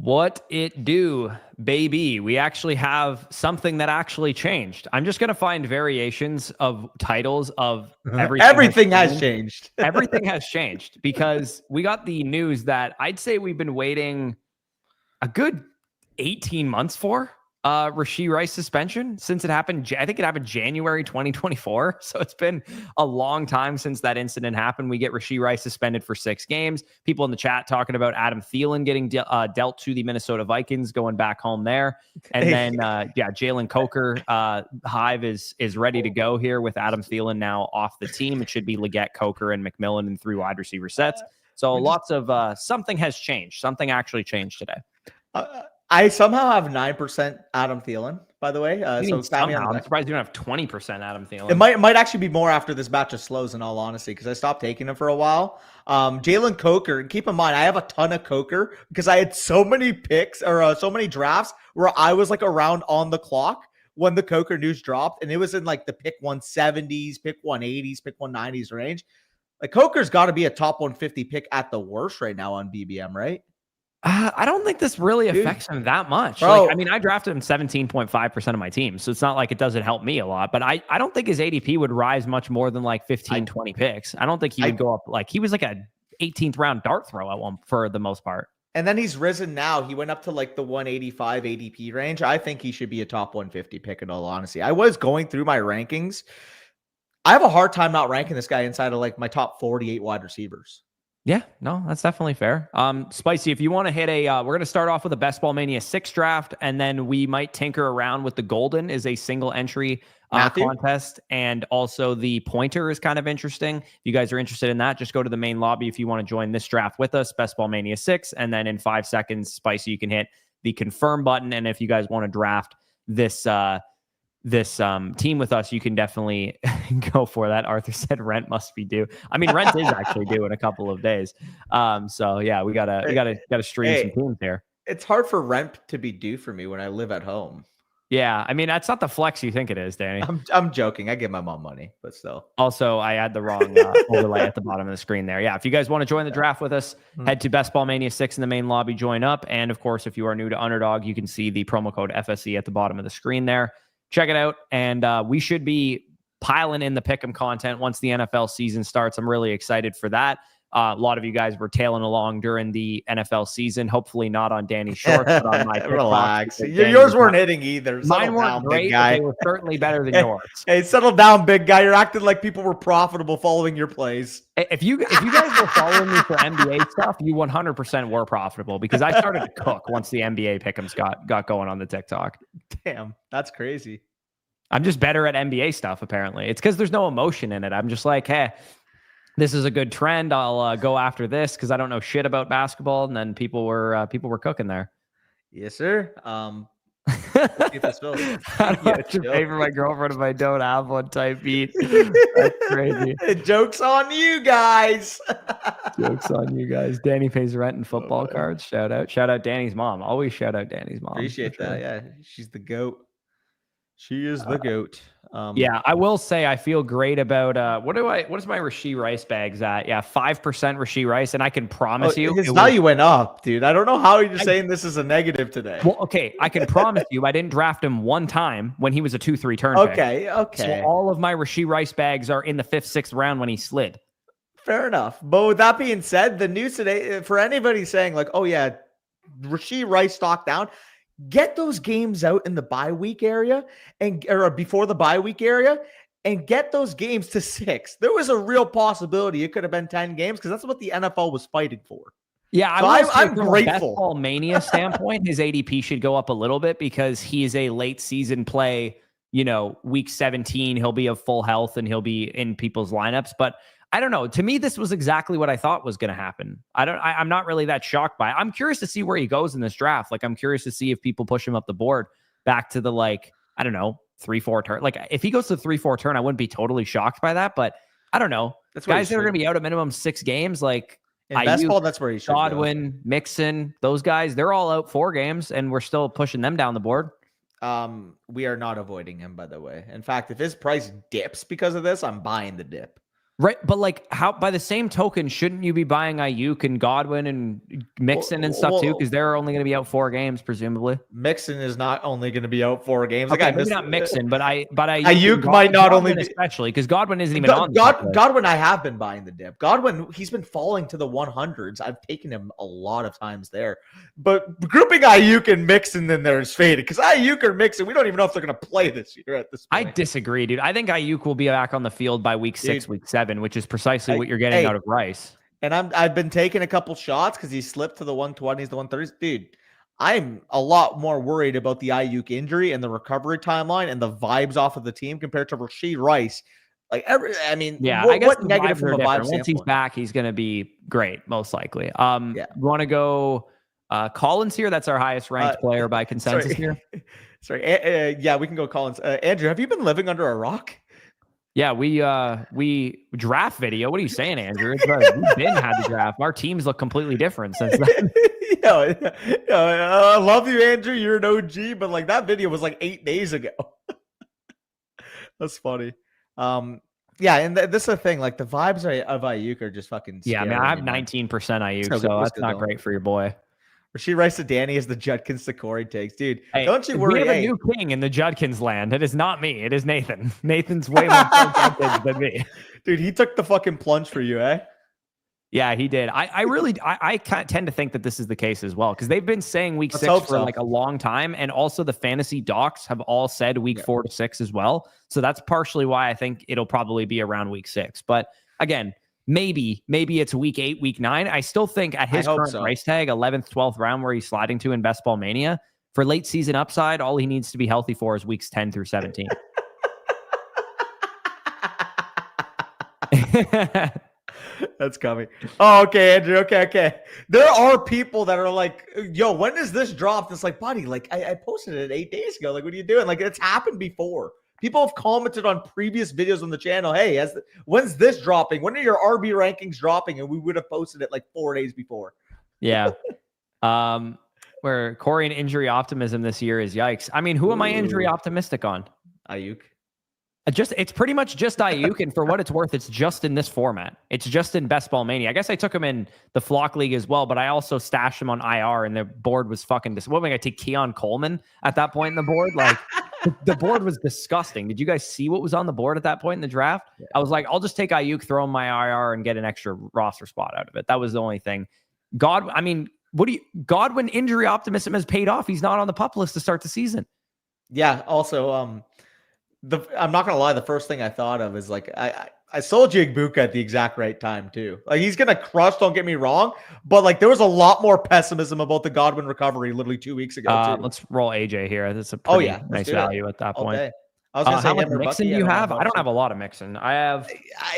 What it do, baby? We actually have something that actually changed. I'm just going to find variations of titles of everything. Everything has changed. Everything has changed because we got the news that I'd say we've been waiting a good 18 months for. Rashid Rice suspension since it happened. I think it happened January 2024. So it's been a long time since that incident happened. We get Rashid Rice suspended for 6 games. People in the chat talking about Adam Thielen getting dealt to the Minnesota Vikings, going back home there. And then, Jalen Coker, Hive is ready to go here with Adam Thielen now off the team. It should be Leggett, Coker, and McMillan in 3 wide receiver sets. So lots of something has changed. Something actually changed today. I somehow have 9% Adam Thielen, by the way. So somehow, I'm surprised you don't have 20% Adam Thielen. It might actually be more after this batch of slows, in all honesty, because I stopped taking him for a while. Jalen Coker, and keep in mind, I have a ton of Coker because I had so many picks or so many drafts where I was like around on the clock when the Coker news dropped, and it was in like the pick 170s, pick 180s, pick 190s range. Like Coker's got to be a top 150 pick at the worst right now on BBM, right? I don't think this really affects him that much. Bro. Like, I mean, I drafted him 17.5% of my team, so it's not like it doesn't help me a lot, but I don't think his ADP would rise much more than like 15, 20 picks. I don't think he would go up. Like, he was like a 18th round dart throw at one for the most part. And then he's risen now. He went up to like the 185 ADP range. I think he should be a top 150 pick in all honesty. I was going through my rankings. I have a hard time not ranking this guy inside of like my top 48 wide receivers. Yeah, no, that's definitely fair. Spicy, if you want to hit we're going to start off with a Best Ball Mania 6 draft, and then we might tinker around with the Golden is a single entry contest, and also the Pointer is kind of interesting. If you guys are interested in that, just go to the main lobby if you want to join this draft with us, Best Ball Mania 6, and then in 5 seconds, Spicy, you can hit the confirm button, and if you guys want to draft this team with us, you can definitely go for that. Arthur said rent must be due. I mean, rent is actually due in a couple of days. So yeah, we gotta stream some teams here. It's hard for rent to be due for me when I live at home. Yeah, I mean, that's not the flex you think it is, Danny. I'm joking. I give my mom money, but still. Also, I had the wrong overlay at the bottom of the screen there. Yeah, if you guys want to join the draft with us, head to Best Ball Mania 6 in the main lobby, join up. And of course, if you are new to Underdog, you can see the promo code FSE at the bottom of the screen there. Check it out, and we should be piling in the Pick'em content once the NFL season starts. I'm really excited for that. A lot of you guys were tailing along during the NFL season. Hopefully not on Danny's shorts, but on my relax. Yours weren't hitting either. Mine weren't great, but they were certainly better than yours. Hey, settle down, big guy. You're acting like people were profitable following your plays. If you guys were following me for NBA stuff, you 100% were profitable because I started to cook once the NBA Pick'ems got going on the TikTok. Damn, that's crazy. I'm just better at NBA stuff, apparently. It's because there's no emotion in it. I'm just like, hey, this is a good trend. I'll go after this because I don't know shit about basketball. And then people were cooking there. Yes, sir. Let's get this filled. I don't pay for my girlfriend if I don't have one type beat. That's crazy. Joke's on you guys. Joke's on you guys. Danny pays rent and football cards. Shout out Danny's mom. Always shout out Danny's mom. Appreciate that. Yeah, she's the GOAT. She is the GOAT. Yeah, I will say I feel great about what is my Rashid Rice bags at? Yeah, 5% Rashid Rice, and I can promise you his value went up, dude. I don't know how you're saying this is a negative today. Well, okay, I can promise you I didn't draft him one time when he was a 2-3 turn pick. Okay. So all of my Rashid Rice bags are in the 5th, 6th round when he slid. Fair enough. But with that being said, the news today, for anybody saying like, oh yeah, Rashid Rice stock down, get those games out in the bye week area or before the bye week area and get those games to 6. There was a real possibility it could have been 10 games because that's what the NFL was fighting for. Yeah, I'm grateful. From a Best Ball Mania standpoint, his ADP should go up a little bit because he is a late season play. Week 17, he'll be of full health and he'll be in people's lineups. But I don't know. To me, this was exactly what I thought was going to happen. I'm not really that shocked by it. I'm curious to see where he goes in this draft. Like, I'm curious to see if people push him up the board back to the, 3-4 turn. Like, if he goes to the 3-4 turn, I wouldn't be totally shocked by that. But I don't know. That's guys that are going to be out a minimum 6 games, like in best ball, that's where he should Godwin, go. Mixon, those guys, they're all out 4 games, and we're still pushing them down the board. We are not avoiding him, by the way. In fact, if his price dips because of this, I'm buying the dip. Right, but like, how? By the same token, shouldn't you be buying Ayuk and Godwin and Mixon and stuff too? Because they're only going to be out 4 games, presumably. Mixon is not only going to be out 4 games. Okay, Like I maybe missed not Mixon, but Ayuk might not Godwin only be, especially because Godwin isn't even on. Godwin, I have been buying the dip. Godwin, he's been falling to the 100s. I've taken him a lot of times there. But grouping Ayuk and Mixon in there is faded because Ayuk or Mixon, we don't even know if they're going to play this year at this point. I disagree, dude. I think Ayuk will be back on the field by week 6, week 7, which is precisely what you're getting out of Rice. And I've been taking a couple shots because he slipped to the 120s, the 130s. Dude, I'm a lot more worried about the Ayuk injury and the recovery timeline and the vibes off of the team compared to Rashid Rice. Like I guess what the negative from a vibe Once he's back, he's going to be great, most likely. You want to go Collins here? That's our highest ranked player by consensus here. Sorry. Yeah, we can go Collins. Andrew, have you been living under a rock? Yeah, we draft video. What are you saying, Andrew? We've been had the draft. Our teams look completely different since then. I love you, Andrew. You're an OG, but like that video was like 8 days ago. That's funny. Yeah, and this is the thing. Like the vibes of Ayuk are just fucking scary. Yeah, man, I have 19% Ayuk, so that's not great for your boy. Rashid Rice to Danny is the Judkins to Corey takes. Dude, don't you worry. We have a new king in the Judkins land. It is not me. It is Nathan. Nathan's way more Judkins than me. Dude, he took the fucking plunge for you, eh? Yeah, he did. I tend to think that this is the case as well because they've been saying week 6 for like a long time, and also the fantasy docs have all said week 4 to 6 as well. So that's partially why I think it'll probably be around week 6. But again, maybe it's week 8, week 9. I still think at his current price tag, 11th, 12th round, where he's sliding to in Best Ball Mania, for late season upside, all he needs to be healthy for is weeks 10 through 17. That's coming. Oh, okay, Andrew. Okay. There are people that are like, yo, when does this drop? It's like, buddy, like I posted it 8 days ago. Like, what are you doing? Like, it's happened before. People have commented on previous videos on the channel. Hey, when's this dropping? When are your RB rankings dropping? And we would have posted it like 4 days before. Yeah. Where Corey and injury optimism this year is yikes. I mean, who am I injury optimistic on? Ayuk. It's pretty much just Ayuk, and for what it's worth, it's just in this format. It's just in Best Ball Mania. I guess I took him in the Flock League as well, but I also stashed him on IR, and the board was fucking what am I take Keon Coleman at that point in the board? Like the board was disgusting. Did you guys see what was on the board at that point in the draft? Yeah. I was like, I'll just take Ayuk, throw him my IR, and get an extra roster spot out of it. That was the only thing. Godwin injury optimism has paid off. He's not on the PUP list to start the season. Yeah. Also, I'm not gonna lie. The first thing I thought of is like I sold Jigbuka at the exact right time too. Like he's gonna crush. Don't get me wrong, but like there was a lot more pessimism about the Godwin recovery literally 2 weeks ago. Too. Let's roll AJ here. That's a pretty nice value at that point. Okay. I was gonna say how much Mixon do you have? I don't have a lot of Mixon. I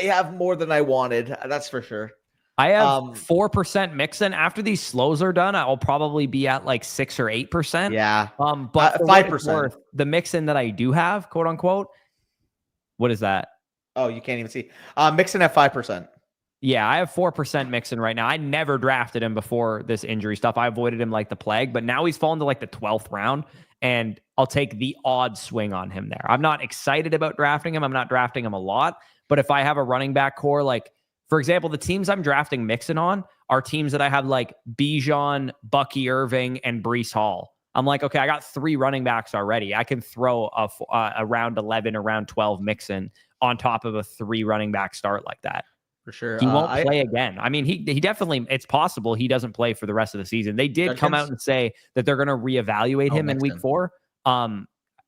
have more than I wanted. That's for sure. I have 4% Mixon. After these slows are done, I'll probably be at like 6 or 8%. Yeah. But 5%. The Mixon that I do have, quote unquote, what is that? Oh, you can't even see. Mixon at 5%. Yeah, I have 4% Mixon right now. I never drafted him before this injury stuff. I avoided him like the plague, but now he's fallen to like the 12th round, and I'll take the odd swing on him there. I'm not excited about drafting him. I'm not drafting him a lot, but if I have a running back core, like, for example, the teams I'm drafting Mixon on are teams that I have like Bijan, Bucky Irving, and Breece Hall. I'm like, okay, I got 3 running backs already. I can throw a round 11 or round 12 Mixon on top of a 3 running back start like that. For sure. He won't play again. I mean, he definitely, it's possible he doesn't play for the rest of the season. They did come out and say that they're going to reevaluate him in week 4. I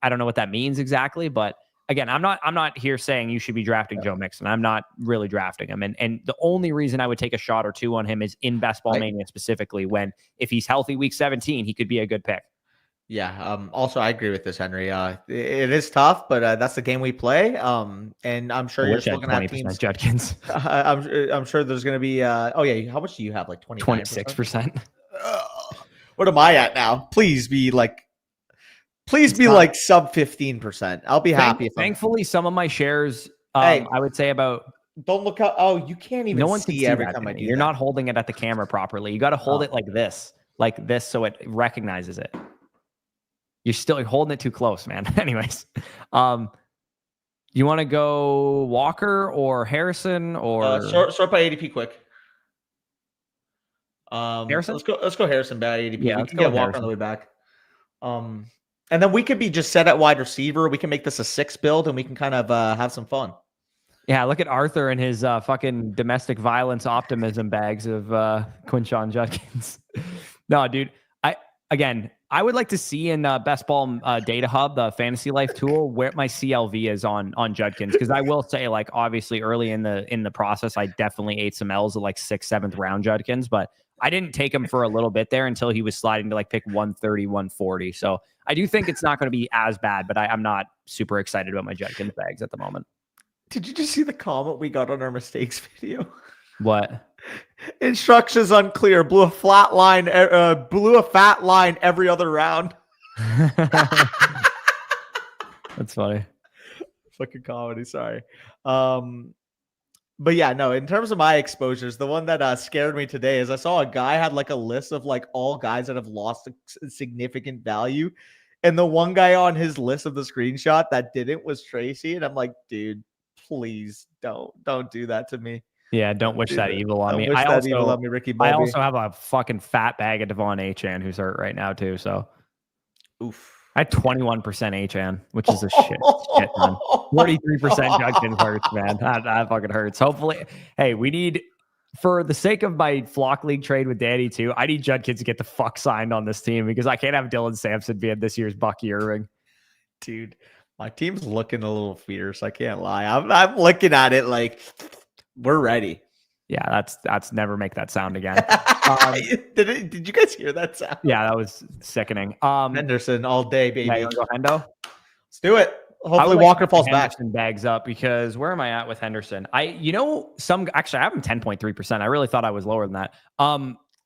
don't know what that means exactly, but again, I'm not here saying you should be drafting Joe Mixon. I'm not really drafting him. And the only reason I would take a shot or 2 on him is in Best Ball Mania specifically, when if he's healthy week 17, he could be a good pick. Yeah. Also, I agree with this, Henry. It is tough, but that's the game we play. And I'm sure you're just looking at teams. Judkins. I'm sure there's going to be. Oh yeah. How much do you have? Like 26%. What am I at now? Please be like sub 15%. I'll be happy. Thankfully, some of my shares, I would say about. Don't look out. Oh, you can't even see every time I do. You're not holding it at the camera properly. You got to hold it like this, so it recognizes it. You're still holding it too close, man. Anyways, You want to go Walker or Harrison or sort by ADP quick. Harrison? Let's go Harrison by ADP. Yeah, We let's can go get with Walker on Harrison. the way back. And then we could be just set at wide receiver. We can make this a 6 build, and we can kind of have some fun. Yeah, look at Arthur and his fucking domestic violence optimism bags of Quinshon Judkins. No, dude. I would like to see in Best Ball Data Hub, the Fantasy Life tool, where my CLV is on Judkins, because I will say, like, obviously early in the process, I definitely ate some L's at like 6th, 7th round Judkins, but I didn't take him for a little bit there until he was sliding to like pick 130, 140. So I do think it's not going to be as bad, but I'm not super excited about my Judkins bags at the moment. Did you just see the comment we got on our mistakes video? What? Instructions unclear. Blew a fat line every other round. That's funny. Fucking comedy. Sorry. But yeah, no, in terms of my exposures, the one that scared me today is I saw a guy had like a list of like all guys that have lost a significant value. And the one guy on his list of the screenshot that didn't was Tracy. And I'm like, dude, please don't do that to me. Yeah, don't wish that evil on me. Wish that evil on me, Ricky Bobby. I also have a fucking fat bag of Devon Achan who's hurt right now too. So, oof. I had 21% Achan, which is a shit ton. 43% Judkins hurts, man. That fucking hurts. Hopefully, hey, we need, for the sake of my flock league trade with Danny too, I need Judkins to get the fuck signed on this team because I can't have Dylan Sampson being this year's Bucky Irving. Dude, my team's looking a little fierce. I can't lie. I'm looking at it like we're ready. Yeah, that's never make that sound again. Did you guys hear that sound? Yeah, that was sickening. Henderson all day, baby. Yeah, you wanna go Hendo? Let's do it. Hopefully Walker falls back. Henderson bags up because where am I at with Henderson? I have him 10.3%. I really thought I was lower than that.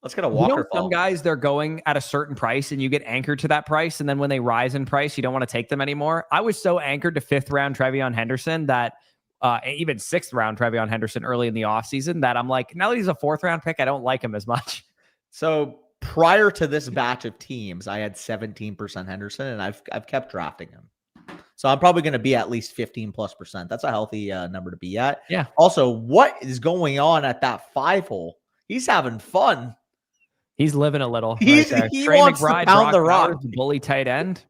Let's get a Walker fall. Some guys, they're going at a certain price and you get anchored to that price. And then when they rise in price, you don't want to take them anymore. I was so anchored to 5th round Trevion Henderson that even 6th round Trevion Henderson early in the offseason that I'm like, now that he's a 4th round pick, I don't like him as much. So prior to this batch of teams, I had 17% Henderson and I've kept drafting him. So I'm probably going to be at least 15+%. That's a healthy number to be at. Yeah. Also, what is going on at that 5 hole? He's having fun. He's living a little. He Trey wants McBride, to pound the rock. Bully tight end.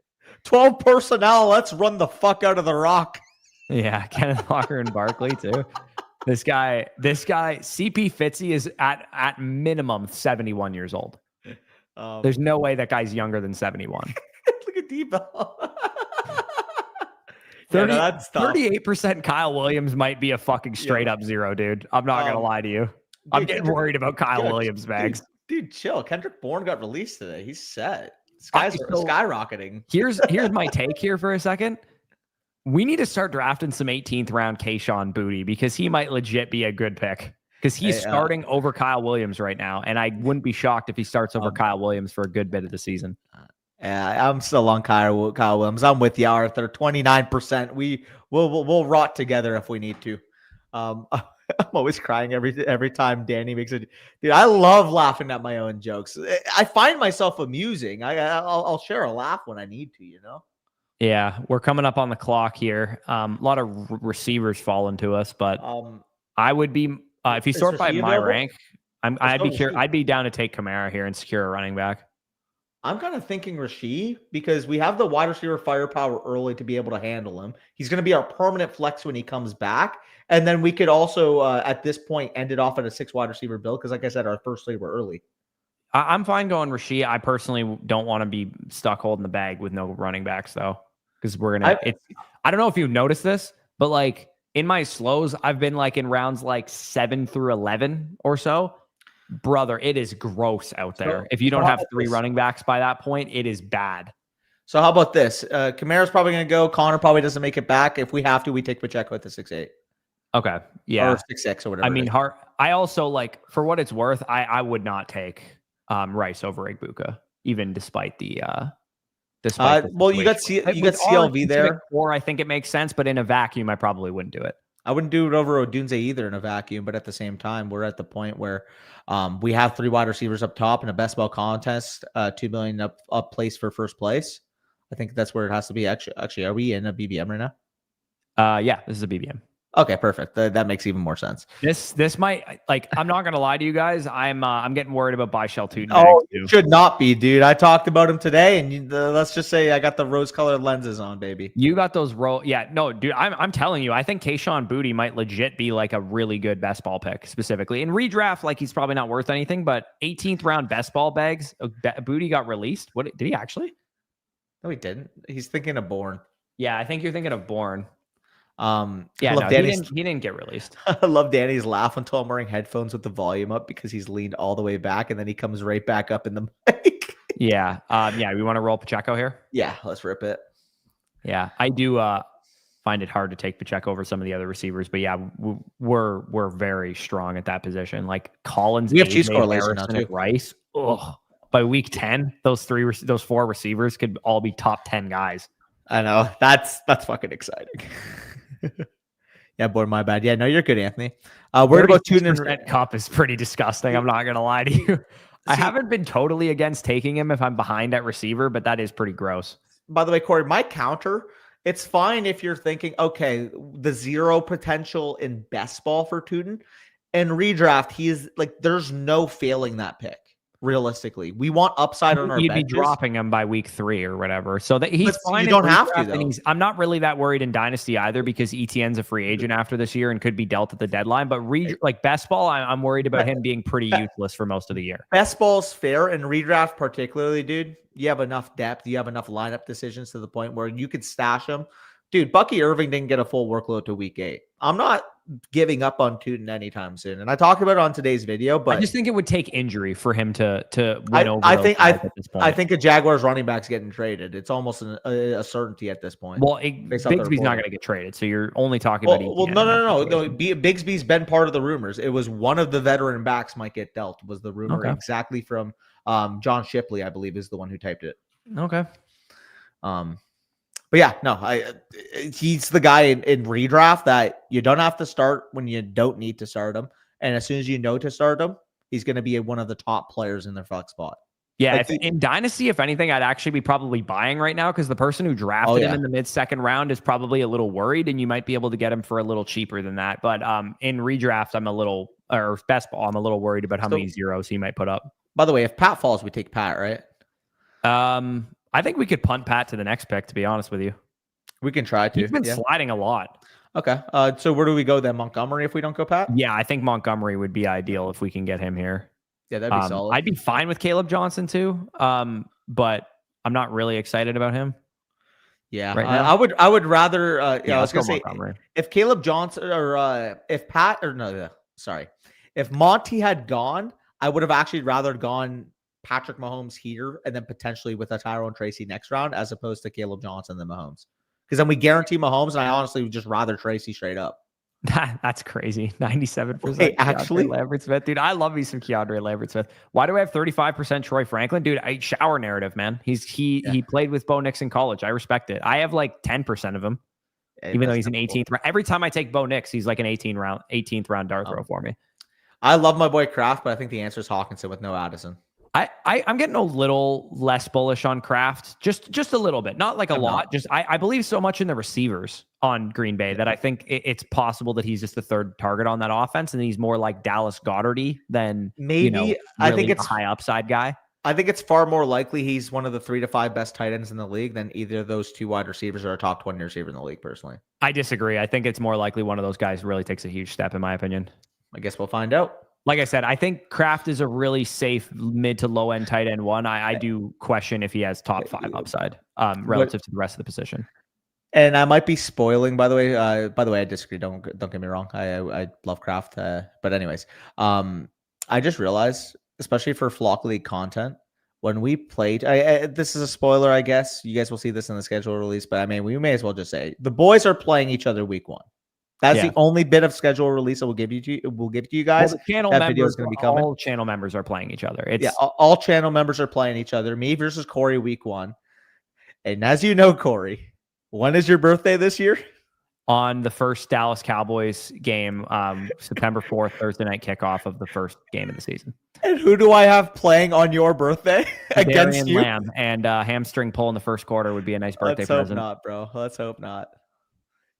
12 personnel. Let's run the fuck out of the rock. Yeah, Kenneth Walker and Barkley too. This guy, CP Fitzy is at minimum 71 years old. There's no way that guy's younger than 71. Look at Debo. 38% Kyle Williams might be a fucking straight up zero, dude. I'm not gonna lie to you. I'm getting worried about Kyle Williams bags. Dude, chill. Kendrick Bourne got released today. He's set. This guy's skyrocketing. Here's my take here for a second. We need to start drafting some 18th round Kayshawn Booty because he might legit be a good pick because he's starting over Kyle Williams right now. And I wouldn't be shocked if he starts over Kyle Williams for a good bit of the season. Yeah, I'm still on Kyle Williams. I'm with you, Arthur. 29%. We'll rot together if we need to. I'm always crying every time Danny makes it. Dude, I love laughing at my own jokes. I find myself amusing. I'll share a laugh when I need to, you know? Yeah, we're coming up on the clock here. A lot of receivers falling to us, but I would be if you sort by my rank, I'd be down to take Kamara here and secure a running back. I'm kind of thinking Rashid because we have the wide receiver firepower early to be able to handle him. He's going to be our permanent flex when he comes back. And then we could also, at this point, end it off at a 6 wide receiver build because, like I said, our first 3 were early. I'm fine going Rashid. I personally don't want to be stuck holding the bag with no running backs, though, because I don't know if you noticed this, but like in my slows, I've been like in rounds like 7 through 11 or so. Brother, it is gross out there. If you don't have 3 running backs by that point, it is bad. So how about this? Kamara's probably going to go. Connor probably doesn't make it back. If we have to, we take Pacheco at the 6'8". Okay. Yeah. Or 6'6" or whatever. I mean, I also like, for what it's worth, I would not take Rice over Igbuka, even despite the well, you got CLV there. Or I think it makes sense, but in a vacuum, I probably wouldn't do it. I wouldn't do it over Odunze either in a vacuum, but at the same time, we're at the point where we have 3 wide receivers up top in a best ball contest, $2 million up place for first place. I think that's where it has to be. Actually, are we in a BBM right now? Yeah, this is a BBM. Okay, perfect. That makes even more sense. This might, like, I'm not gonna lie to you guys. I'm getting worried about buy shell Tootin bags Oh, too. you should not be, dude. I talked about him today, and let's just say I got the rose-colored lenses on, baby. You got those yeah, no, dude. I'm telling you, I think Kayshawn Booty might legit be like a really good best ball pick, specifically in redraft. Like, he's probably not worth anything, but 18th round best ball bags. Booty got released. What did he actually? No, he didn't. He's thinking of Bourne. Yeah, I think you're thinking of Bourne. Yeah, no, he didn't get released. I love Danny's laugh until I'm wearing headphones with the volume up because he's leaned all the way back and then he comes right back up in the mic. Yeah. Yeah. We want to roll Pacheco here. Yeah, let's rip it. Yeah, I do find it hard to take Pacheco over some of the other receivers, but yeah, we're very strong at that position. Like Collins, we have cheese correlation now too. Rice. Ugh. By week 10, those 4 receivers could all be top 10 guys. I know. That's fucking exciting. Yeah, boy, my bad. Yeah, no, you're good, Anthony. Worried about Tootin Cup is pretty disgusting. I'm not gonna lie to you. I haven't been totally against taking him if I'm behind at receiver, but that is pretty gross. By the way, Corey, my counter, it's fine if you're thinking, okay, the 0 potential in best ball for Tootin. In redraft, he is like, there's no failing that pick. Realistically, we want upside on our You'd benches. be dropping him by week 3 or whatever, so that he's fine. You don't have to, though. I'm not really that worried in Dynasty either because ETN's a free agent after this year and could be dealt at the deadline. But like best ball, I'm worried about him being pretty useless for most of the year. Best ball's fair in redraft, particularly, dude. You have enough depth. You have enough lineup decisions to the point where you could stash him. Dude, Bucky Irving didn't get a full workload to week 8. I'm not giving up on Tootin anytime soon. And I talked about it on today's video, but I just think it would take injury for him to win over. I think a Jaguars running back's getting traded. It's almost a certainty at this point. Well, Bigsby's not going to get traded, so you're only talking about. Well, no. Bigsby's been part of the rumors. It was one of the veteran backs might get dealt. Was the rumor exactly from John Shipley? I believe is the one who typed it. Okay. But yeah, no, he's the guy in redraft that you don't have to start when you don't need to start him. And as soon as you know to start him, he's going to be one of the top players in their flex spot. Yeah, like in Dynasty, if anything, I'd actually be probably buying right now because the person who drafted him in the mid-second round is probably a little worried, and you might be able to get him for a little cheaper than that. But in redraft, or best ball, I'm a little worried about how many zeros he might put up. By the way, if Pat falls, we take Pat, right? I think we could punt Pat to the next pick, to be honest with you. We can try to. He's been sliding a lot. Okay. So where do we go then? Montgomery if we don't go Pat? Yeah, I think Montgomery would be ideal if we can get him here. Yeah, that'd be solid. I'd be fine with Caleb Johnson too, but I'm not really excited about him. Yeah, right I would rather. I was gonna say Montgomery. If Caleb Johnson or if Monty had gone, I would have actually rather gone Patrick Mahomes here and then potentially with a Tyrone Tracy next round as opposed to Caleb Johnson than Mahomes. Because then we guarantee Mahomes, and I honestly would just rather Tracy straight up. That's crazy. 97%. Hey, actually, Lambert Smith, dude. I love me some Keandre Lambert Smith. Why do I have 35% Troy Franklin? Dude, shower narrative, man. He played with Bo Nix in college. I respect it. I have like 10% of him, even though he's an 18th round. Every time I take Bo Nix, he's like an 18th round dart throw for me. I love my boy Kraft, but I think the answer is Hawkinson with no Addison. I'm getting a little less bullish on Kraft, just a little bit, not like a lot. Just I believe so much in the receivers on Green Bay that I think it's possible that he's just the third target on that offense, and he's more like Dallas Goedert than maybe. Really I think it's a high upside guy. I think it's far more likely he's one of the 3 to 5 best tight ends in the league than either of those 2 wide receivers or a top 20 receiver in the league. Personally, I disagree. I think it's more likely one of those guys really takes a huge step, in my opinion. I guess we'll find out. Like I said, I think Kraft is a really safe mid to low end tight end one. I do question if he has top 5 upside relative to the rest of the position. And I might be spoiling, by the way. I disagree. Don't get me wrong. I love Kraft. But anyways, I just realized, especially for Flock League content, when we played, this is a spoiler, I guess. You guys will see this in the schedule release, but I mean, we may as well just say the boys are playing each other week 1. That's the only bit of schedule release that we'll give to you guys. Well, the channel members, going to be coming. All channel members are playing each other. All channel members are playing each other. Me versus Corey week 1. And as you know, Corey, when is your birthday this year? On the first Dallas Cowboys game, September 4th, Thursday night kickoff of the first game of the season. And who do I have playing on your birthday against you? Lamb and hamstring pull in the first quarter would be a nice birthday present. Let's hope not, bro. Let's hope not.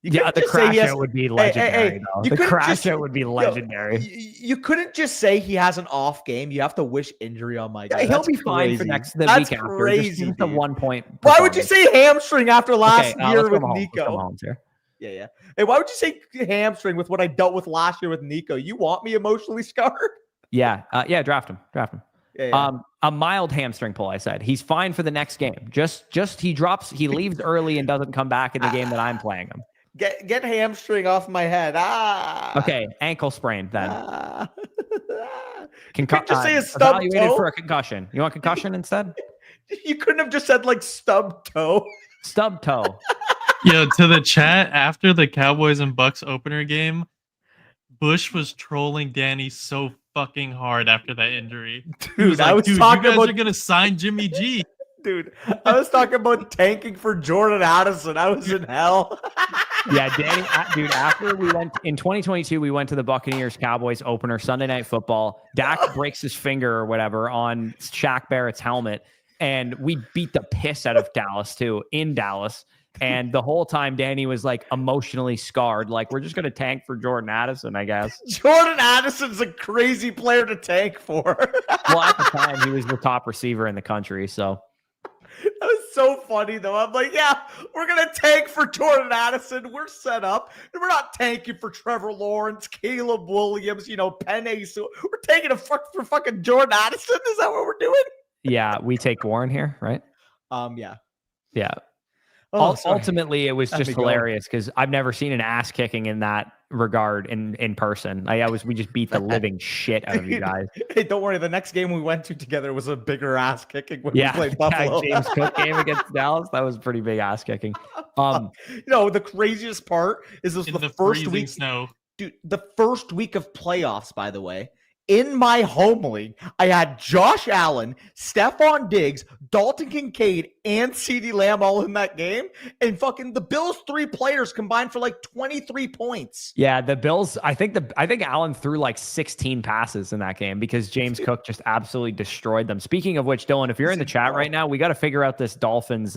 Yeah, the crash out would be legendary, though. You The couldn't crash just, out would be legendary. you couldn't just say he has an off game. You have to wish injury on my guy. Yeah, he'll That's be fine for crazy. the That's week after. crazy, Just a dude. 1 point. Why would you say hamstring after last year let's with go Mahomes. Nico? Let's go Mahomes here. Yeah. Hey, why would you say hamstring with what I dealt with last year with Nico? You want me emotionally scarred? Yeah. Draft him. Yeah. A mild hamstring pull, I said. He's fine for the next game. Just he leaves early and doesn't come back in the game that I'm playing him. Get hamstring off my head. Okay, ankle sprain then. You couldn't just say a stub evaluated toe? for a concussion. You want concussion instead? You couldn't have just said like stub toe. Stub toe. Yo, to the chat, after the Cowboys and Bucks opener game, Bush was trolling Danny so fucking hard after that injury. Dude, I was talking you guys about are gonna sign Jimmy G. Dude, I was talking about tanking for Jordan Addison. I was in hell. Yeah, Danny, dude, after we went in 2022, we went to the Buccaneers Cowboys opener Sunday Night Football. Dak breaks his finger or whatever on Shaq Barrett's helmet, and we beat the piss out of Dallas too, in Dallas. And the whole time, Danny was like emotionally scarred. Like, we're just going to tank for Jordan Addison, I guess. Jordan Addison's a crazy player to tank for. Well, at the time, he was the top receiver in the country. So that was so funny, though. I'm like, yeah, we're going to tank for Jordan Addison. We're set up. We're not tanking for Trevor Lawrence, Caleb Williams, Penny. So we're taking for fucking Jordan Addison. Is that what we're doing? Yeah, we take Warren here, right? Yeah. Yeah. Oh, ultimately, it was just hilarious because I've never seen an ass kicking in that regard in person. We just beat the living shit out of you guys. Hey, don't worry. The next game we went to together was a bigger ass kicking when we played Buffalo. James Cook game against Dallas. That was pretty big ass kicking. The craziest part is this was the first week. Snow. Dude, the first week of playoffs, by the way. In my home league, I had Josh Allen, Stephon Diggs, Dalton Kincaid, and CeeDee Lamb all in that game. And fucking the Bills' 3 players combined for like 23 points. Yeah, the Bills, I think Allen threw like 16 passes in that game because James Cook just absolutely destroyed them. Speaking of which, Dylan, if you're in the chat right now, we got to figure out this Dolphins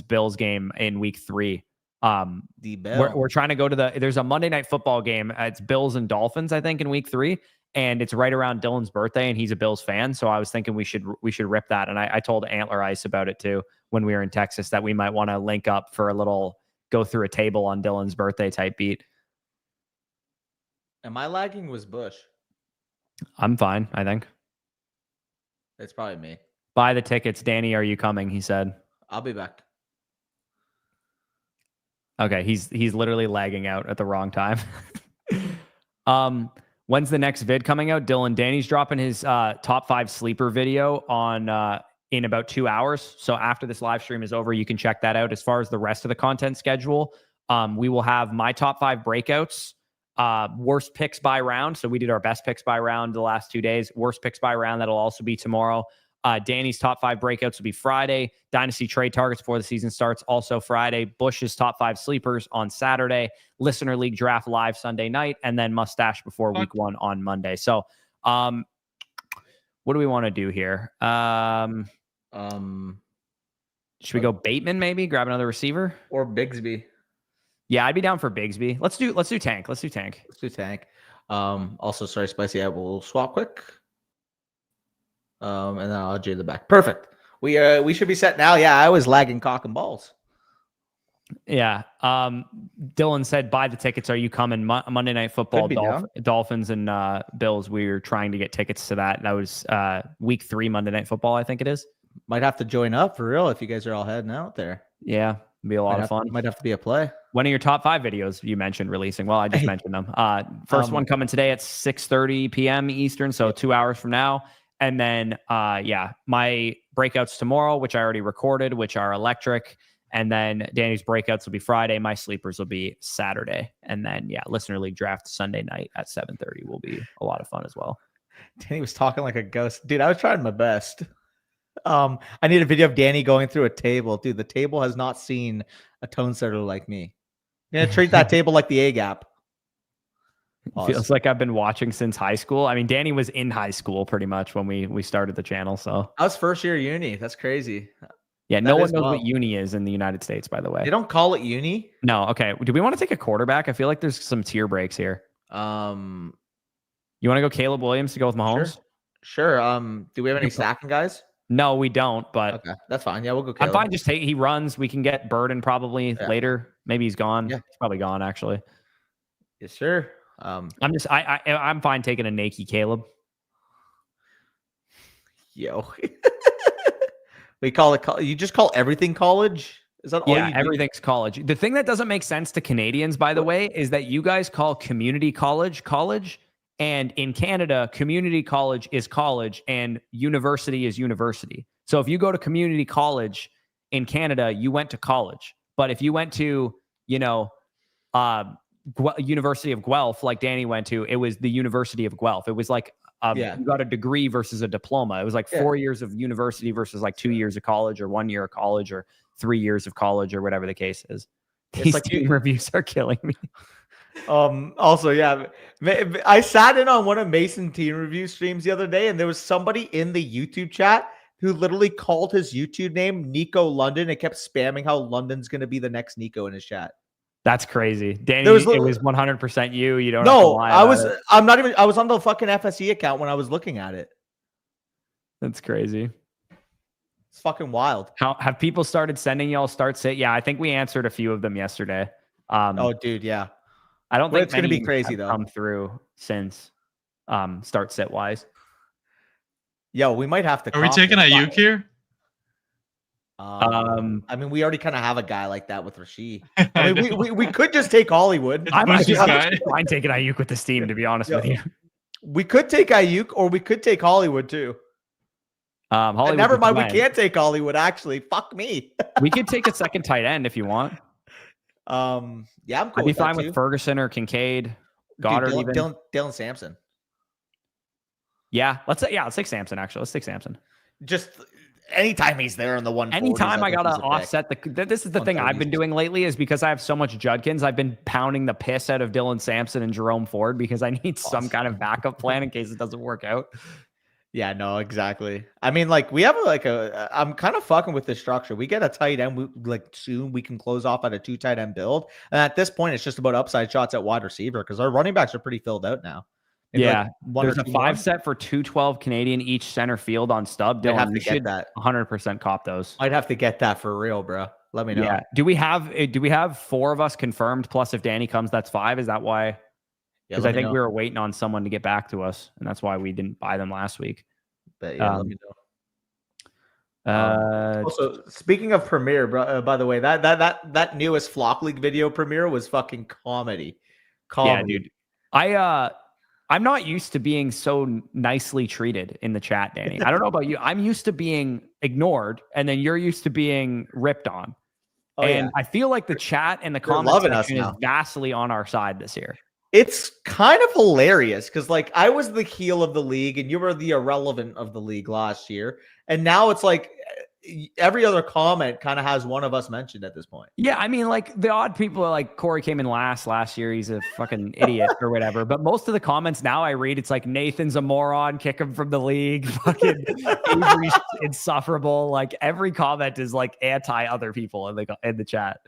Bills game in week 3. We're trying to go to there's a Monday Night Football game. It's Bills and Dolphins, I think, in week 3, and it's right around Dylan's birthday, and he's a Bills fan. So I was thinking we should rip that. And I told Antler Ice about it too when we were in Texas that we might want to link up for a little go through a table on Dylan's birthday type beat. Am I lagging? Was Bush? I'm fine, I think. It's probably me. Buy the tickets. Danny, are you coming? He said. I'll be back. Okay, he's literally lagging out at the wrong time. When's the next vid coming out? Dylan, Danny's dropping his top 5 sleeper video on in about 2 hours. So after this live stream is over, you can check that out. As far as the rest of the content schedule, we will have my top 5 breakouts, worst picks by round. So we did our best picks by round the last 2 days. Worst picks by round, that'll also be tomorrow. Danny's top 5 breakouts will be Friday. Dynasty trade targets before the season starts, also Friday. Bush's top 5 sleepers on Saturday. Listener League draft live Sunday night. And then mustache before week 1 on Monday. So what do we want to do here? Should we go Bateman maybe? Grab another receiver? Or Bigsby. Yeah, I'd be down for Bigsby. Let's do Tank. Let's do Tank. Also, sorry, Spicy. I will swap quick. And then I'll J the back. Perfect. We should be set now. Yeah, I was lagging cock and balls. Yeah. Dylan said, buy the tickets. Are you coming? Monday Night Football, Dolphins and Bills. We're trying to get tickets to that. That was week 3 Monday Night Football, I think it is. Might have to join up for real if you guys are all heading out there. Yeah, it'd be a lot of fun. Might have to be a play. One of your top 5 videos you mentioned releasing. Well, I just mentioned them. First one coming today at 6:30 p.m. Eastern, so 2 hours from now. And then, my breakouts tomorrow, which I already recorded, which are electric. And then Danny's breakouts will be Friday. My sleepers will be Saturday. And then, Listener League draft Sunday night at 7:30 will be a lot of fun as well. Danny was talking like a ghost. Dude, I was trying my best. I need a video of Danny going through a table. Dude, the table has not seen a tone setter like me. You're gonna treat that table like the A gap. Feels like I've been watching since high school. I mean, Danny was in high school pretty much when we started the channel. So I was first year uni. That's crazy. Yeah, no one is knows wild. what uni is in the United States, by the way. They don't call it uni. No, okay. Do we want to take a quarterback? I feel like there's some tier breaks here. You want to go Caleb Williams to go with Mahomes? Sure. Do we have any stacking guys? No, we don't, but Okay, that's fine. Yeah, we'll go I'm Caleb. fine. Just take, he runs. We can get Burden probably later. Maybe he's gone. Yeah. He's probably gone, actually. Yes, sir. I'm fine taking a naked Caleb. Yo. We call it, you just call everything college? Is that all you do? Everything's college. The thing that doesn't make sense to Canadians, by the way, is that you guys call community college. And in Canada, community college is college and university is university. So if you go to community college in Canada, you went to college. But if you went to, University of Guelph, like Danny went to, it was the University of Guelph. It was like, you got a degree versus a diploma. It was like 4 years of university versus like 2 years of college or 1 year of college or 3 years of college or whatever the case is. These team reviews are killing me. Also, yeah, I sat in on one of Mason team review streams the other day, and there was somebody in the YouTube chat who literally called his YouTube name Nico London and kept spamming how London's going to be the next Nico in his chat. That's crazy. Danny, it was 100% you. You don't have to lie I was on the fucking FSE account when I was looking at it. That's crazy. It's fucking wild. How have people started sending y'all start sit? Yeah, I think we answered a few of them yesterday. Oh, dude, yeah. I don't think it's going to be crazy though. Come through since start sit wise. Yo, we might have to. Are we taking Ayuk here? I mean, we already kind of have a guy like that with Rashid. I mean, we could just take Hollywood. I'm fine taking Ayuk with this team, to be honest with you. We could take Ayuk, or we could take Hollywood too. Hollywood, never mind, we can't take Hollywood. Actually, fuck me. We could take a second tight end if you want. Yeah, I'm cool. I'd be fine with Ferguson or Kincaid, Goddard, Dylan Sampson. Yeah, let's take Sampson. Actually, let's take Sampson. Just anytime he's there in the 140s. Anytime I gotta offset this is the thing I've been doing lately is because I have so much Judkins. I've been pounding the piss out of Dylan Sampson and Jerome Ford because I need some kind of backup plan in case it doesn't work out. Yeah, no, exactly. I mean, like we have I'm kind of fucking with the structure. We get a tight end, soon we can close off at a 2 tight end build. And at this point, it's just about upside shots at wide receiver because our running backs are pretty filled out now. Maybe there's a 5 set for 212 Canadian each center field on stub. Dylan, have to get that. 100% cop those. I'd have to get that for real, bro. Let me know. Yeah. Do we have 4 of us confirmed? Plus, if Danny comes, that's 5. Is that why? Because I think we were waiting on someone to get back to us, and that's why we didn't buy them last week. But yeah, let me know. Also, speaking of Premiere, bro, by the way, that newest Flock League video Premiere was fucking comedy. Yeah, dude. I'm not used to being so nicely treated in the chat, Danny. I don't know about you. I'm used to being ignored, and then you're used to being ripped on. I feel like the chat and the comment section is vastly on our side this year. It's kind of hilarious because, I was the heel of the league and you were the irrelevant of the league last year. And now it's like every other comment kind of has one of us mentioned at this point. Yeah, I mean, the odd people are like Corey came in last year. He's a fucking idiot or whatever. But most of the comments now I read, it's like Nathan's a moron, kick him from the league. Fucking Avery's insufferable. Every comment is anti other people in the chat.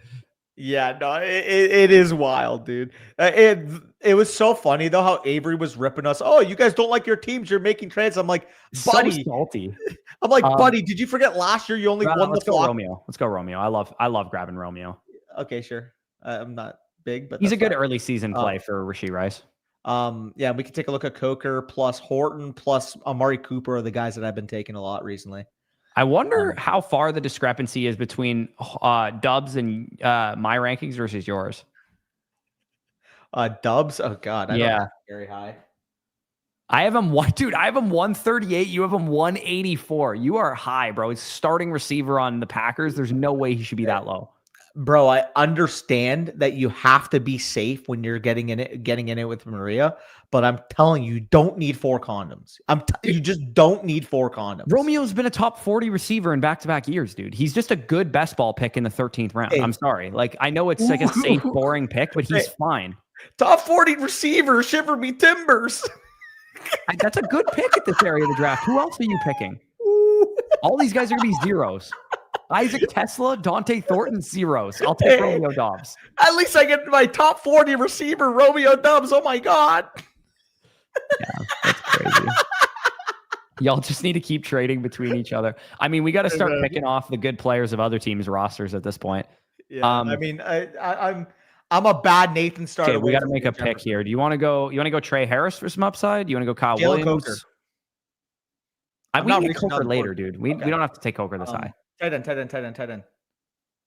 Yeah, no, it is wild, dude. It was so funny though how Avery was ripping us. Oh, you guys don't like your teams. You're making trades. I'm like, buddy, so salty. I'm like, buddy, did you forget last year you only won the flock? Romeo. Let's go Romeo. I love grabbing Romeo. Okay, sure. I'm not big, but he's a good early season play for Rashid Rice. Yeah, we can take a look at Coker plus Horton plus Amari Cooper are the guys that I've been taking a lot recently. I wonder how far the discrepancy is between Dubs and my rankings versus yours. Dubs? Oh God, I don't have very high. I have him 138. You have him 184. You are high, bro. He's starting receiver on the Packers. There's no way he should be that low. Bro, I understand that you have to be safe when you're getting in it with Maria, but I'm telling you, you don't need 4 condoms. You just don't need 4 condoms. Romeo's been a top 40 receiver in back-to-back years, dude. He's just a good best ball pick in the 13th round. Hey. I'm sorry. I know it's a safe, boring pick, but he's fine. Top 40 receiver, shiver me timbers. That's a good pick at this area of the draft. Who else are you picking? All these guys are going to be zeros. Isaac Tesla, Dante Thornton, zeros. I'll take Romeo Dobbs. At least I get my top 40 receiver, Romeo Dobbs. Oh my God. Yeah, that's crazy. Y'all just need to keep trading between each other. I mean, we got to start picking off the good players of other teams' rosters at this point. Yeah, I mean, I'm a bad Nathan Starr. Okay, we got to make a pick here. Do you want to go? You want to go Trey Harris for some upside? Do you want to go Kyle Jalen Williams? Coker. We can get Coker later, dude. We don't have to take Coker this high. Tight end.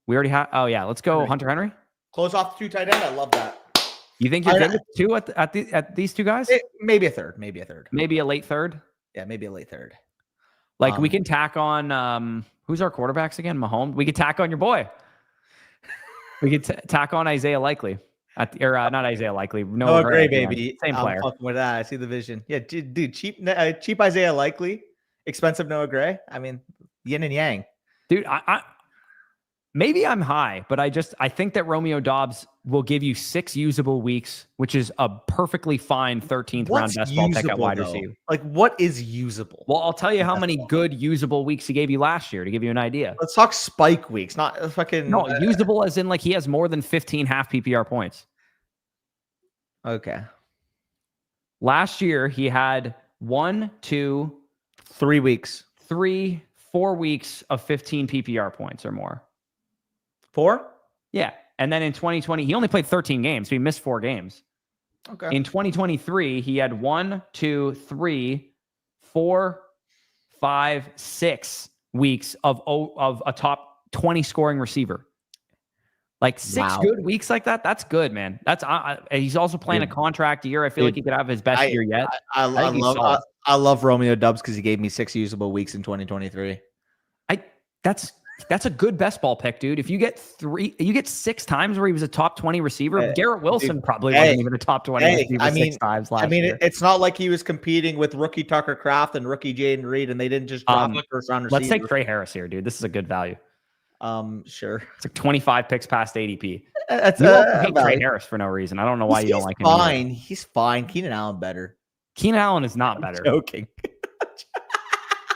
We already have. Oh yeah, let's go Hunter Henry. Close off the 2 tight end. I love that. You think you're good with 2 at these 2 guys? Maybe a third. Maybe a late third. Yeah, maybe a late third. Like we can tack on who's our quarterbacks again? Mahomes. We could tack on your boy. We could tack on Isaiah Likely. Not Isaiah Likely. No, Gray, baby. Same player. I'm fucking with that. I see the vision. Yeah, dude, cheap Isaiah Likely, expensive Noah Gray. I mean, yin and yang. Dude, I maybe I'm high, but I think that Romeo Dobbs will give you 6 usable weeks, which is a perfectly fine 13th round best ball pick at wide receiver. Like, what is usable? Well, I'll tell you how many good usable weeks he gave you last year to give you an idea. Let's talk spike weeks, not fucking. No, usable as in like he has more than 15 half PPR points. Okay. Last year he had 1, 2, 3 weeks, 3, 4 weeks of 15 PPR points or more. 4? Yeah. And then in 2020, he only played 13 games, so he missed 4 games. Okay. In 2023, he had 1, 2, 3, 4, 5, 6 weeks of a top 20 scoring receiver. Like 6 good weeks like that. That's good, man. That's he's also playing a contract year. I feel like he could have his best year yet. I love Romeo Dobbs because he gave me 6 usable weeks in 2023. That's a good best ball pick, dude. If you get 6 times where he was a top 20 receiver, Garrett Wilson probably wasn't even a top 20 receiver 6 times last year. It's not like he was competing with rookie Tucker Kraft and rookie Jaden Reed, and they didn't just drop first round receiver. Let's take Trey Harris here, dude. This is a good value. Sure. It's like 25 picks past ADP. That's you hate Trey Harris for no reason. I don't know why you don't like him. Fine. He's fine. Keenan Allen better. Keenan Allen is not better. Joking.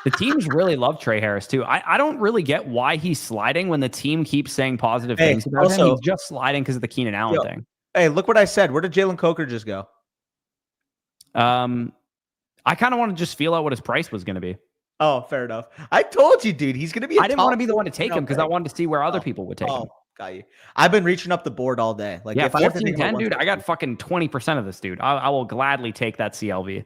The teams really love Trey Harris too. I don't really get why he's sliding when the team keeps saying positive things about him. He's just sliding because of the Keenan Allen thing. Hey, look what I said. Where did Jalen Coker just go? I kind of want to just feel out what his price was going to be. Oh, fair enough. I told you, dude. He's going to be. I didn't want to be the one to take him because I wanted to see where other people would take him. Got you. I've been reaching up the board all day. Like, yeah, 14-10, dude. I got fucking 20% of this, dude. I will gladly take that CLV.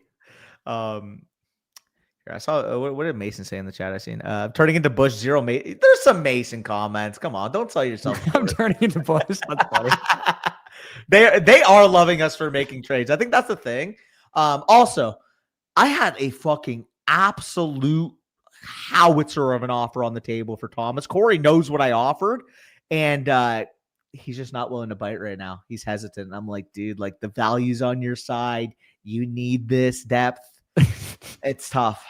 I saw what did Mason say in the chat? I seen turning into Bush 0. There's some Mason comments. Come on, don't sell yourself. I'm turning into Bush. That's funny. They are loving us for making trades. I think that's the thing. Also, I had a fucking absolute howitzer of an offer on the table for Thomas. Corey knows what I offered, and he's just not willing to bite right now. He's hesitant. I'm like, dude, like the value's on your side. You need this depth. It's tough.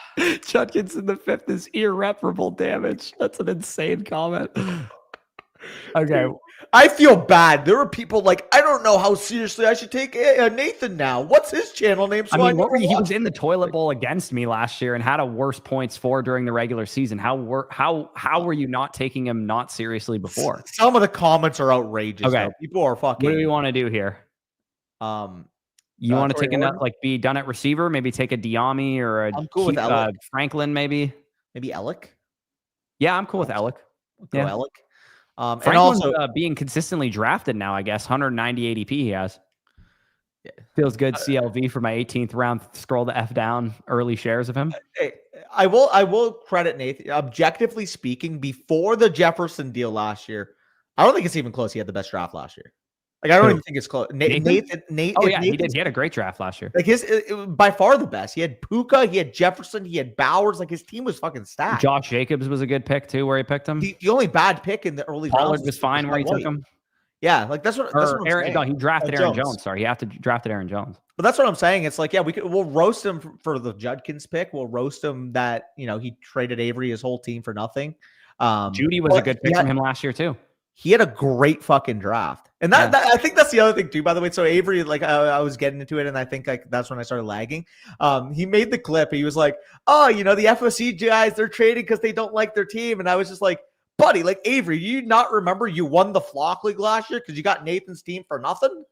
Judkins in the 5th is irreparable damage. That's an insane comment. Okay. Dude, I feel bad. There were people like, I don't know how seriously I should take Nathan now. What's his channel name? So he was in the toilet bowl against me last year and had a worse points for during the regular season. How were you not taking him not seriously before? Some of the comments are outrageous. Okay. Though. People are fucking. What do we want to do here? You want to take be done at receiver? Maybe take a Diami or I'm cool with Franklin, maybe. Maybe Ellick. Yeah, I'm cool with Ellick. Ellick. Franklin's and also being consistently drafted now, I guess. 190 ADP he has. Yeah. Feels good. CLV for my 18th round. Scroll the F down. Early shares of him. Hey, I will credit Nathan. Objectively speaking, before the Jefferson deal last year, I don't think it's even close. He had the best draft last year. Like, I don't even think it's close. Nathan. Oh, yeah, he did. He had a great draft last year. Like, by far the best. He had Puka, he had Jefferson, he had Bowers. Like, his team was fucking stacked. Josh Jacobs was a good pick, too, where he picked him. The only bad pick in the early Pollard was fine where he took him. Yeah, like, that's what I'm saying. No, he drafted Aaron Jones. Sorry, he drafted Aaron Jones. But that's what I'm saying. It's like, yeah, we'll roast him for the Judkins pick. We'll roast him that, he traded Avery, his whole team, for nothing. Judy was a good pick from him last year, too. He had a great fucking draft. And that I think that's the other thing too, by the way. So Avery, like I was getting into it and I think like that's when I started lagging. He made the clip. He was like, oh, the FOC guys, they're trading because they don't like their team. And I was just like, but buddy, like Avery, you not remember you won the Flock League last year because you got Nathan's team for nothing?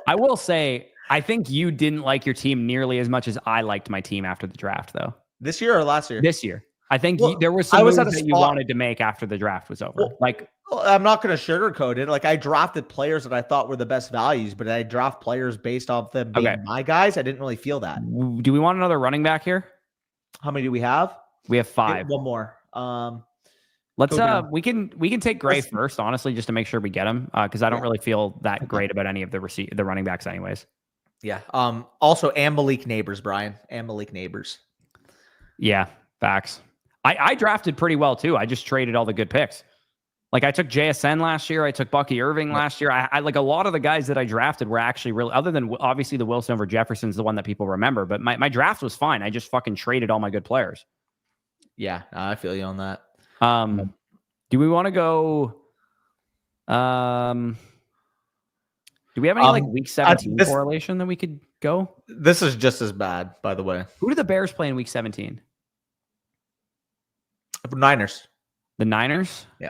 I will say, I think you didn't like your team nearly as much as I liked my team after the draft, though. This year or last year? This year. I think Well, there was some I was moves at a that you spot- wanted to make after the draft was over. Well, like, I'm not going to sugarcoat it. Like, I drafted players that I thought were the best values, but I draft players based off them being Okay. my guys. I didn't really feel that. do we want another running back here? How many do we have? We have 5. One more. Let's go down. we can take Gray first, honestly, just to make sure we get him, because I don't really feel that great about any of the running backs, anyways. Yeah. Also, Malik Neighbors, Brian. Malik Neighbors. Yeah, facts. I drafted pretty well too. I just traded all the good picks. Like I took JSN last year. I took Bucky Irving last year. I like a lot of the guys that I drafted were actually really, other than obviously the Wilson over Jefferson's the one that people remember, but my draft was fine. I just fucking traded all my good players. Yeah, I feel you on that. Do we want to go? Do we have any like week 17 correlation that we could go? This is just as bad, by the way. Who do the Bears play in week 17? Niners. The Niners? Yeah.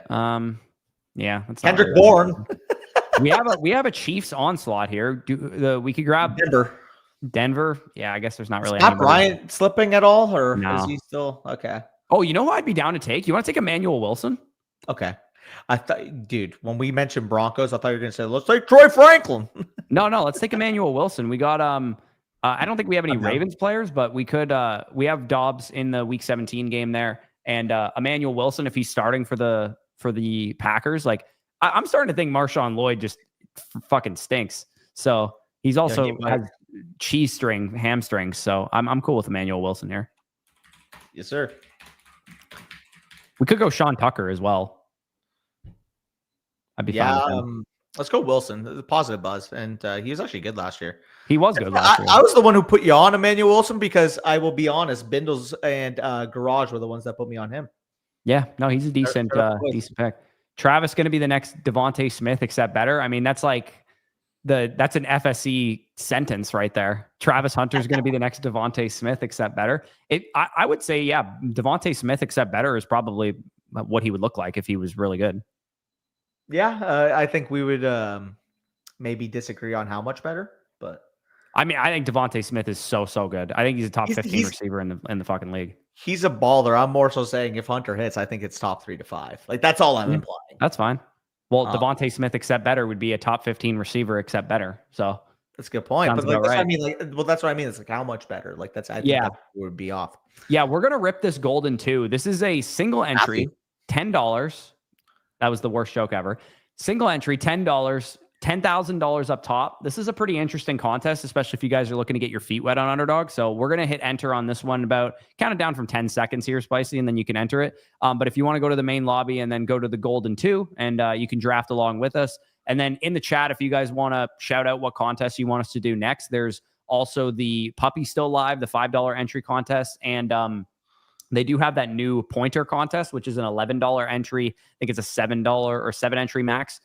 Yeah. That's not Kendrick really Bourne. we have a Chiefs onslaught here. We could grab Denver. Yeah, I guess there's not really. Is Matt Bryant slipping at all, or No. is he still okay? Oh, you know who I'd be down to take? You want to take Emmanuel Wilson? Okay. I thought, dude, when we mentioned Broncos, I thought you were gonna say, let's take Troy Franklin. No, let's take Emmanuel Wilson. We got I don't think we have any Ravens players, but we could we have Dobbs in the week 17 game there. And Emmanuel Wilson, if he's starting for the Packers, like I'm starting to think Marshawn Lloyd just fucking stinks. So he's also has hamstrings. So I'm cool with Emmanuel Wilson here. Yes, sir. We could go Sean Tucker as well. I'd be fine with him. Let's go Wilson. The positive buzz, and he was actually good last year. He was good last year. I was the one who put you on Emmanuel Wilson because I will be honest, Bindles and Garage were the ones that put me on him. Yeah, no, he's a decent pick. Travis going to be the next Devontae Smith, except better. I mean, that's like that's an FSC sentence right there. Travis Hunter's going to be the next Devontae Smith, except better. I would say, yeah, Devontae Smith, except better is probably what he would look like if he was really good. Yeah, I think we would maybe disagree on how much better, but I mean, I think Devontae Smith is so good. I think he's a top 15 receiver in the fucking league. He's a baller. I'm more so saying if Hunter hits, I think it's top 3 to 5. Like that's all I'm implying. That's fine. Well, Devontae Smith, except better, would be a top 15 receiver, except better. So that's a good point. But like, that's right. what I mean. Like, well, that's what I mean. It's like how much better. Like I think that would be off. Yeah, we're gonna rip this golden too. This is a single entry, $10. That was the worst joke ever. Single entry, $10, $10,000 up top. This is a pretty interesting contest, especially if you guys are looking to get your feet wet on Underdog. So we're going to hit enter on this one about count it down from 10 seconds here, Spicy, and then you can enter it. But if you want to go to the main lobby and then go to the golden 2 and you can draft along with us. And then in the chat, if you guys want to shout out what contest you want us to do next, there's also the puppy still live, the $5 entry contest. And they do have that new pointer contest, which is an $11 entry. I think it's a $7 or 7 entry max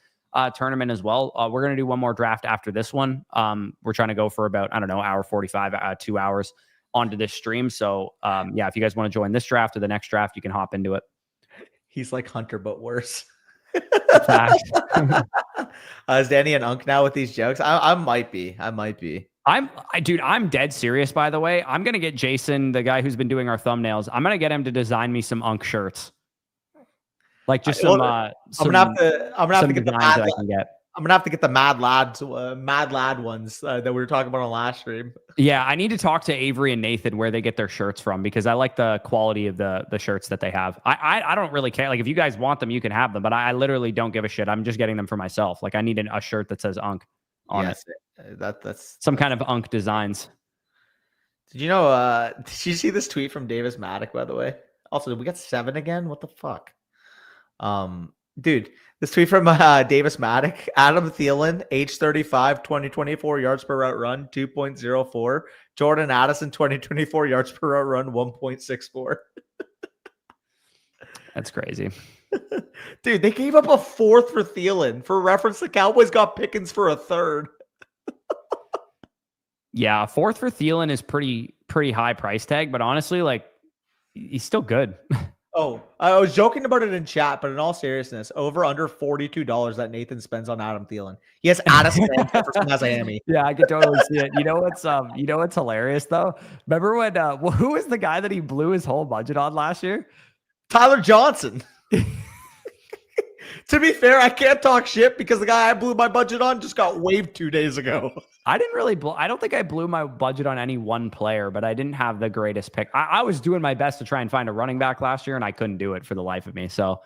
tournament as well. We're going to do one more draft after this one. We're trying to go for about, hour 45, 2 hours onto this stream. So yeah, if you guys want to join this draft or the next draft, you can hop into it. He's like Hunter, but worse. Is Danny an unk now with these jokes? I might be. Dude, I'm dead serious, by the way. I'm going to get Jason, the guy who's been doing our thumbnails. I'm going to get him to design me some unk shirts. Like just I'm gonna have to get the mad I'm gonna have to get the mad lad ones that we were talking about on last stream. Yeah, I need to talk to Avery and Nathan where they get their shirts from because I like the quality of the shirts that they have. I don't really care. Like if you guys want them, you can have them, but I literally don't give a shit. I'm just getting them for myself. Like I need a shirt that says unk on it. That's some kind of unk designs. Did you see this tweet from Davis Maddock, by the way? Also, did we get 7 again? What the fuck? Dude, this tweet from Davis Maddock, Adam Thielen, age 35, 2024 yards per route run, 2.04. Jordan Addison, 2024 yards per route run, 1.64. That's crazy. Dude, they gave up a 4th for Thielen. For reference, the Cowboys got Pickens for a 3rd. Yeah, 4th for Thielen is pretty high price tag, but honestly, like he's still good. Oh, I was joking about it in chat, but in all seriousness, over under $42 that Nathan spends on Adam Thielen. He has Addison Sanchez for Miami. Yeah, I can totally see it. You know what's hilarious though? Remember when who was the guy that he blew his whole budget on last year? Tyler Johnson. To be fair, I can't talk shit because the guy I blew my budget on just got waived 2 days ago. I didn't really I don't think I blew my budget on any one player, but I didn't have the greatest pick. I was doing my best to try and find a running back last year, and I couldn't do it for the life of me. So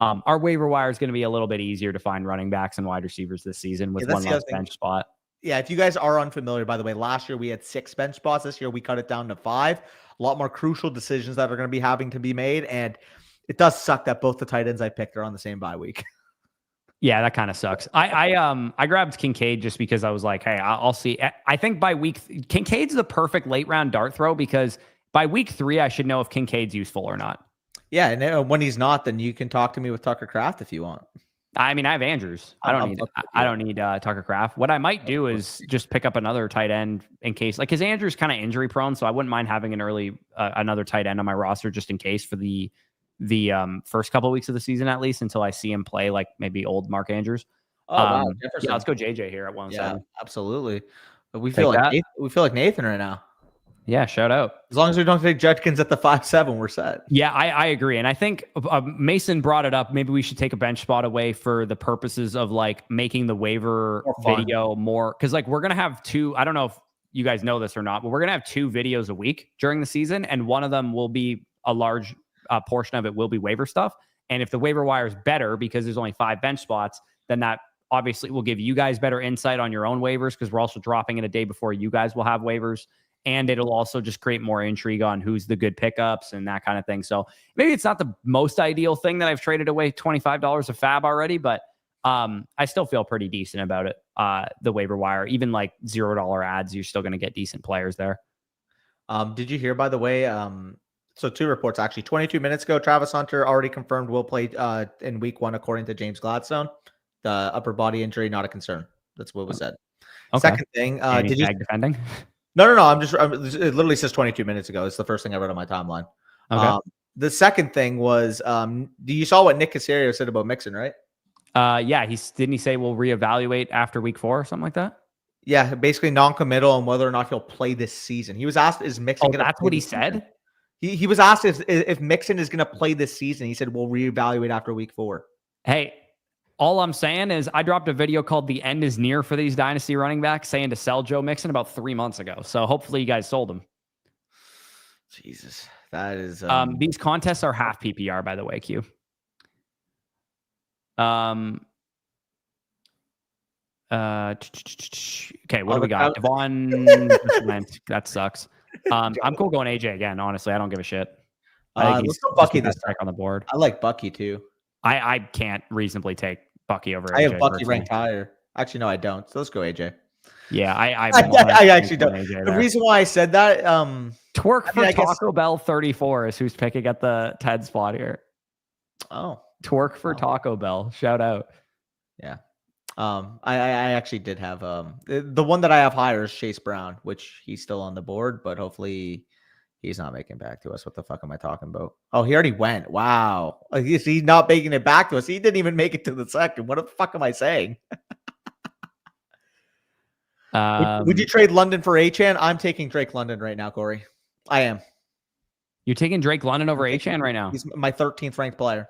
our waiver wire is going to be a little bit easier to find running backs and wide receivers this season with one less bench spot. Yeah, if you guys are unfamiliar, by the way, last year we had 6 bench spots. This year we cut it down to 5. A lot more crucial decisions that are going to be having to be made, and it does suck that both the tight ends I picked are on the same bye week. Yeah, that kind of sucks. I grabbed Kincaid just because I was like, hey, I'll see. I think by Kincaid's the perfect late round dart throw because by week 3 I should know if Kincaid's useful or not. Yeah, and when he's not, then you can talk to me with Tucker Kraft if you want. I mean, I have Andrews. I don't need Tucker Kraft. What I might do is just pick up another tight end in case, like, because Andrews kind of injury prone, so I wouldn't mind having another tight end on my roster just in case for the first couple of weeks of the season at least until I see him play like maybe old Mark Andrews. Wow, yeah, let's go JJ here at 1-7. Yeah, absolutely. But we feel like Nathan right now. Yeah, shout out. As long as we don't take Judkins at the 5-7, we're set. Yeah, I agree. And I think Mason brought it up. Maybe we should take a bench spot away for the purposes of like making the waiver video more. Because like we're going to have 2. I don't know if you guys know this or not, but we're going to have 2 videos a week during the season. And one of them will be a large portion of it will be waiver stuff. And if the waiver wire is better because there's only 5 bench spots, then that obviously will give you guys better insight on your own waivers because we're also dropping it a day before you guys will have waivers. And it'll also just create more intrigue on who's the good pickups and that kind of thing. So maybe it's not the most ideal thing that I've traded away $25 of fab already, but I still feel pretty decent about it. The waiver wire, even like $0 ads, you're still going to get decent players there. Did you hear, by the way, so 2 reports actually 22 minutes ago, Travis Hunter already confirmed will play in week 1, according to James Gladstone. The upper body injury, not a concern. That's what was said. Okay. Second thing, did you defending? No. It literally says 22 minutes ago. It's the first thing I read on my timeline. Okay. The second thing was, you saw what Nick Casario said about Mixon, right? Yeah. Didn't he say we'll reevaluate after week 4 or something like that? Yeah, basically non-committal on whether or not he'll play this season. He was asked, "Is Mixon?" That's what he said. He was asked if Mixon is going to play this season. He said, "We'll reevaluate after week 4." Hey. All I'm saying is I dropped a video called The End is Near for these dynasty running backs saying to sell Joe Mixon about 3 months ago. So hopefully you guys sold him. Jesus. That is... these contests are half PPR, by the way, Q. Okay, what do we got? Devon... that sucks. I'm cool going AJ again, honestly. I don't give a shit. I think let's go Bucky this time on the board. I like Bucky too. I can't reasonably take Bucky over AJ. I have Bucky ranked higher. Actually, no, I don't. So let's go AJ. Yeah, I actually don't. The reason why I said that, Twerk for Taco Bell 34 is who's picking at the 10 spot here. Oh, Twerk for Taco Bell. Shout out. Yeah. I actually did have the one that I have higher is Chase Brown, which he's still on the board, but hopefully he's not making back to us. What the fuck am I talking about? Oh, he already went. Wow. He's not making it back to us. He didn't even make it to the second. What the fuck am I saying? Would you trade London for Achane? I'm taking Drake London right now, Corey. I am. You're taking Drake London over Achane right now? He's my 13th ranked player.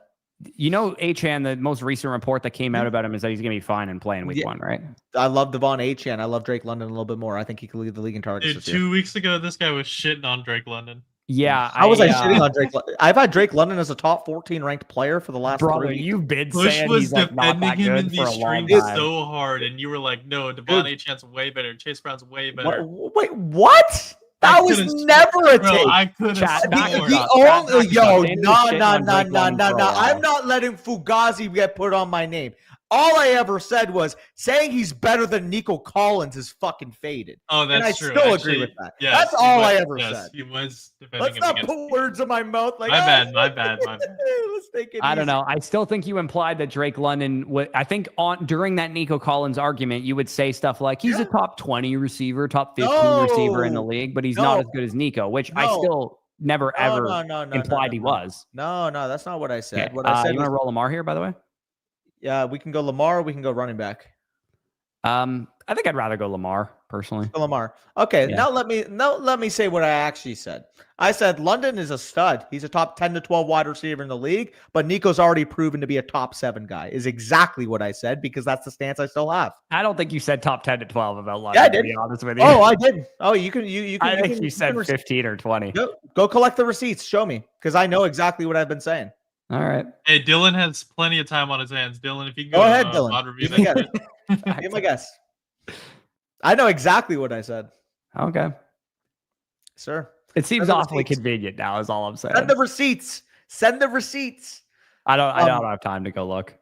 You know, Achane, the most recent report that came out about him is that he's going to be fine and play in week 1, right? I love Devon Achane. I love Drake London a little bit more. I think he could lead the league in targets. 2 weeks ago, this guy was shitting on Drake London. Yeah. How was I shitting on Drake London? I've had Drake London as a top 14 ranked player for the last 3 weeks. You've been Bush saying was he's like not that him in good for these a long streams time. so hard, and you were like, no, Devon Achane's way better. Chase Brown's way better. Wait, what? That was never a take. I could have No. I'm not letting Fugazi get put on my name. All I ever said was saying he's better than Nico Collins is fucking faded. Oh, that's true. I still agree with that. Yes, that's all I ever said. He was Let's not put words in my mouth. Like, my bad. Let's take it I don't know. I still think you implied that Drake London would. I think during that Nico Collins argument, you would say stuff like he's a top 20 receiver, top 15 receiver in the league, but he's not as good as Nico, which I still never No, ever no, no, no, no, implied he no. was. No, that's not what I said. Okay. What I said You was, want to roll Lamar here, by the way? yeah, we can go Lamar, we can go running back. I think I'd rather go Lamar personally. Let's go Lamar. Okay, Yeah. now let me say what I actually said. I said London is a stud. He's a top 10 to 12 wide receiver in the league, but Nico's already proven to be a top 7 guy. Is exactly what I said because that's the stance I still have. I don't think you said top 10 to 12 about London, Yeah, I to did. be honest with you. Oh, I did. Oh, you can I think can, you said can 15 or 20. go collect the receipts. Show me because I know exactly what I've been saying. All right. Hey, Dylan has plenty of time on his hands. Dylan, if you can Go go ahead, to Dylan. mod review Give me a that guess. shit. Give me a guess. I know exactly what I said, Okay. sir. It seems Send the awfully receipts. convenient now, is all I'm saying. Send the receipts. Send the receipts. I don't have time to go look.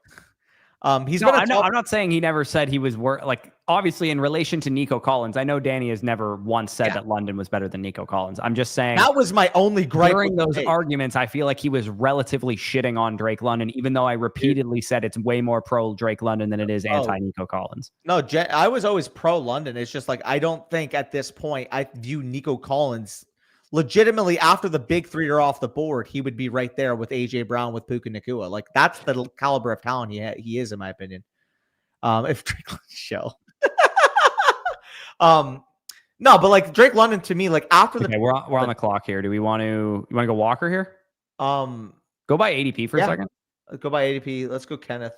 He's No, been a I'm top. not saying he never said he was like obviously in relation to Nico Collins. I know Danny has never once said that London was better than Nico Collins. I'm just saying That was my only gripe during with the those take. arguments, I feel like he was relatively shitting on Drake London, even though I repeatedly said it's way more pro Drake London than it is anti Nico Collins. No, I was always pro London. It's just like I don't think at this point I view Nico Collins legitimately after the big 3 are off the board. He would be right there with AJ Brown with Puka Nacua. Like that's the caliber of talent he is, in my opinion. If Drake London show. No, but like Drake London to me, like after the we're on the clock here. Do you want to go Walker here? Go by ADP for a second. Go by ADP. Let's go Kenneth.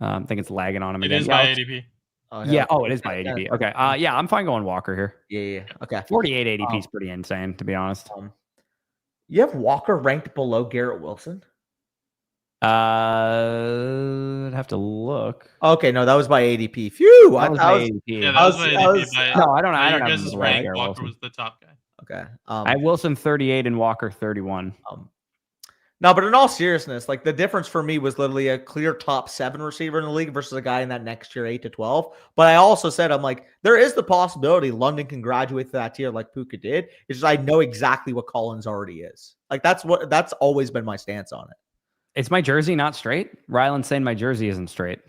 I think it's lagging on him It again. is by ADP. It is by ADP. Okay. I'm fine going Walker here. Yeah. Okay. 48 ADP is pretty insane, to be honest. You have Walker ranked below Garrett Wilson? I'd have to look. Okay, no, that was by ADP. Phew! That was by ADP. Yeah, that was by ADP. No, I don't Your have guys' him below rank. Garrett Walker Wilson. was the top guy. Okay. I have Wilson 38 and Walker 31. No, but in all seriousness, like the difference for me was literally a clear top 7 receiver in the league versus a guy in that next tier 8 to 12. But I also said, I'm like, there is the possibility London can graduate to that tier like Puka did. It's just I know exactly what Collins already is. Like that's always been my stance on it. Is my jersey not straight? Ryland's saying my jersey isn't straight.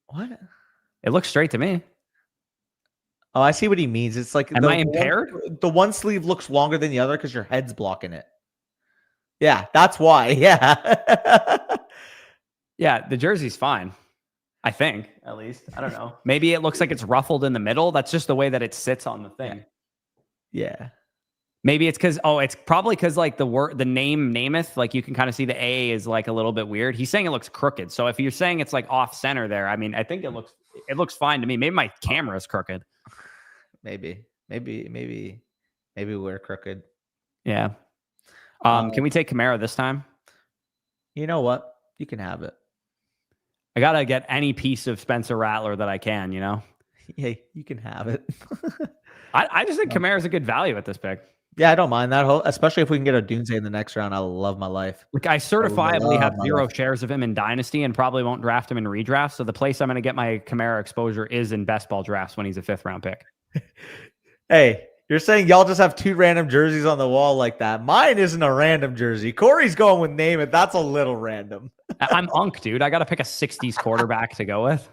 What? It looks straight to me. Oh, I see what he means. It's like Am I impaired? The one sleeve looks longer than the other because your head's blocking it. Yeah, that's why. Yeah. Yeah, the jersey's fine. I think, at least. I don't know. Maybe it looks like it's ruffled in the middle. That's just the way that it sits on the thing. Yeah. Maybe it's because it's probably because like the name Namath, like you can kind of see the A is like a little bit weird. He's saying it looks crooked. So if you're saying it's like off center there, I mean, I think it looks fine to me. Maybe my camera is crooked. Maybe we're crooked. Yeah. Can we take Kamara this time? You know what? You can have it. I gotta get any piece of Spencer Rattler that I can, you know? Yeah, you can have it. I just think Kamara's a good value at this pick. Yeah, I don't mind that especially if we can get a Doomsday in the next round. I love my life. Like I certifiably have 0 shares of him in Dynasty and probably won't draft him in redraft. So the place I'm going to get my Kamara exposure is in best ball drafts when he's a 5th round pick. Hey, you're saying y'all just have 2 random jerseys on the wall like that. Mine isn't a random jersey. Corey's going with name it. That's a little random. I'm Unk, dude. I got to pick a 60s quarterback to go with.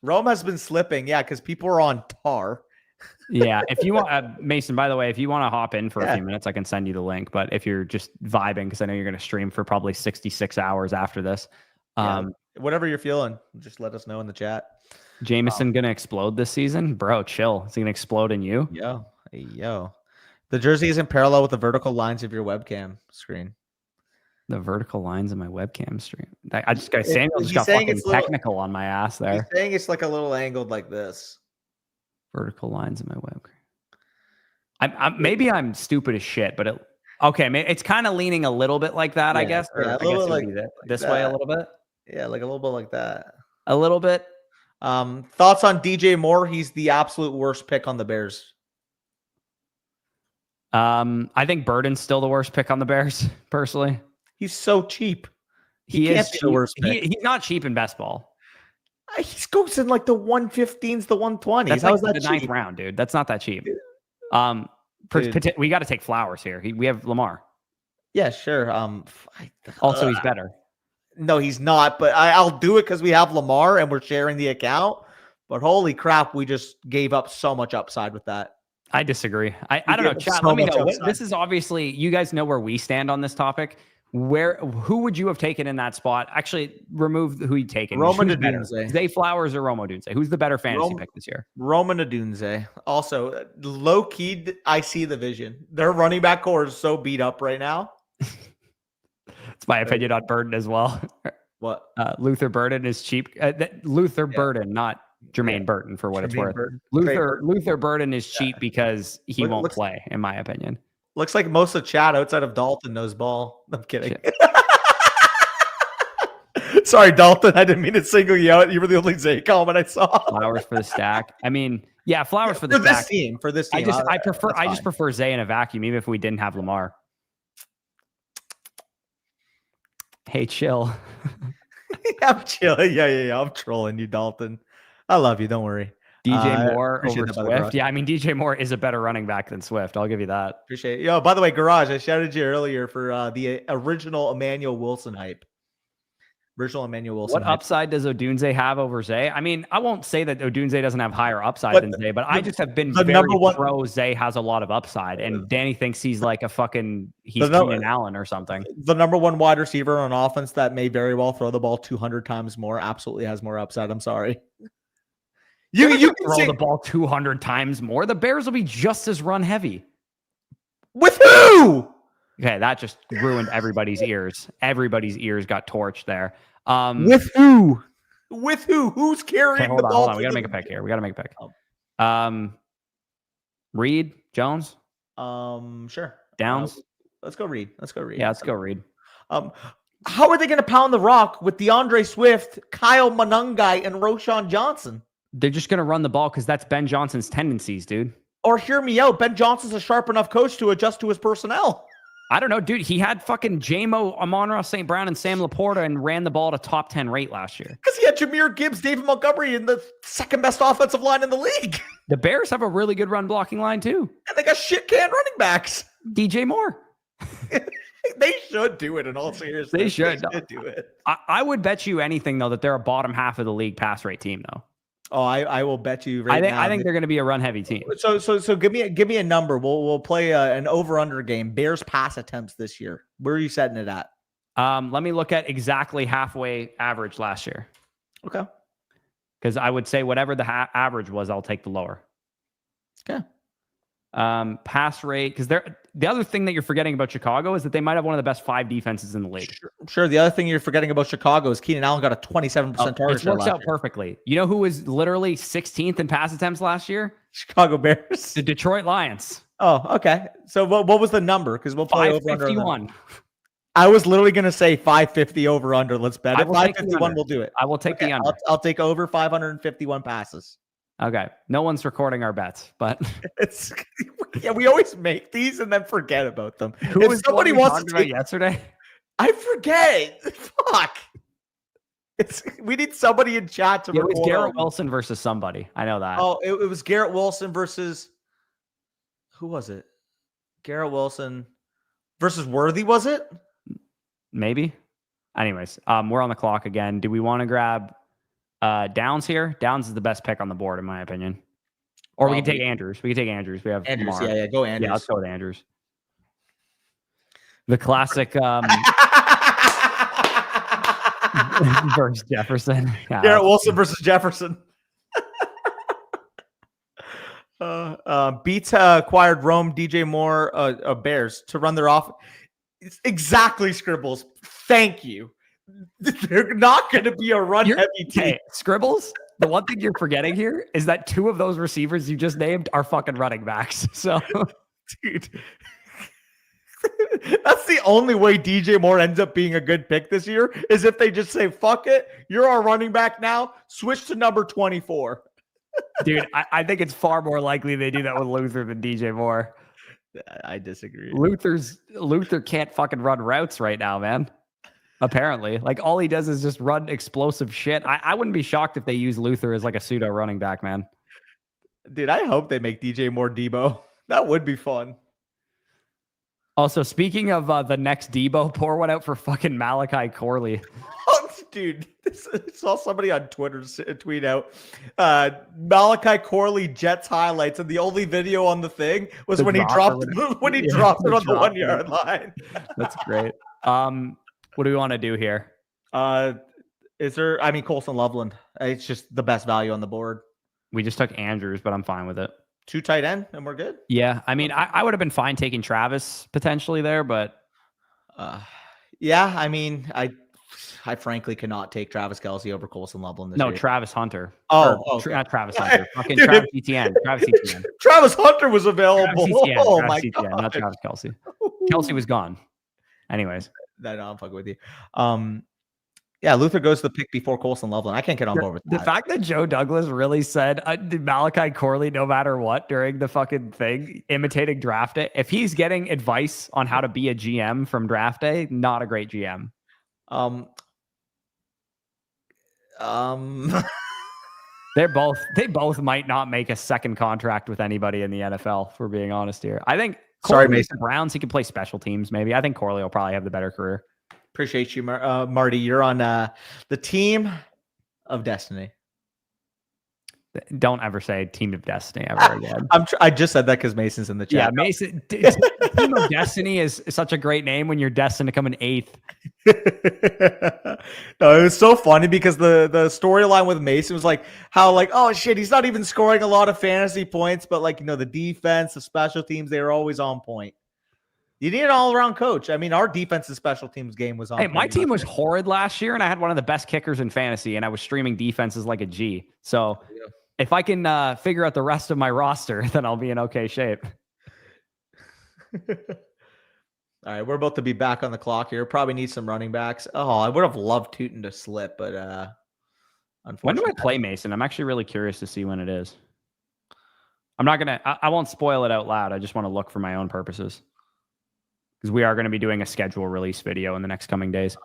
Rome has been slipping. Yeah, because people are on tar. Yeah. If you want, Mason, by the way, if you want to hop in for a few minutes, I can send you the link. But if you're just vibing, because I know you're going to stream for probably 66 hours after this. Whatever you're feeling, just let us know in the chat. Jameson going to explode this season? Bro, chill. Is he going to explode in you? Yo. The jersey isn't parallel with the vertical lines of your webcam screen. The vertical lines of my webcam stream. Samuel just got fucking technical on my ass there. He's saying it's like a little angled like this. Vertical lines in my webcam. Maybe I'm stupid as shit, but it's kind of leaning a little bit like that, I guess. Or I guess it would be this way a little bit. Yeah, like a little bit like that. A little bit. Thoughts on DJ Moore? He's the absolute worst pick on the Bears. I think Burden's still the worst pick on the Bears, personally. He's so cheap. He is cheap. The worst pick. He's not cheap in best ball. He goes in like the 115s, the 120s. That's like the 9th round, dude. That's not that cheap. We got to take Flowers here. We have Lamar. Yeah, sure. Also, he's better. No, he's not. But I'll do it because we have Lamar and we're sharing the account. But holy crap, we just gave up so much upside with that. I disagree. I You don't know. give Chat, so let me much know. upside. This is obviously, you guys know where we stand on this topic. Who would you have taken in that spot? Actually, remove who you taken. Roman Who's better? Odunze. Zay Flowers or Romo Odunze? Who's the better fantasy pick this year? Roman Odunze. Also, low key, I see the vision. Their running back core is so beat up right now. It's my opinion on Burden as well. What? Luther Burden is cheap. Luther Burden, not Jermaine Burton, for what it's worth. Luther Burden is cheap because he won't play, in my opinion. Looks like most of chat outside of Dalton knows ball. I'm kidding. Sorry, Dalton. I didn't mean to single you out. You were the only Zay comment I saw. Flowers for the stack. I mean, yeah, Flowers for the stack. For this team. I just prefer Zay in a vacuum, even if we didn't have Lamar. Hey, chill. I'm chilling. Yeah. I'm trolling you, Dalton. I love you. Don't worry. DJ Moore over that, Swift. Yeah, I mean, DJ Moore is a better running back than Swift. I'll give you that. Appreciate it. Yo, by the way, Garage, I shouted you earlier for the original Emmanuel Wilson hype. What upside does Odunze have over Zay? I mean, I won't say that Odunze doesn't have higher upside than Zay, but I just have been very pro Zay has a lot of upside, and Danny thinks he's like he's Keenan Allen or something. The number one wide receiver on offense that may very well throw the ball 200 times more absolutely has more upside. I'm sorry. You can throw the ball 200 times more. The Bears will be just as run heavy. With who? Okay, that just ruined everybody's ears. Everybody's ears got torched there. With who? With who? Who's carrying the ball? Hold on. We got to make a pick here. Reed, Jones? Sure. Downs? Let's go Reed. Yeah, let's go Reed. How are they going to pound the rock with DeAndre Swift, Kyle Monangai, and Roshan Johnson? They're just going to run the ball because that's Ben Johnson's tendencies, dude. Or hear me out. Ben Johnson's a sharp enough coach to adjust to his personnel. I don't know, dude. He had fucking J-Mo, Amon-Ra St. Brown, and Sam Laporta and ran the ball at a top 10 rate last year. Because he had Jahmyr Gibbs, David Montgomery, and the second best offensive line in the league. The Bears have a really good run blocking line, too. And they got shit can running backs. DJ Moore. They should do it in all seriousness. They should do it. I would bet you anything, though, that they're a bottom half of the league pass rate team, though. Oh, I will bet you now. I think they're going to be a run heavy team. So give me a number. We'll play an over under game. Bears pass attempts this year. Where are you setting it at? Let me look at exactly halfway average last year. Okay. Because I would say whatever the average was, I'll take the lower. Okay. Pass rate, because the other thing that you're forgetting about Chicago is that they might have one of the best 5 defenses in the league. Sure. The other thing you're forgetting about Chicago is Keenan Allen got a 27% target share. It works out perfectly. You know who was literally 16th in pass attempts last year? Chicago Bears. The Detroit Lions. Oh, okay. So what was the number? Because we'll play over under. 551. I was literally going to say 550 over under. Let's bet it. 551. We'll do it. I will take the under. I'll take over 551 passes. Okay. No one's recording our bets, but we always make these and then forget about them. Who was somebody wants to about yesterday? I forget. Fuck. We need somebody in chat to record. It was Garrett Wilson versus somebody. I know that. Oh, it was Garrett Wilson versus who was it? Garrett Wilson versus Worthy, was it? Maybe. Anyways, we're on the clock again. Do we want to grab Downs here? Downs is the best pick on the board, in my opinion. Or we can take Andrews. We have Andrews. Lamar. Yeah, go Andrews. Yeah, let's go with Andrews. The classic versus Jefferson. Yeah, Garrett Wilson versus Jefferson. Beats acquired Rome, DJ Moore, Bears to run their off. It's exactly Scribbles. Thank you. They're not going to be a run-heavy team. Hey, Scribbles, the one thing you're forgetting here is that 2 of those receivers you just named are fucking running backs. So, dude, that's the only way DJ Moore ends up being a good pick this year is if they just say, fuck it, you're our running back now, switch to number 24. Dude, I think it's far more likely they do that with Luther than DJ Moore. I disagree. Luther can't fucking run routes right now, man. Apparently, like all he does is just run explosive shit. I wouldn't be shocked if they use Luther as like a pseudo running back, man. Dude, I hope they make DJ Moore Debo. That would be fun. Also, speaking of the next Debo, pour one out for fucking Malachi Corley. dude, I saw somebody on Twitter tweet out Malachi Corley Jets highlights, and the only video on the thing was The when he drop or dropped when he Yeah, dropped it the on the drop. 1 yard line. That's great. What do we want to do here? Is there? I mean, Colson Loveland. It's just the best value on the board. We just took Andrews, but I'm fine with it. 2 tight end, and we're good. Yeah, I mean, I would have been fine taking Travis potentially there, but yeah, I mean, I frankly cannot take Travis Kelce over Colson Loveland this year. Travis Hunter. Not Travis Hunter. Fucking Travis Etienne. Travis Etienne. Travis Hunter was available. Travis My Etienne, God. not Travis Kelce. Kelce was gone. Anyways. No, I'm fucking with you. Yeah, Luther goes to the pick before Colson Loveland. I can't get on board with that. The fact that Joe Douglas really said Malachi Corley no matter what during the fucking thing, imitating draft day. If he's getting advice on how to be a GM from draft day, not a great GM. They both might not make a second contract with anybody in the NFL, if we're being honest here. I think Mason Browns, he could play special teams maybe. I think Corley will probably have the better career. Appreciate you, Marty. You're on the team of destiny. Don't ever say team of destiny ever again. I just said that because Mason's in the chat. Yeah, Mason. Team of destiny is such a great name when you're destined to come in 8th. No, it was so funny because the storyline with Mason was like how oh shit, he's not even scoring a lot of fantasy points, but the defense, the special teams, they were always on point. You need an all-around coach. I mean, our defense and special teams game was on. Hey, my team was horrid last year, and I had one of the best kickers in fantasy, and I was streaming defenses like a G. So if I can figure out the rest of my roster, then I'll be in okay shape. All right, we're about to be back on the clock here. Probably need some running backs. Oh, I would have loved Tootin to slip, but unfortunately. When do I play Mason? I'm actually really curious to see when it is. I'm not going to... I won't spoil it out loud. I just want to look for my own purposes. Because we are going to be doing a schedule release video in the next coming days.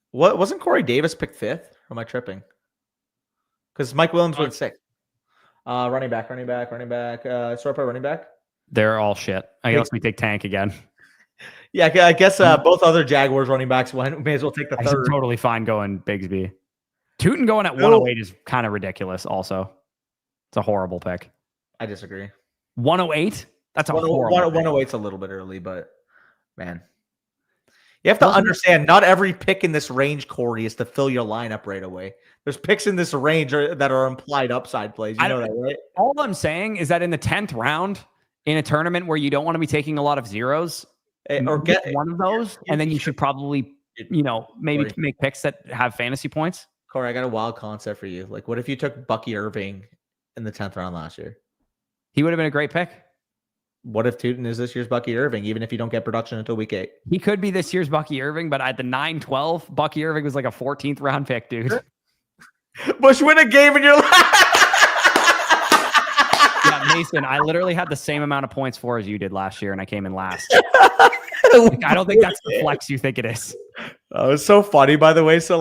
What wasn't Corey Davis picked 5th? Or am I tripping? Because Mike Williams went 6th. Running back. Sort of running back. They're all shit. I guess we take Tank again. Yeah, I guess both other Jaguars running backs may as well take the third. I'm totally fine going Bigsby. Tootin going at 108 is kind of ridiculous. Also, it's a horrible pick. I disagree. 108? That's a horrible. 108's a little bit early, but. Man, you have to understand, not every pick in this range, Corey, is to fill your lineup right away. There's picks in this range that are implied upside plays. You know that, right? All I'm saying is that in the 10th round, in a tournament where you don't want to be taking a lot of zeros, or get one of those, and then you should probably, maybe Corey, make picks that have fantasy points. Corey, I got a wild concept for you. What if you took Bucky Irving in the 10th round last year? He would have been a great pick. What if Tootin is this year's Bucky Irving, even if you don't get production until week 8? He could be this year's Bucky Irving, but at the 9-12, Bucky Irving was like a 14th round pick, dude. Bush win a game in your life. Yeah, Mason, I literally had the same amount of points for as you did last year, and I came in last. I don't think that's the flex you think it is. Oh, it's so funny, by the way. So,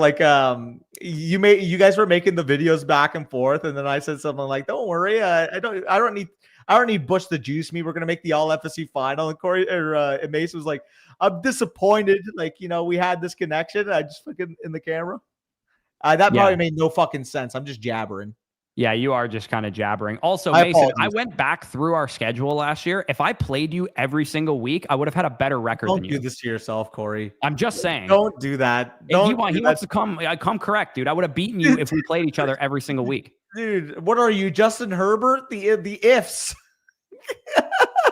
you guys were making the videos back and forth, and then I said something like, "Don't worry, I don't need Bush to juice me. We're gonna make the all FSC final." And Corey and Mason was like, "I'm disappointed. We had this connection." I just fucking in the camera. That probably made no fucking sense. I'm just jabbering. Yeah, you are just kind of jabbering. Also, Mason, I went back through our schedule last year. If I played you every single week, I would have had a better record than you. Don't do this to yourself, Corey. I'm just saying. Don't do that. He wants to come correct, dude. I would have beaten you if we played each other every single week. Dude, what are you, Justin Herbert? The ifs.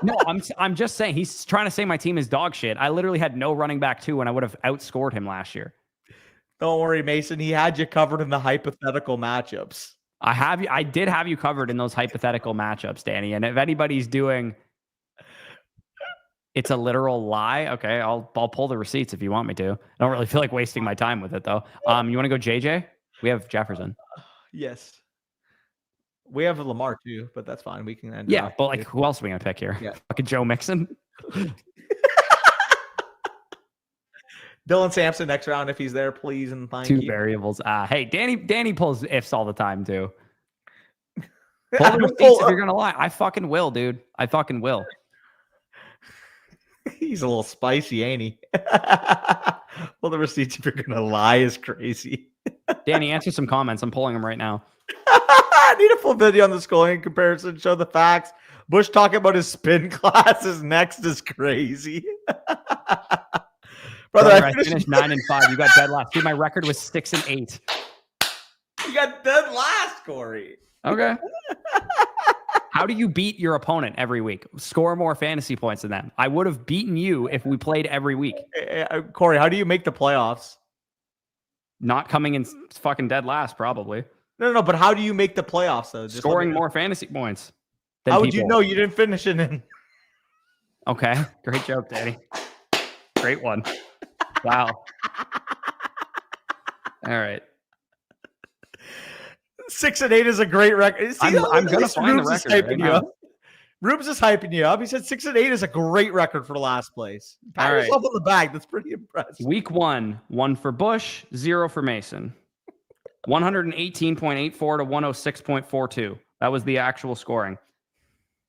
No, I'm just saying he's trying to say my team is dog shit. I literally had no running back 2, and I would have outscored him last year. Don't worry, Mason. He had you covered in the hypothetical matchups. I did have you covered in those hypothetical matchups, Danny. And if anybody's doing it's a literal lie, okay, I'll pull the receipts if you want me to. I don't really feel like wasting my time with it though. You want to go JJ? We have Jefferson. Yes. We have Lamar too, but that's fine. We can end. Yeah, but who else are we gonna pick here? Yeah. Fucking Joe Mixon. Dylan Sampson next round if he's there, please and thank you. 2 variables. Hey, Danny pulls ifs all the time too. Pull the receipts if you're gonna lie. I fucking will, dude. I fucking will. He's a little spicy, ain't he? Well, the receipts, if you're gonna lie, is crazy. Danny, answer some comments. I'm pulling them right now. I need a full video on the scoring comparison. Show the facts. Bush talking about his spin classes next is crazy. Brother, I finished 9 and 5. You got dead last. Dude, my record was 6 and 8. You got dead last, Corey. Okay. How do you beat your opponent every week? Score more fantasy points than them. I would have beaten you if we played every week. Corey, how do you make the playoffs? Not coming in fucking dead last, probably. No, but how do you make the playoffs, though? Just scoring more fantasy points. How would you know you didn't finish it in? Okay. Great joke, Danny. Great one. Wow. All right. 6 and 8 is a great record. See, I'm going to find the record right now. Rubes is hyping you up. He said 6 and 8 is a great record for last place. Pat yourself on the back. That's pretty impressive. Week 1, 1 for Bush, 0 for Mason. 118.84 to 106.42. That was the actual scoring.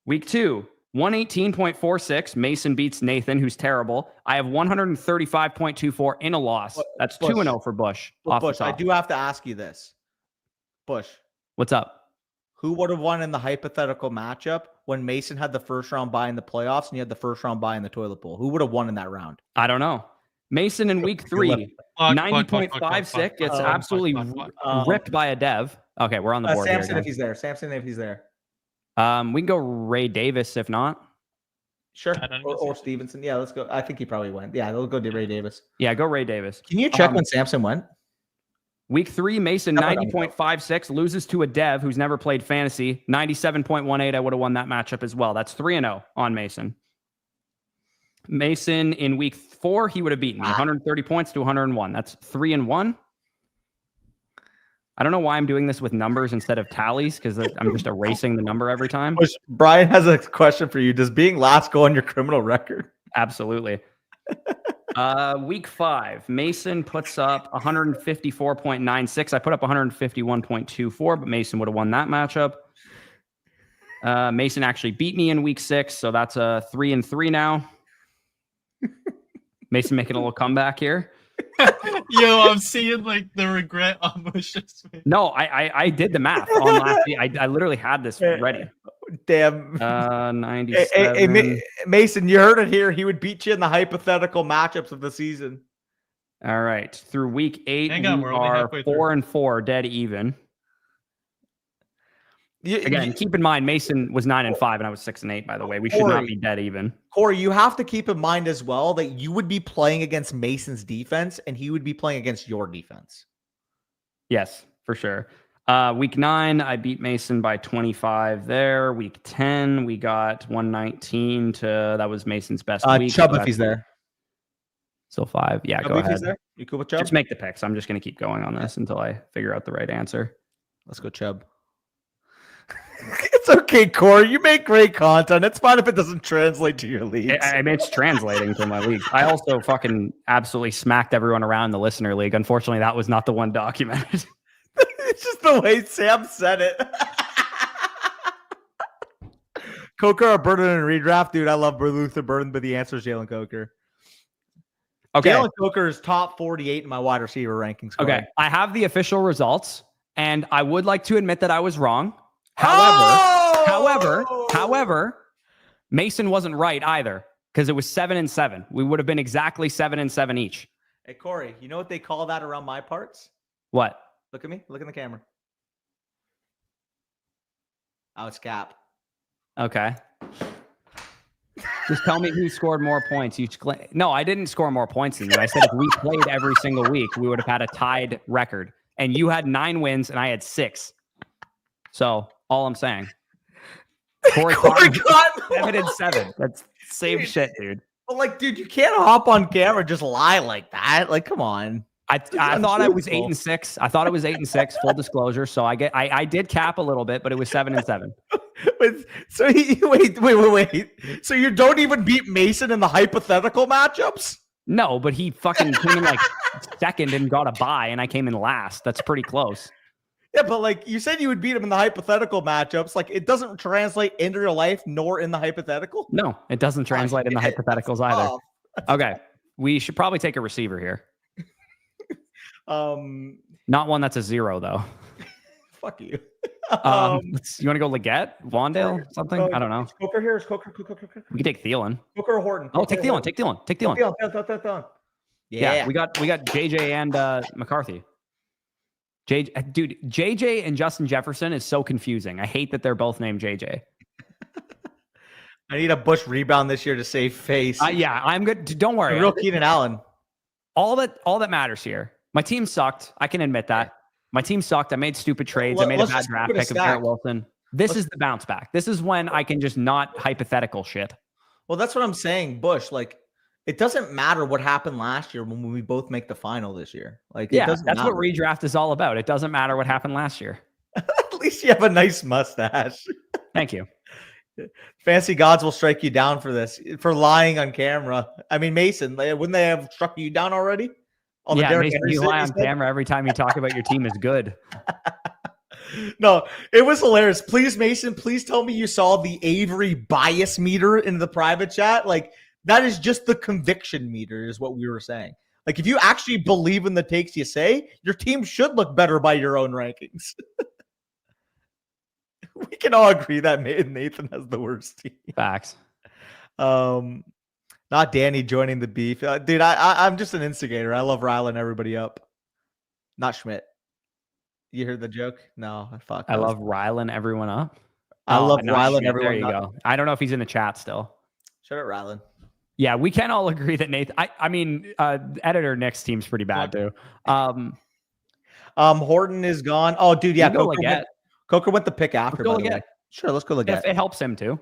Week 2, 118.46. Mason beats Nathan, who's terrible. I have 135.24 in a loss. That's 2-0 for Bush. Bush, I do have to ask you this. Bush. What's up? Who would have won in the hypothetical matchup when Mason had the first round bye in the playoffs and you had the first round bye in the toilet bowl? Who would have won in that round? I don't know. Mason in week 3, 90.56 gets absolutely ripped by a dev. Okay, we're on the board Samson, here. if he's there. Samson, if he's there. We can go Ray Davis if not. Sure. Or Stevenson. Yeah, let's go. I think he probably went. Yeah, they'll go to Ray Davis. Yeah, go Ray Davis. Can you check when Samson went? Week 3, Mason 90.56 loses to a dev who's never played fantasy. 97.18. I would have won that matchup as well. That's 3-0 on Mason. Mason in week 4, he would have beaten me 130 points to 101. That's 3-1. I don't know why I'm doing this with numbers instead of tallies because I'm just erasing the number every time. Brian has a question for you. Does being last go on your criminal record? Absolutely. Week 5, Mason puts up 154.96. I put up 151.24, but Mason would have won that matchup. Mason actually beat me in week 6, so that's a 3-3 now. Mason making a little comeback here. Yo, I'm seeing like the regret on Bush's face. No, I did the math on last week. I literally had this ready. Damn. 97. Hey, Mason, you heard it here. He would beat you in the hypothetical matchups of the season. All right. Through week 8, we are 4-4, dead even. Again, keep in mind, Mason was 9 and 5, and I was 6 and 8. By the way, we should not be dead even. Corey, you have to keep in mind as well that you would be playing against Mason's defense, and he would be playing against your defense. Yes, for sure. Week 9, I beat Mason by 25 there. Week 10, we got 119 to that was Mason's best week. Chubb, if he's there. So 5. Yeah, Chubb, go if ahead. He's there? You cool with Chubb? Just make the picks. I'm just going to keep going on this until I figure out the right answer. Let's go, Chubb. It's okay, Corey. You make great content. It's fine if it doesn't translate to your leagues. I mean, it's translating to my league. I also fucking absolutely smacked everyone around the listener league. Unfortunately, that was not the one documented. It's just the way Sam said it. Coker or Burden in redraft? Dude, I love Luther Burden, but the answer is Jalen Coker. Okay. Jalen Coker is top 48 in my wide receiver rankings. Corey. Okay. I have the official results, and I would like to admit that I was wrong. However, Mason wasn't right either because it was 7-7. We would have been exactly 7-7 each. Hey, Corey, you know what they call that around my parts? What? Look at me. Look in the camera. Oh, it's Cap. Okay. Just tell me who scored more points. No, I didn't score more points than you. I said if we played every single week, we would have had a tied record. And you had 9 wins and I had 6. So all I'm saying. Corey got 7-7. That's same shit, dude. But like, dude, you can't hop on camera and just lie like that. Like, come on. I thought I was 8-6. I thought it was 8-6. Full disclosure. So I did cap a little bit, but it was 7-7. Wait. So you don't even beat Mason in the hypothetical matchups? No, but he fucking came in like second and got a bye, and I came in last. That's pretty close. Yeah, but like you said, you would beat him in the hypothetical matchups. Like it doesn't translate into your life, nor in the hypothetical. No, it doesn't translate in the hypotheticals either. Okay. We should probably take a receiver here. Not one that's a 0 though. Fuck you. You want to go Leggett, Wandale, something? I don't know. Is Coker here? Is Coker? We can take Thielen. Coker or Horton? Oh, take Thielen. Take Thielen. Take Thielen. Thielen. Yeah, we got JJ and McCarthy. Dude, JJ and Justin Jefferson is so confusing. I hate that they're both named JJ. I need a Bush rebound this year to save face. Yeah, I'm good. Don't worry. Real Keenan Allen. All that matters here. My team sucked. I can admit that. My team sucked. I made stupid trades. I made a bad draft pick of Garrett Wilson. This is the bounce back. This is when I can just not hypothetical shit. Well, that's what I'm saying, Bush. Like, it doesn't matter what happened last year when we both make the final this year. Like, yeah, that's matter. What redraft is all about. It doesn't matter what happened last year. At least you have a nice mustache. Thank you. Fancy gods will strike you down for this, for lying on camera. I mean, Mason, wouldn't they have struck you down already? Mason, you lie on camera every time you talk about your team is good. No, it was hilarious. Please, Mason, please tell me you saw the Avery bias meter in the private chat. Like, that is just the conviction meter is what we were saying. Like, if you actually believe in the takes you say, your team should look better by your own rankings. We can all agree that Nathan has the worst team. Facts. Not Danny joining the beef. Dude, I'm just an instigator. I love riling everybody up. Not Schmidt. You heard the joke? No, fuck. I love riling everyone up. I love riling everyone up. There you go. I don't know if he's in the chat still. Shut it, Rylan. Yeah, we can all agree that Nathan. I mean, editor Nick's team's pretty bad too. Horton is gone. Oh, dude, yeah. Coker went the pick after. Let's go Leggett. Sure, let's go Leggett. It helps him too.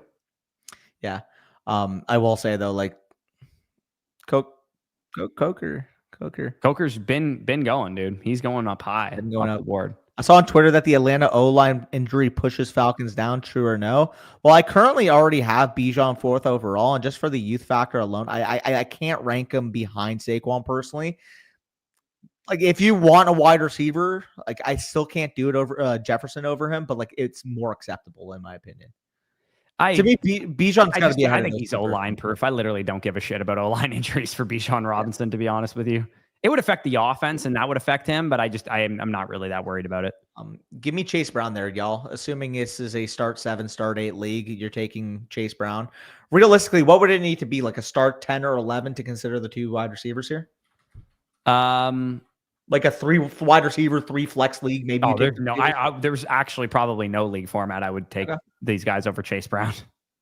Yeah. I will say though, like, Coker's been going, dude. He's going up high. Been going up the board. I saw on Twitter that the Atlanta O-line injury pushes Falcons down. True or no? Well, I currently already have Bijan 4th overall, and just for the youth factor alone, I can't rank him behind Saquon personally. Like, if you want a wide receiver, like, I still can't do it over Jefferson over him, but like, it's more acceptable in my opinion. To me, Bijan's got to be. I think he's O-line proof. I literally don't give a shit about O-line injuries for Bijan Robinson, to be honest with you. It would affect the offense, and that would affect him, but I'm not really that worried about it. Give me Chase Brown there, y'all. Assuming this is a start 7, start 8 league, you're taking Chase Brown. Realistically, what would it need to be? Like a start 10 or 11 to consider the 2 wide receivers here? Like a 3 wide receiver, 3 flex league, maybe. Oh, there's actually probably no league format I would take these guys over Chase Brown.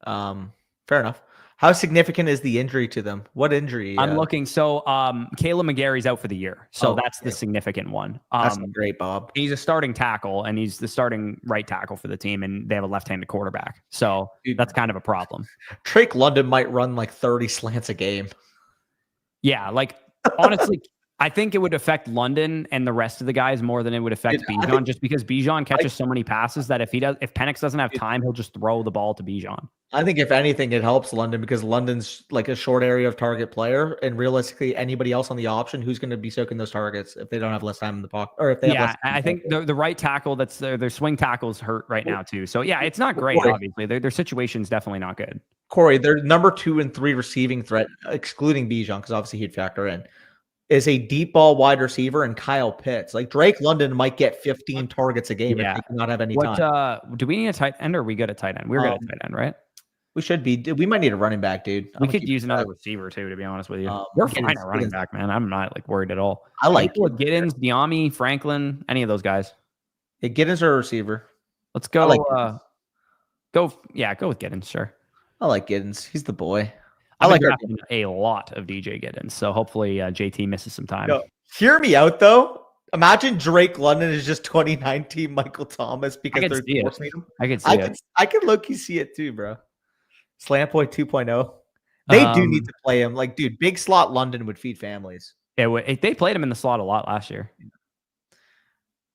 Fair enough. How significant is the injury to them? What injury? I'm looking. So Caleb McGarry's out for the year. So that's the significant one. That's great, Bob. He's a starting tackle, and he's the starting right tackle for the team, and they have a left-handed quarterback. So that's kind of a problem. Drake London might run like 30 slants a game. Yeah, like, honestly, I think it would affect London and the rest of the guys more than it would affect Bijan, just because Bijan catches so many passes that if Penix doesn't have time, he'll just throw the ball to Bijan. I think if anything, it helps London because London's like a short area of target player, and realistically, anybody else on the option who's going to be soaking those targets if they don't have less time in the pocket, or if they have less time. I think the right tackle that's their swing tackles hurt right now too. So yeah, it's not great. Obviously, their situation's definitely not good. Corey, their number 2 and 3 receiving threat, excluding Bijan, because obviously he'd factor in, is a deep ball wide receiver and Kyle Pitts. Like, Drake London might get 15 targets a game if they cannot have any time. Do we need a tight end, or are we good at tight end? We're good at tight end, right? We should be. We might need a running back, dude. We could use another receiver too, to be honest with you. We're fine at running back, man. I'm not like worried at all. I like Giddens, Diami, Franklin, any of those guys. Yeah, Giddens are a receiver. Let's go. Go with Giddens, sure. I like Giddens. He's the boy. I like a lot of DJ Giddens, so hopefully JT misses some time. No, hear me out though. Imagine Drake London is just 2019 Michael Thomas because they're forcing him. I can see it. I can low-key see it too, bro. Slant Boy 2.0. They do need to play him. Like, dude, big slot London would feed families. They played him in the slot a lot last year.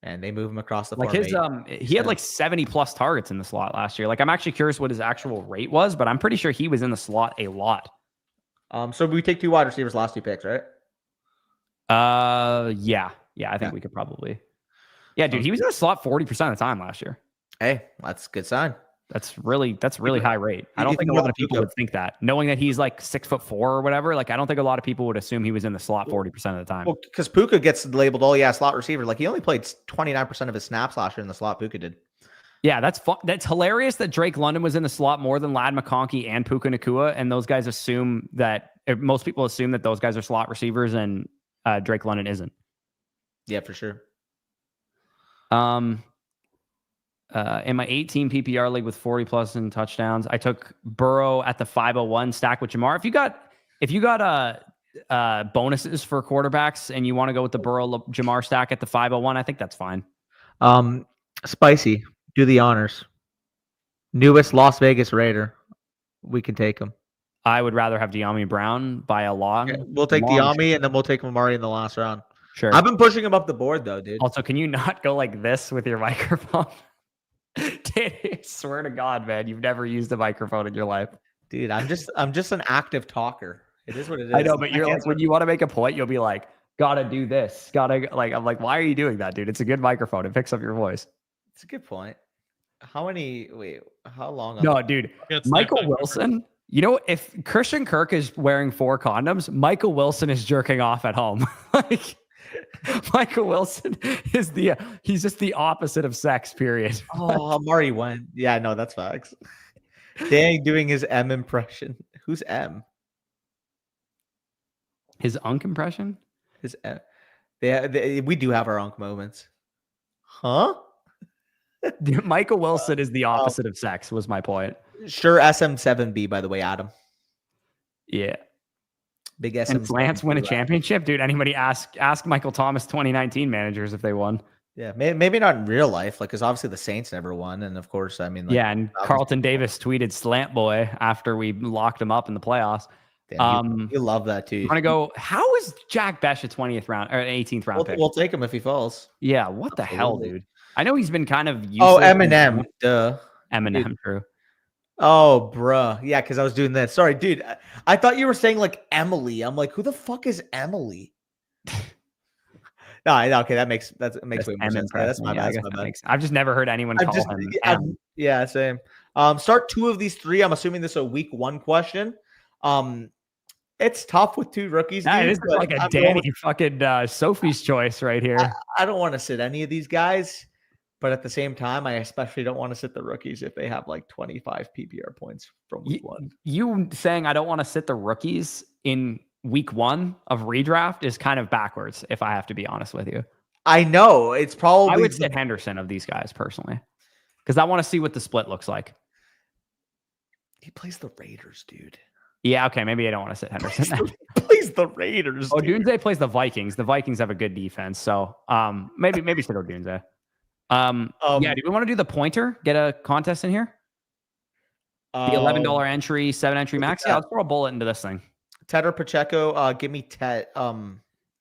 And they move him across the formation. He had like 70 plus targets in the slot last year. Like, I'm actually curious what his actual rate was, but I'm pretty sure he was in the slot a lot. So we take 2 wide receivers, last 2 picks, right? Yeah, I think we could probably. Yeah, dude, he was in the slot 40% of the time last year. Hey, that's a good sign. That's really high rate. I don't You think a more lot than of people Puka. would think that. Knowing that he's like 6'4" or whatever, like I don't think a lot of people would assume he was in the slot 40% of the time. Well, because Puka gets labeled, oh yeah, slot receiver. Like he only played 29% of his snaps last year in the slot. Puka did. Yeah, that's fun. That's hilarious that Drake London was in the slot more than Lad McConkey and Puka Nacua, and those guys assume that most people assume that those guys are slot receivers, and Drake London isn't. Yeah, for sure. In my 18 PPR league with 40 plus in touchdowns, I took Burrow at the 501 stack with Jamar. If you got bonuses for quarterbacks and you want to go with the Burrow Jamar stack at the 501, I think that's fine. Spicy, do the honors. Newest Las Vegas Raider. We can take him. I would rather have De'Ami Brown by a long. Okay, we'll take De'Ami and then we'll take Amari in the last round. Sure. I've been pushing him up the board though, dude. Also, can you not go like this with your microphone? Danny, I swear to God, man, you've never used a microphone in your life. Dude, I'm just an active talker. It is what it is. I know, but you're like, when you want to make a point, you'll be like, gotta do this. I'm like, why are you doing that, dude? It's a good microphone. It picks up your voice. It's a good point. How long? No, dude. Michael Wilson, you know, if Christian Kirk is wearing 4 condoms, Michael Wilson is jerking off at home. Like, Michael Wilson is he's just the opposite of sex, period. Oh, Amari went. Yeah, no, that's facts. Dang, doing his M impression. Who's M? His unk impression? His M. We do have our unk moments. Huh? Michael Wilson is the opposite of sex, was my point. Sure, SM7B, by the way, Adam. Yeah. Big SM. And Lance win a championship? Dude, anybody ask Michael Thomas 2019 managers if they won. Yeah, maybe not in real life, like, because obviously the Saints never won. And of course, I mean, like, yeah, and Carlton Davis tweeted Slant Boy after we locked him up in the playoffs. Damn, you love that too. I'm going to go, how is Jack Besh a 20th round or an 18th round pick? We'll take him if he falls. Yeah, what the hell, dude? I know he's been kind of useless. Oh, Eminem. Duh. Eminem, Dude. true. Oh, bruh. Yeah, because I was doing that. Sorry, dude. I thought you were saying like Emily. I'm like, who the fuck is Emily? No, okay, that makes way more sense. Yeah, that's my bad. I've just never heard anyone call him M. Yeah, same. Start 2 of these 3. I'm assuming this is a week 1 question. It's tough with 2 rookies. Yeah, dude, it is like a Danny fucking Sophie's choice right here. I don't want to sit any of these guys, but at the same time, I especially don't want to sit the rookies if they have like 25 PPR points from week 1. You saying I don't want to sit the rookies in week 1 of redraft is kind of backwards, if I have to be honest with you. I know. It's probably... I would sit Henderson of these guys, personally, because I want to see what the split looks like. He plays the Raiders, dude. Yeah, okay, maybe I don't want to sit Henderson. Plays the Raiders. Oh, Dunze plays the Vikings. The Vikings have a good defense, so maybe sit Dunze. Yeah, do we want to do the pointer? Get a contest in here? The $11 entry, 7 entry max. Yeah, let's throw a bullet into this thing. Ted or Pacheco, give me Ted.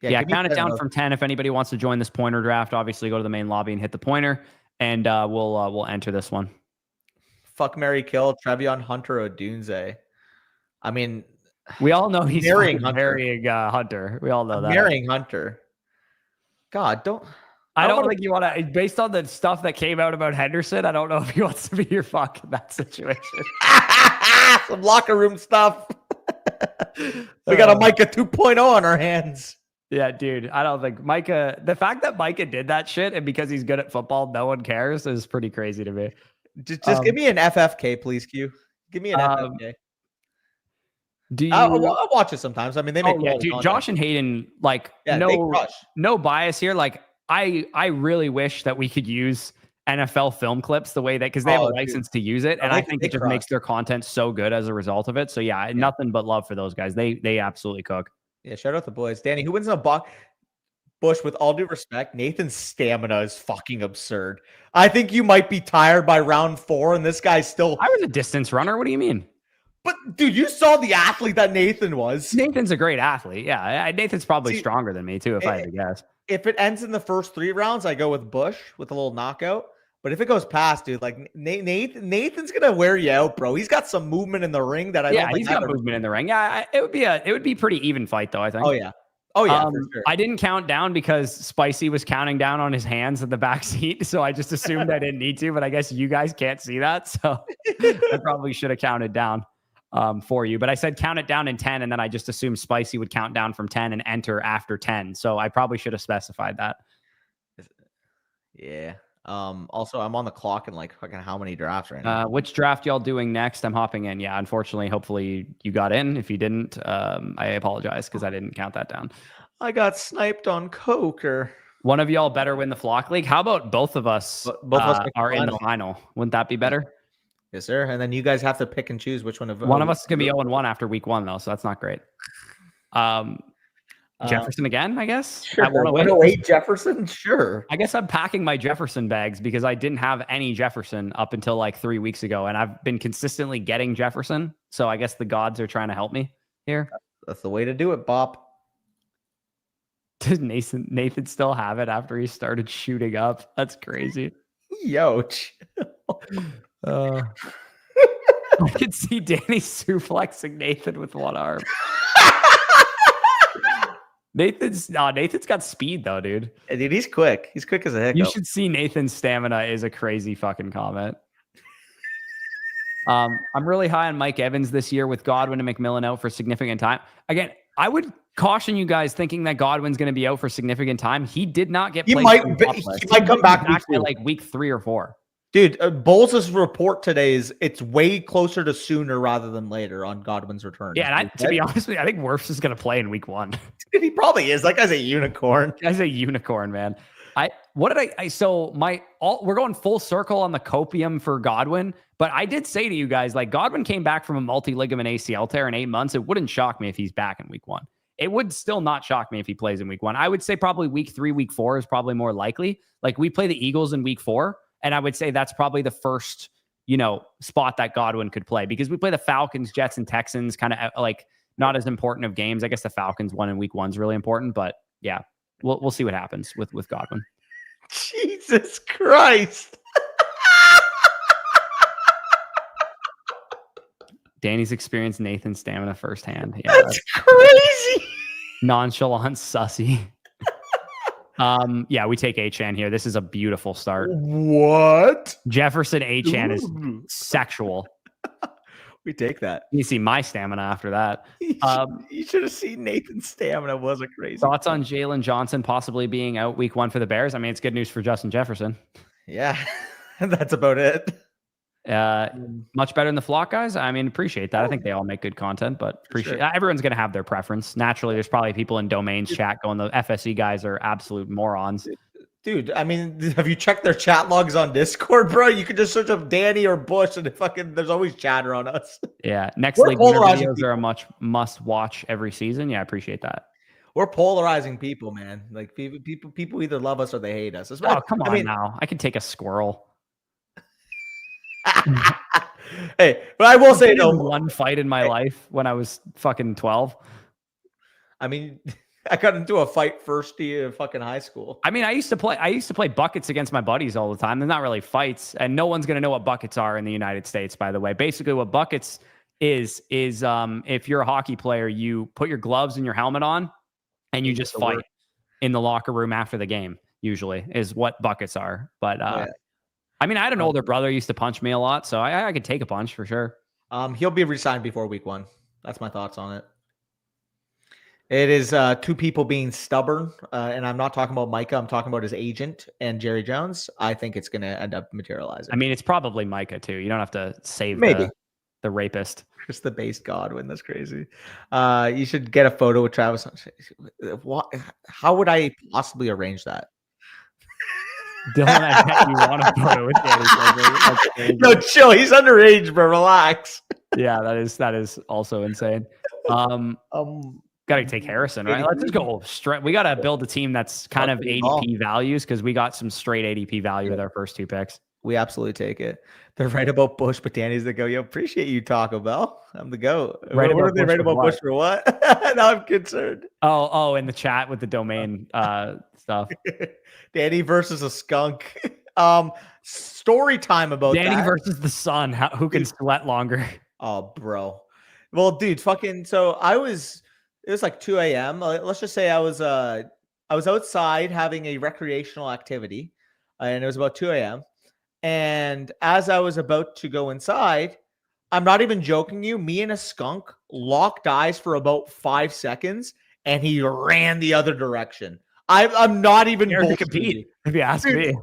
Yeah, count it down from 10. If anybody wants to join this pointer draft, obviously go to the main lobby and hit the pointer, and we'll enter this one. Fuck, marry, kill, Trevion, Hunter, or Dunze. I mean, we all know he's marrying Hunter. We all know that. Marrying Hunter. God, I don't think you want to, based on the stuff that came out about Henderson, I don't know if he wants to be your fuck in that situation. Some locker room stuff. We got a Micah 2.0 on our hands. Yeah, dude. I don't think Micah, the fact that Micah did that shit and because he's good at football, no one cares is pretty crazy to me. Just give me an FFK, please, Q. Give me an FFK. I'll watch it sometimes. I mean, they make dude, Josh and Hayden, like, no bias here. Like, I really wish that we could use NFL film clips the way that, because they have a license to use it, and I think it just makes their content so good as a result of it. So yeah, nothing but love for those guys. They absolutely cook. Yeah, shout out the boys. Danny, who wins in a box? Bush, with all due respect, Nathan's stamina is fucking absurd. I think you might be tired by round 4, and this guy's still. I was a distance runner. What do you mean? But dude, you saw the athlete that Nathan was. Nathan's a great athlete. Yeah, Nathan's probably stronger than me too, if I had to guess. If it ends in the first 3 rounds, I go with Bush with a little knockout. But if it goes past, dude, like Nathan's gonna wear you out, bro. He's got some movement in the ring that I don't think. Yeah, he's got movement in the ring. Yeah, it would be pretty even fight though, I think. Oh yeah. Oh yeah, for sure. I didn't count down because Spicy was counting down on his hands in the back seat, so I just assumed I didn't need to. But I guess you guys can't see that, so I probably should have counted down for you. But I said count it down in 10, and then I just assumed Spicy would count down from 10 and enter after 10. So I probably should have specified that. Yeah. Also, I'm on the clock in like fucking how many drafts right now? Which draft y'all doing next? I'm hopping in. Yeah, unfortunately, hopefully you got in. If you didn't, I apologize because I didn't count that down. I got sniped on Coker. One of y'all better win the Flock League. How about both of us, Both of us are in the final? Wouldn't that be better? Yes, sir. And then you guys have to pick and choose which one of One of us is gonna be 0-1 after week 1, though, so that's not great. Jefferson again, I guess. Sure. At 108. 108 Jefferson? Sure. I guess I'm packing my Jefferson bags because I didn't have any Jefferson up until like 3 weeks ago, and I've been consistently getting Jefferson. So I guess the gods are trying to help me here. That's the way to do it, Bop. Does Nathan still have it after he started shooting up? That's crazy. Yo. I could see Danny suplexing Nathan with one arm. Nathan's got speed though, dude. Dude, he's quick. He's quick as a hiccup. You should see Nathan's stamina is a crazy fucking comment. I'm really high on Mike Evans this year with Godwin and McMillan out for significant time. Again, I would caution you guys thinking that Godwin's going to be out for significant time. He did not get. He placed might come back by like week 3 or 4. Dude, Bowles' report today is it's way closer to sooner rather than later on Godwin's return. Yeah, and to be honest with you, I think Wirfs is going to play in week 1. Dude, he probably is. That guy's a unicorn. That guy's a unicorn, man. We're going full circle on the copium for Godwin, but I did say to you guys, like, Godwin came back from a multi-ligament ACL tear in 8 months. It wouldn't shock me if he's back in week 1. It would still not shock me if he plays in week 1. I would say probably week 3, week 4 is probably more likely. Like, we play the Eagles in week 4. And I would say that's probably the first, spot that Godwin could play because we play the Falcons, Jets, and Texans, kind of like not as important of games. I guess the Falcons one in week 1 is really important, but yeah, we'll see what happens with Godwin. Jesus Christ. Danny's experienced Nathan's stamina firsthand. Yeah, that's crazy. Nonchalant sussy. Yeah, we take Achane here. This is a beautiful start. What? Jefferson Achane is sexual. We take that. You see my stamina after that. You should have seen Nathan's stamina. Wasn't crazy. Thoughts on Jalen Johnson possibly being out week 1 for the Bears? I mean, it's good news for Justin Jefferson. Yeah, that's about it. Much better than the Flock guys. I mean, appreciate that. I think they all make good content, but everyone's going to have their preference. Naturally, there's probably people in Domains chat going, the FSE guys are absolute morons. Dude, I mean, have you checked their chat logs on Discord, bro? You could just search up Danny or Bush and there's always chatter on us. Yeah. Next league videos are a must watch every season. Yeah, I appreciate that. We're polarizing people, man. Like people either love us or they hate us. Oh, come on now. I can take a squirrel. Hey, but I will say no. One fight in my life when I was fucking 12. I mean, I got into a fight first year of fucking high school. I mean, I used to play buckets against my buddies all the time. They're not really fights, and no one's gonna know what buckets are in the United States, by the way. Basically, what buckets is if you're a hockey player, you put your gloves and your helmet on, and you just fight in the locker room after the game. Usually, is what buckets are. But I mean, I had an older brother who used to punch me a lot, so I could take a punch for sure. He'll be resigned before week 1. That's my thoughts on it. It is 2 people being stubborn, and I'm not talking about Micah. I'm talking about his agent and Jerry Jones. I think it's going to end up materializing. I mean, it's probably Micah too. You don't have to save the rapist. Just the base Godwin. That's crazy. You should get a photo with Travis. How would I possibly arrange that? Dylan, I bet you want a photo with Danny. No, chill. He's underage, bro. Relax. Yeah, that is also insane. Got to take Harrison, right? Let's just go straight. We got to build a team that's kind of ADP values because we got some straight ADP value with our first 2 picks. We absolutely take it. They're right about Bush, but Danny's the go. Yo, appreciate you, Taco Bell. I'm the go. What are they right about Bush for what? Now I'm concerned. Oh, in the chat with the domain stuff. Danny versus a skunk. Story time about Danny versus the sun. Who can sweat longer? Oh, bro. Well, dude, so I was It was like 2 a.m. Let's just say I was outside having a recreational activity, and it was about 2 a.m. And as I was about to go inside, I'm not even joking you, me and a skunk locked eyes for about 5 seconds, and he ran the other direction. I'm not even Scared to bullshitting compete, you. if you ask Dude, me.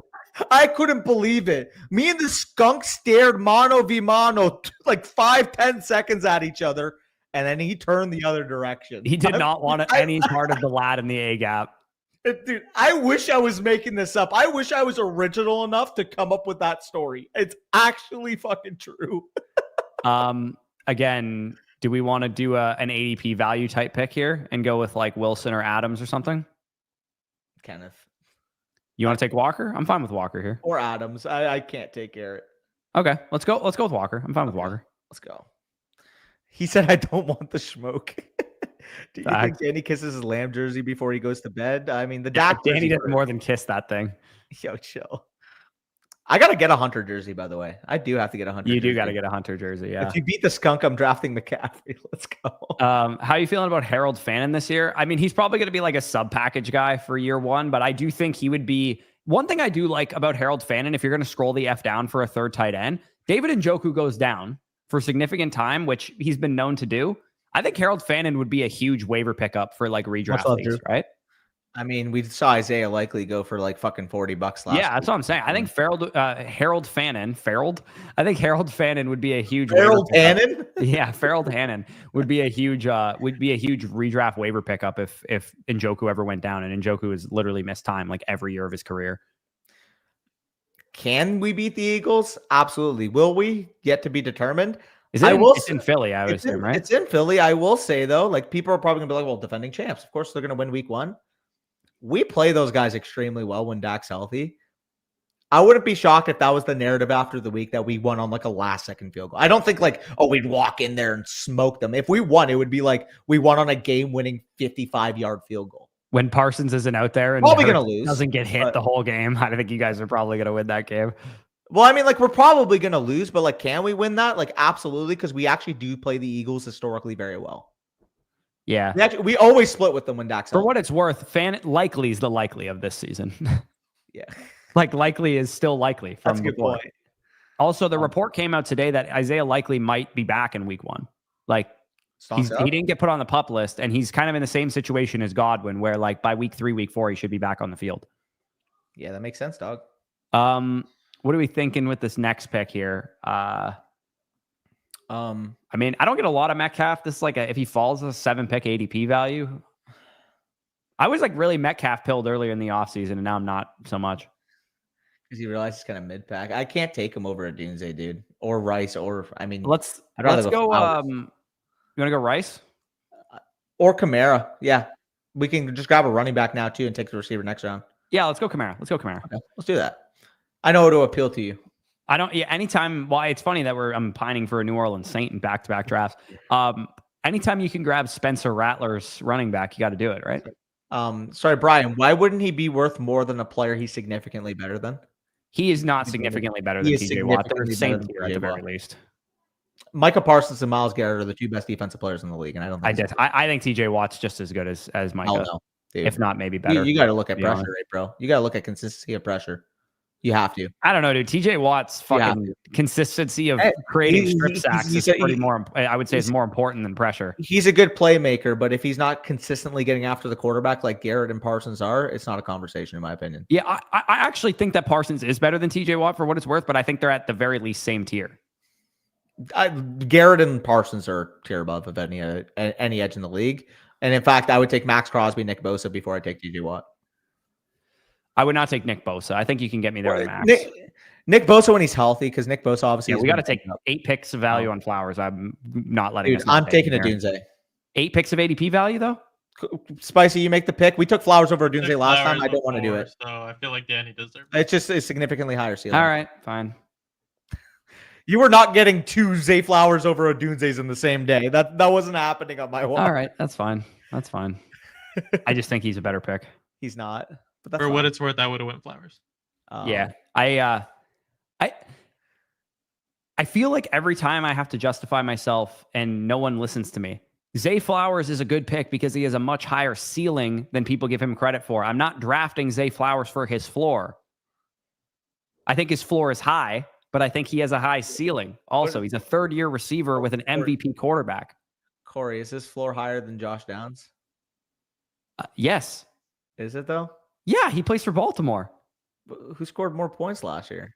I couldn't believe it. Me and the skunk stared mano v mano like 5-10 seconds at each other, and then he turned the other direction. He did not want any part of the lad in the A gap. Dude, I wish I was making this up. I wish I was original enough to come up with that story. It's actually fucking true. Again, do we want to do an ADP value type pick here and go with like Wilson or Adams or something? Kenneth. You want to take Walker? I'm fine with Walker here. Or Adams. I can't take Garrett. Okay, let's go. Let's go with Walker. I'm fine with Walker. Let's go. He said, I don't want the smoke. Do you think Danny kisses his Lamb jersey before he goes to bed? I mean, the Dak Danny does more than kiss that thing. Yo, chill. I got to get a Hunter jersey, by the way. I do have to get a Hunter jersey. You do got to get a Hunter jersey, yeah. If you beat the skunk, I'm drafting McCaffrey. Let's go. How are you feeling about Harold Fannin this year? I mean, he's probably going to be like a sub-package guy for year one, but I do think he would be... One thing I do like about Harold Fannin, if you're going to scroll the F down for a third tight end, David Njoku goes down for significant time, which he's been known to do. I think Harold Fannin would be a huge waiver pickup for like redraft leagues, right? I mean, we saw Isaiah likely go for like fucking $40 last Yeah, that's what I'm saying. I think Harold Fannin would be a huge Harold Fannin? Yeah, Harold Fannin would be a huge redraft waiver pickup if Njoku ever went down, and Njoku has literally missed time like every year of his career. Can we beat the Eagles? Absolutely. Will we? Yet to be determined. It's in Philly, I would assume, right? It's in Philly. I will say though, like people are probably gonna be like, well, defending champs. Of course they're gonna win week 1. We play those guys extremely well when Dak's healthy. I wouldn't be shocked if that was the narrative after the week that we won on like a last second field goal. I don't think like, oh, we'd walk in there and smoke them. If we won, it would be like we won on a game winning 55-yard field goal. When Parsons isn't out there and probably gonna lose, doesn't get hit the whole game, I think you guys are probably gonna win that game. Well, I mean, like we're probably gonna lose, but like, can we win that? Like, absolutely, because we actually do play the Eagles historically very well. Yeah, we always split with them when Dak's for what it's worth. Likely is the likely of this season. Yeah, like likely is still likely. From That's a good point. Also, the report came out today that Isaiah Likely might be back in week 1. Like he didn't get put on the PUP list, and he's kind of in the same situation as Godwin, where like by week 3, week 4, he should be back on the field. Yeah, that makes sense, dog. What are we thinking with this next pick here? I mean, I don't get a lot of Metcalf. This is like if he falls a 7-pick ADP value. I was like really Metcalf pilled earlier in the offseason, and now I'm not so much. Because you realize it's kind of mid-pack. I can't take him over a Doomsday, dude. Or Rice, or I mean, let's go. You want to go Rice? Or Kamara. Yeah. We can just grab a running back now too and take the receiver next round. Yeah, let's go Kamara. Okay, let's do that. I know it'll appeal to you. I don't. Yeah, anytime. Well, it's funny that I'm pining for a New Orleans Saint in back-to-back drafts. Anytime you can grab Spencer Rattler's running back, you got to do it, right? Sorry, Brian. Why wouldn't he be worth more than a player he's significantly better than? He is not significantly better than TJ Watt. They're the same tier at the very least. Micah Parsons and Myles Garrett are the 2 best defensive players in the league, and I don't. I think TJ Watt's just as good as Micah, if not maybe better. You got to look at pressure rate, bro. You got to look at consistency of pressure. You have to. I don't know, dude. TJ Watt's fucking consistency of creating strip sacks is pretty more. I would say it's more important than pressure. He's a good playmaker, but if he's not consistently getting after the quarterback like Garrett and Parsons are, it's not a conversation, in my opinion. Yeah, I actually think that Parsons is better than TJ Watt for what it's worth, but I think they're at the very least same tier. Garrett and Parsons are tier above of any edge in the league, and in fact, I would take Max Crosby, Nick Bosa before I take TJ Watt. I would not take Nick Bosa. I think you can get me there with Max. Nick Bosa when he's healthy, because Nick Bosa obviously. Yeah, we got to take 8 picks of value on Flowers. I'm not letting. Dude, I'm taking a Dunze. 8 picks of ADP value though. Spicy, you make the pick. We took Flowers over Dunze last time. I don't want to do it. So I feel like Danny deserves it. It's just a significantly higher ceiling. All right, fine. You were not getting 2 Zay Flowers over Dunze's in the same day. That wasn't happening on my watch. All right, that's fine. That's fine. I just think he's a better pick. He's not. But for what it's worth, I would have went Flowers. Yeah, I feel like every time I have to justify myself and no one listens to me, Zay Flowers is a good pick because he has a much higher ceiling than people give him credit for. I'm not drafting Zay Flowers for his floor. I think his floor is high, but I think he has a high ceiling. Also, he's a third-year receiver with an MVP quarterback. Corey, is his floor higher than Josh Downs? Yes. Is it though? Yeah, he plays for Baltimore. Who scored more points last year?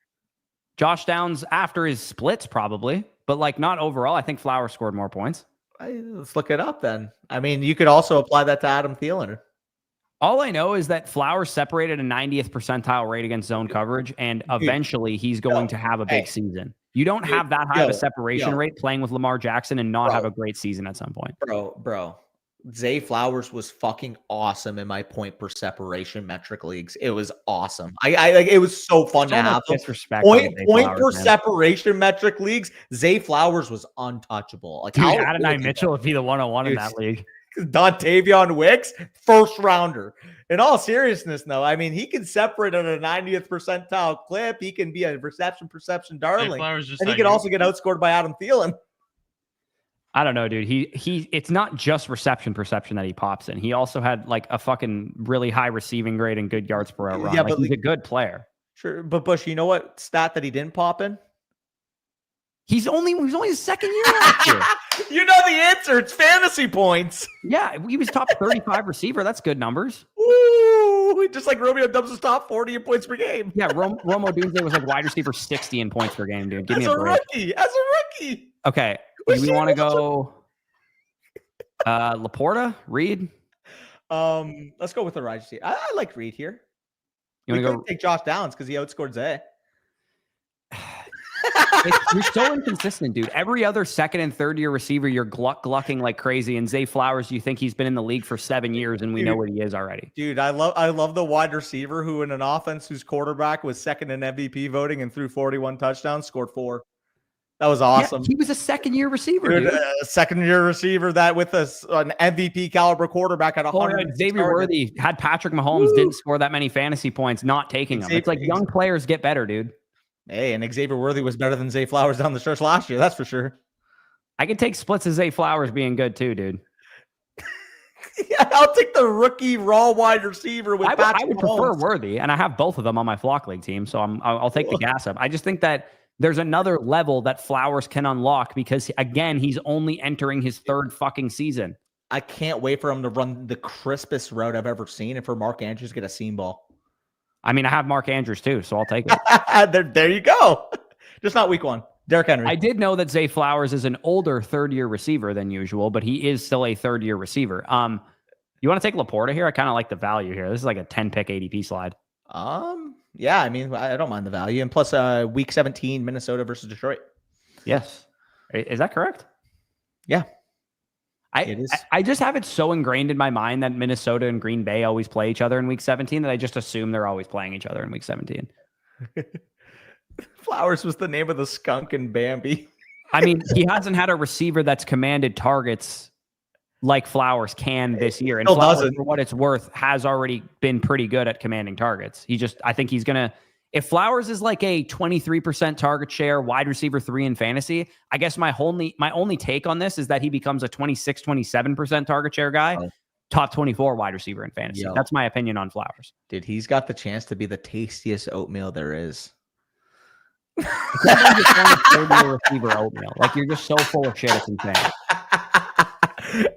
Josh Downs after his splits, probably, but like not overall. I think Flowers scored more points. Let's look it up then. I mean, you could also apply that to Adam Thielen. All I know is that Flowers separated a 90th percentile rate against zone coverage, and eventually he's going to have a big season. You don't have that high of a separation rate playing with Lamar Jackson and not have a great season at some point. Bro. Zay Flowers was fucking awesome in my point per separation metric leagues. It was awesome. I like it was so fun to have point per separation metric leagues. Zay Flowers was untouchable. Like, dude, Adonai Mitchell would be the 101 in that league. Dontavion Wicks, first rounder. In all seriousness, though, I mean, he can separate at a 90th percentile clip. He can be a perception darling, and he can also get outscored by Adam Thielen. I don't know, dude. He it's not just reception perception that he pops in. He also had like a fucking really high receiving grade and good yards per out run. Yeah, like, he's a good player. Sure, but Bush, you know what stat that he didn't pop in? He was only his second year last year. You know the answer. It's fantasy points. Yeah, he was top 35 receiver. That's good numbers. Ooh, just like Romeo Dubs' top 40 in points per game. Yeah, Romo Dunze was like wide receiver 60 in points per game, dude. Give me a break. As a rookie. Okay. Do we want to go Laporta, Reed? Let's go with the right. I like Reed here. You want to go take Josh Downs because he outscored Zay. You're so inconsistent, dude. Every other second and third year receiver, you're glucking like crazy. And Zay Flowers, you think he's been in the league for 7 years, and we know what he is already. Dude, I love the wide receiver who, in an offense whose quarterback was second in MVP voting and threw 41 touchdowns, scored 4. That was awesome. Yeah, he was a second-year receiver, dude. Second-year receiver that with an MVP caliber quarterback at 100. Xavier Worthy had Patrick Mahomes, didn't score that many fantasy points, not taking them. It's like young players get better, dude. Hey, and Xavier Worthy was better than Zay Flowers down the stretch last year. That's for sure. I could take splits of Zay Flowers being good too, dude. Yeah, I'll take the rookie raw wide receiver with Patrick Mahomes. I would prefer Worthy, and I have both of them on my Flock League team, so I'll take the gas up. I just think that there's another level that Flowers can unlock because, again, he's only entering his third fucking season. I can't wait for him to run the crispest route I've ever seen and for Mark Andrews to get a seam ball. I mean, I have Mark Andrews too, so I'll take it. there you go. Just not week 1. Derrick Henry. I did know that Zay Flowers is an older third-year receiver than usual, but he is still a third-year receiver. You want to take Laporta here? I kind of like the value here. This is like a 10-pick ADP slide. Yeah, I mean, I don't mind the value. And plus, week 17, Minnesota versus Detroit. Yes. Is that correct? Yeah. I just have it so ingrained in my mind that Minnesota and Green Bay always play each other in week 17 that I just assume they're always playing each other in week 17. Flowers was the name of the skunk in Bambi. I mean, he hasn't had a receiver that's commanded targets like Flowers can this year. And Flowers, for what it's worth, has already been pretty good at commanding targets. I think he's going to, if Flowers is like a 23% target share, wide receiver 3 in fantasy, I guess my only take on this is that he becomes a 26, 27% target share guy, top 24 wide receiver in fantasy. That's my opinion on Flowers. Dude, he's got the chance to be the tastiest oatmeal there is. Receiver oatmeal. Like, you're just so full of shit, it's insane.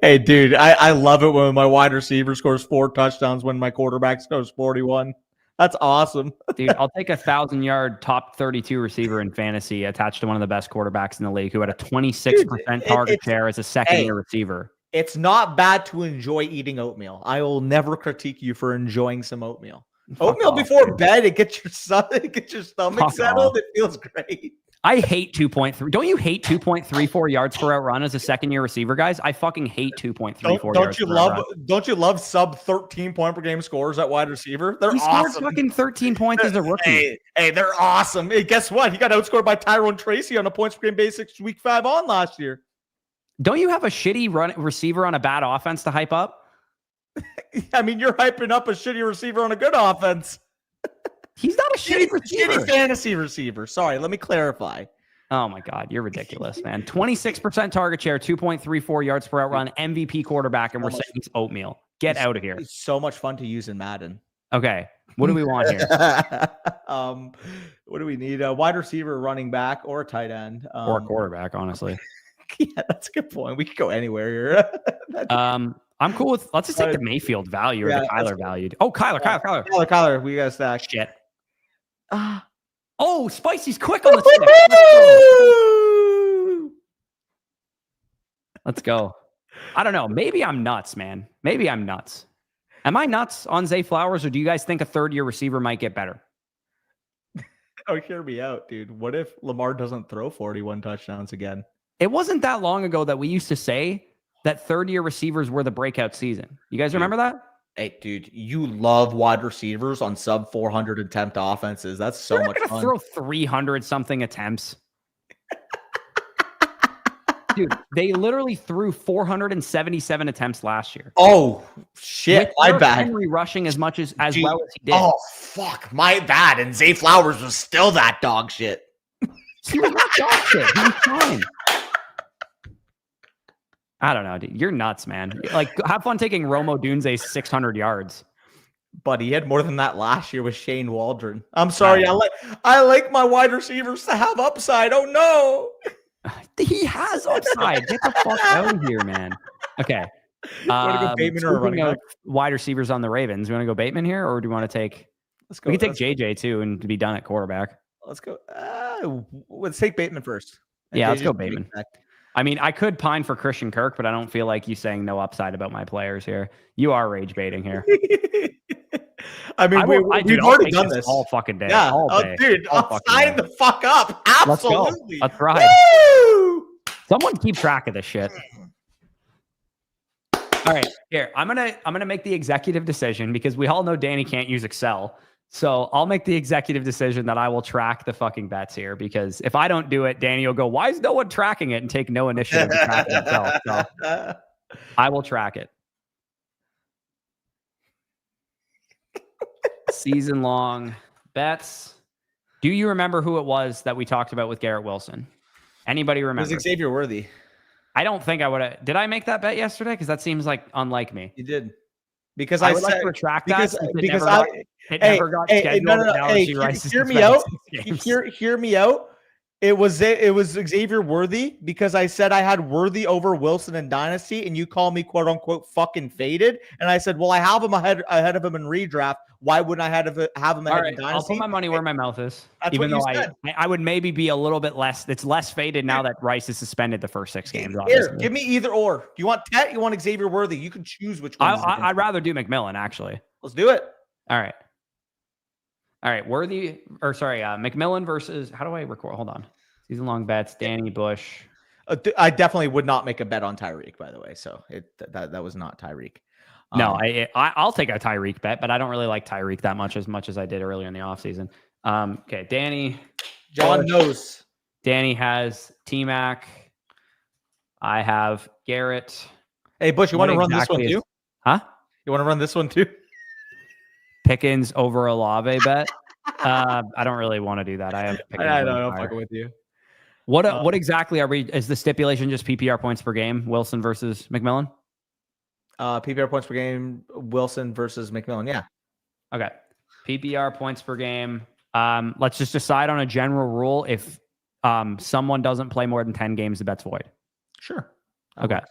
Hey, dude, I love it when my wide receiver scores 4 touchdowns when my quarterback scores 41. That's awesome. Dude, I'll take a 1,000-yard top 32 receiver in fantasy attached to one of the best quarterbacks in the league who had a 26% target share as a second-year receiver. It's not bad to enjoy eating oatmeal. I will never critique you for enjoying some oatmeal. Oatmeal before bed, it gets your stomach settled. It feels great. I hate 2.3. Don't you hate 2.34 yards per out run as a second-year receiver, guys? I fucking hate 2.34 yards per out run. Don't you love sub 13 point per game scores at wide receiver? They're awesome. He scored fucking 13 points as a rookie. Hey, they're awesome. Hey, guess what? He got outscored by Tyrone Tracy on a points per game basics week 5 on last year. Don't you have a shitty receiver on a bad offense to hype up? I mean, you're hyping up a shitty receiver on a good offense. He's not a shitty receiver. Shitty fantasy receiver. Sorry, let me clarify. Oh my God, you're ridiculous, man. 26% target share, 2.34 yards per out run, MVP quarterback, and we're saying he's oatmeal. Get out of here. It's so much fun to use in Madden. Okay, what do we want here? What do we need? A wide receiver, running back, or a tight end, Or a quarterback, honestly. Yeah, that's a good point. We could go anywhere here. I'm cool with. Let's just take the Mayfield value or the Kyler value. Oh, Kyler. We got stack. Shit. Oh, Spicy's quick on the stick. Let's go. I don't know. Maybe I'm nuts, man. Maybe I'm nuts. Am I nuts on Zay Flowers, or do you guys think a third-year receiver might get better? Oh, hear me out, dude. What if Lamar doesn't throw 41 touchdowns again? It wasn't that long ago that we used to say that third-year receivers were the breakout season. You guys remember that? Hey, dude, you love wide receivers on sub 400 attempt offenses. That's so much fun. Throw 300 something attempts. Dude, they literally threw 477 attempts last year. Oh shit, my bad. Henry rushing as much as well as he did. Oh fuck, my bad. And Zay Flowers was still that dog shit. He was not dog shit. He was fine. I don't know, dude. You're nuts, man. Like, have fun taking Romo Dunze's 600 yards. But he had more than that last year with Shane Waldron. I'm sorry. I like my wide receivers to have upside. Oh no. He has upside. Get the fuck out of here, man. Okay. Want to go Bateman or running back? Wide receivers on the Ravens. You want to go Bateman here, or do you want to take? Let's go. We can take JJ too, and be done at quarterback. Let's go. Let's take Bateman first. Yeah, let's go Bateman. I mean, I could pine for Christian Kirk, but I don't feel like you saying no upside about my players here. You are rage baiting here. I mean, we've already done this all fucking day. Yeah, all day. Dude, I'll sign the fuck up. Absolutely. Let's ride. Woo! Someone keep track of this shit. All right, here. I'm gonna make the executive decision because we all know Danny can't use Excel. So I'll make the executive decision that I will track the fucking bets here, because if I don't do it, Danny will go, why is no one tracking it, and take no initiative to track it himself. So I will track it. Season long bets. Do you remember who it was that we talked about with Garrett Wilson? Anybody remember? It was Xavier Worthy. I don't think I would have. Did I make that bet yesterday? Because that seems like unlike me. You did. Because I would like to retract that. Because it never got scheduled. No. Hey, hear me out. Hear me out. It was Xavier Worthy, because I said I had Worthy over Wilson in Dynasty, and you call me quote unquote fucking faded. And I said, well, I have him ahead of him in redraft. Why wouldn't I have him ahead in Dynasty? I'll put my money where my mouth is. That's even though I would maybe be a little bit less. It's less faded now that Rice is suspended the first 6 games. Here, give me either or. Do you want Tet? You want Xavier Worthy? You can choose which one. I'd rather do McMillan, actually. Let's do it. All right. Worthy, or sorry, McMillan versus. How do I record? Hold on. Season long bets. Danny Bush. I definitely would not make a bet on Tyreek, by the way. So that was not Tyreek. No, I'll take a Tyreek bet, but I don't really like Tyreek that much as I did earlier in the offseason. Okay, Danny. John knows. Danny has T-Mac. I have Garrett. Hey, Bush, you want to run this one too? Huh? You want to run this one too? Pickens over Olave bet. I don't really want to do that. I don't know. I'm fucking with you. What exactly are we? Is the stipulation just PPR points per game? Wilson versus McMillan? PPR points per game, Wilson versus McMillan. Yeah. Okay. PPR points per game. Let's just decide on a general rule. If someone doesn't play more than 10 games, the bet's void. Sure. Okay.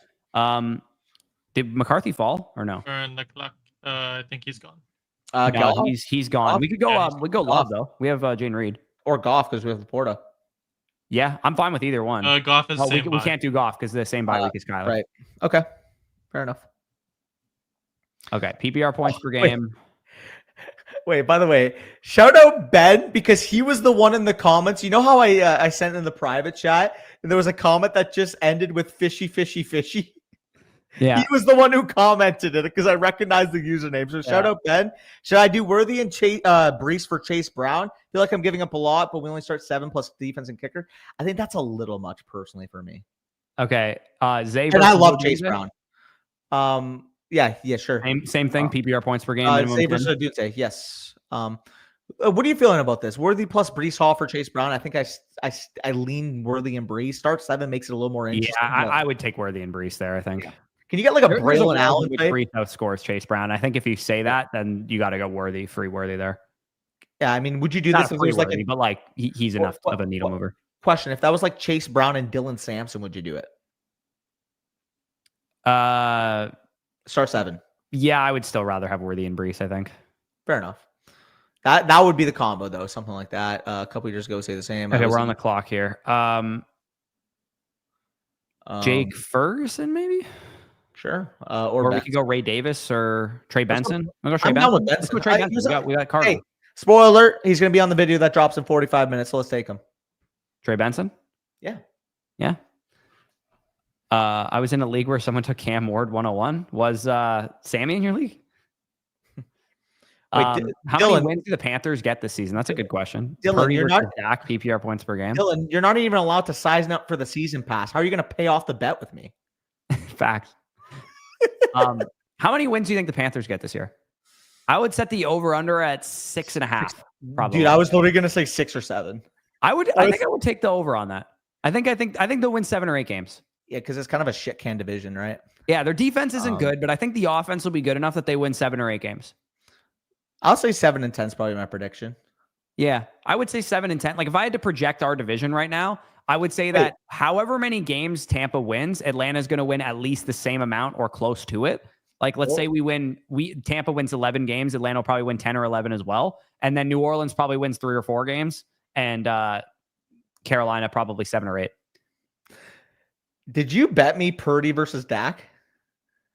Did McCarthy fall or no? Turn the clock. I think he's gone. No, he's gone. We could go. We go Love though. We have Jane Reed or Goff because we have Laporta. Yeah, I'm fine with either one. Goff is we can't do Goff because the same bye week as Kyler. Right. Okay. Fair enough. Okay. PPR points per game. Wait, by the way, shout out Ben, because he was the one in the comments. You know how I sent in the private chat and there was a comment that just ended with fishy, fishy, fishy? Yeah. He was the one who commented it because I recognized the username. So shout out Ben. Should I do Worthy and Brees for Chase Brown? I feel like I'm giving up a lot, but we only start 7 plus defense and kicker. I think that's a little much personally for me. Okay. Zay and I love Chase Brown. Yeah, sure. Same thing. PPR points per game. Zay versus Adute, yes. What are you feeling about this? Worthy plus Brees Hall for Chase Brown. I think I lean Worthy and Brees. Start 7 makes it a little more Yeah, interesting. I would take Worthy and Brees there, I think. Yeah. Can you get like a There's Braylon world Allen in which type? Brees outscores Chase Brown. I think if you say that, then you got to go free Worthy there. Yeah, I mean, would you do Not this a if free there's like Worthy, a but like he's enough of a needle mover. question? If that was like Chase Brown and Dylan Sampson, would you do it? Start 7. Yeah, I would still rather have Worthy and Brees, I think. Fair enough. That would be the combo though, something like that. A couple years ago, say the same. Okay, we're on the clock here. Jake Ferguson, maybe. Sure. Or we could go Ray Davis or Trey Benson. We'll go Trey I'm Benson. down with Let's go Benson. Trey Benson. We got Carter. Hey, spoiler alert, he's going to be on the video that drops in 45 minutes, so let's take him. Trey Benson? Yeah. Yeah. I was in a league where someone took Cam Ward 101. Was Sammy in your league? How many wins do the Panthers get this season? That's a good question. Dylan, Purdy you're versus not Dak, PPR points per game. Dylan, you're not even allowed to size up for the season pass. How are you going to pay off the bet with me? Facts. How many wins do you think the Panthers get this year? I would set the over/under at 6.5. Probably. Dude, I was literally going to say 6 or 7. I think I would take the over on that. I think they'll win 7 or 8 games. Yeah, because it's kind of a shit can division, right? Yeah, their defense isn't good, but I think the offense will be good enough that they win 7 or 8 games. I'll say 7 and 10 is probably my prediction. Yeah, I would say 7 and 10. Like if I had to project our division right now, I would say that however many games Tampa wins, Atlanta's going to win at least the same amount or close to it. Like let's say Tampa wins 11 games, Atlanta will probably win 10 or 11 as well, and then New Orleans probably wins 3 or 4 games, and Carolina probably 7 or 8. Did you bet me Purdy versus Dak?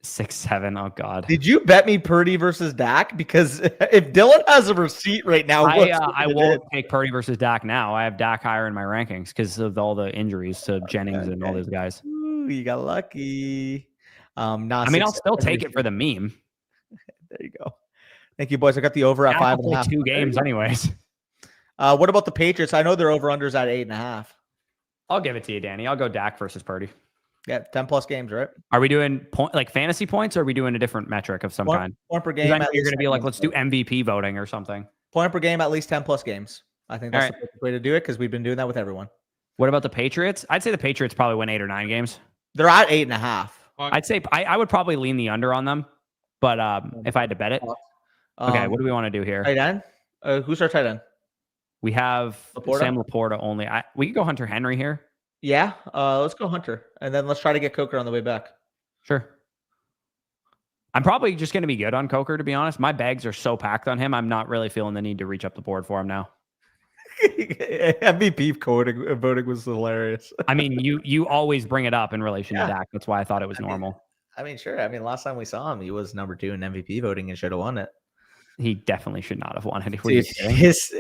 6-7. Oh God. Did you bet me Purdy versus Dak? Because if Dylan has a receipt right now, I won't take Purdy versus Dak now. I have Dak higher in my rankings because of all the injuries to Jennings and all those guys. Ooh, you got lucky. I mean, I'll still take it for the meme. There you go. Thank you, boys. I got the over at 5.5. 2 games, anyways. What about the Patriots? I know their over-unders at 8.5. I'll give it to you, Danny. I'll go Dak versus Purdy. Yeah, 10+ games, right? Are we doing fantasy points, or are we doing a different metric of some kind? Point per game. You're going to be like, let's do MVP voting or something. Point per game, at least 10+ games. I think that's the perfect way to do it because we've been doing that with everyone. What about the Patriots? I'd say the Patriots probably win 8 or 9 games. They're at 8.5. I'd say I would probably lean the under on them, but if I had to bet it. Okay, what do we want to do here? Tight end? Who's our tight end? We have Laporta? Sam Laporta only. We could go Hunter Henry here. Yeah, let's go Hunter, and then let's try to get Coker on the way back. Sure. I'm probably just going to be good on Coker, to be honest. My bags are so packed on him, I'm not really feeling the need to reach up the board for him now. MVP voting was hilarious. I mean, you always bring it up in relation to Dak. That's why I thought it was normal. I mean, sure. I mean, last time we saw him, he was number 2 in MVP voting and should have won it. He definitely should not have won it. Dude, his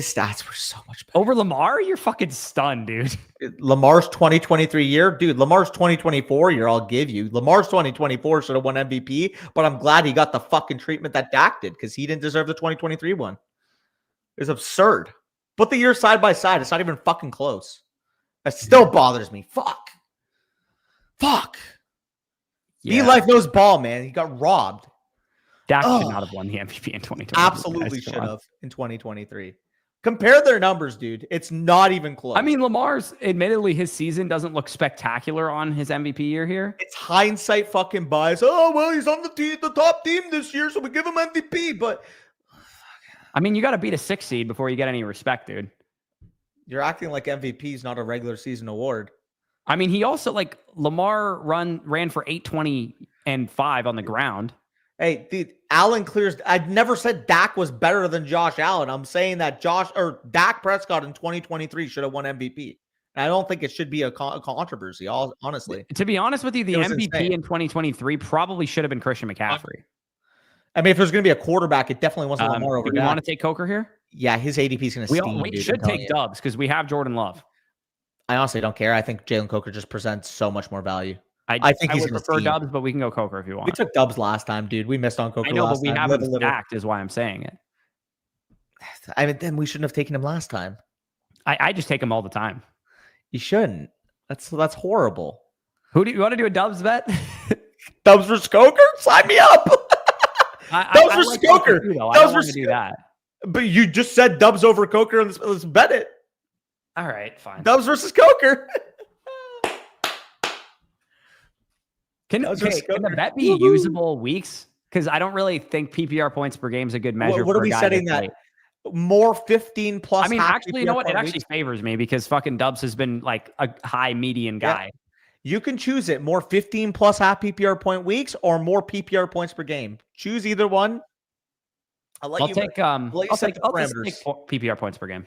stats were so much better. Over Lamar? You're fucking stunned, dude. Lamar's 2023 year, dude. Lamar's 2024 year, I'll give you. Lamar's 2024 should have won MVP, but I'm glad he got the fucking treatment that Dak did because he didn't deserve the 2023 one. It's absurd. Put the years side by side. It's not even fucking close. That still bothers me. Fuck. Yeah. B-Life knows ball, man. He got robbed. Dak should not have won the MVP in 2023. Absolutely should have in 2023. Compare their numbers, dude. It's not even close. I mean, Lamar's, admittedly, his season doesn't look spectacular on his MVP year here. It's hindsight fucking bias. Oh, well, he's on the top team this year, so we give him MVP. But I mean, you got to beat a 6 seed before you get any respect, dude. You're acting like MVP is not a regular season award. I mean, he also, like, Lamar ran for 820 and 5 on the ground. Hey, dude, Allen clears. I've never said Dak was better than Josh Allen. I'm saying that Dak Prescott in 2023 should have won MVP. And I don't think it should be a controversy, honestly. To be honest with you, the MVP insane. in 2023 probably should have been Christian McCaffrey. I mean, if there's going to be a quarterback, it definitely wasn't Lamar over Do you Dak. want to take Coker here? Yeah, his ADP is going to steam. We should take Dubs because we have Jordan Love. I honestly don't care. I think Jalen Coker just presents so much more value. I think he's would prefer Dubs, but we can go Coker if you want. We took Dubs last time, dude. We missed on Coker. I know, last but we time. haven't stacked, is why I'm saying it. I mean, then we shouldn't have taken him last time. I just take him all the time. You shouldn't. That's horrible. Who do you want to do a Dubs bet? Dubs versus Coker? Sign me up. Dubs versus Coker. I don't want to do that. But you just said Dubs over Coker. Let's bet it. All right, fine. Dubs versus Coker. Can the bet be usable weeks? Because I don't really think PPR points per game is a good measure. What are we setting that? More 15 plus. I mean, actually, you know what? It actually favors me because fucking Dubs has been like a high median guy. Yeah. You can choose it. More 15 plus half PPR point weeks or more PPR points per game. Choose either one. I'll take PPR points per game.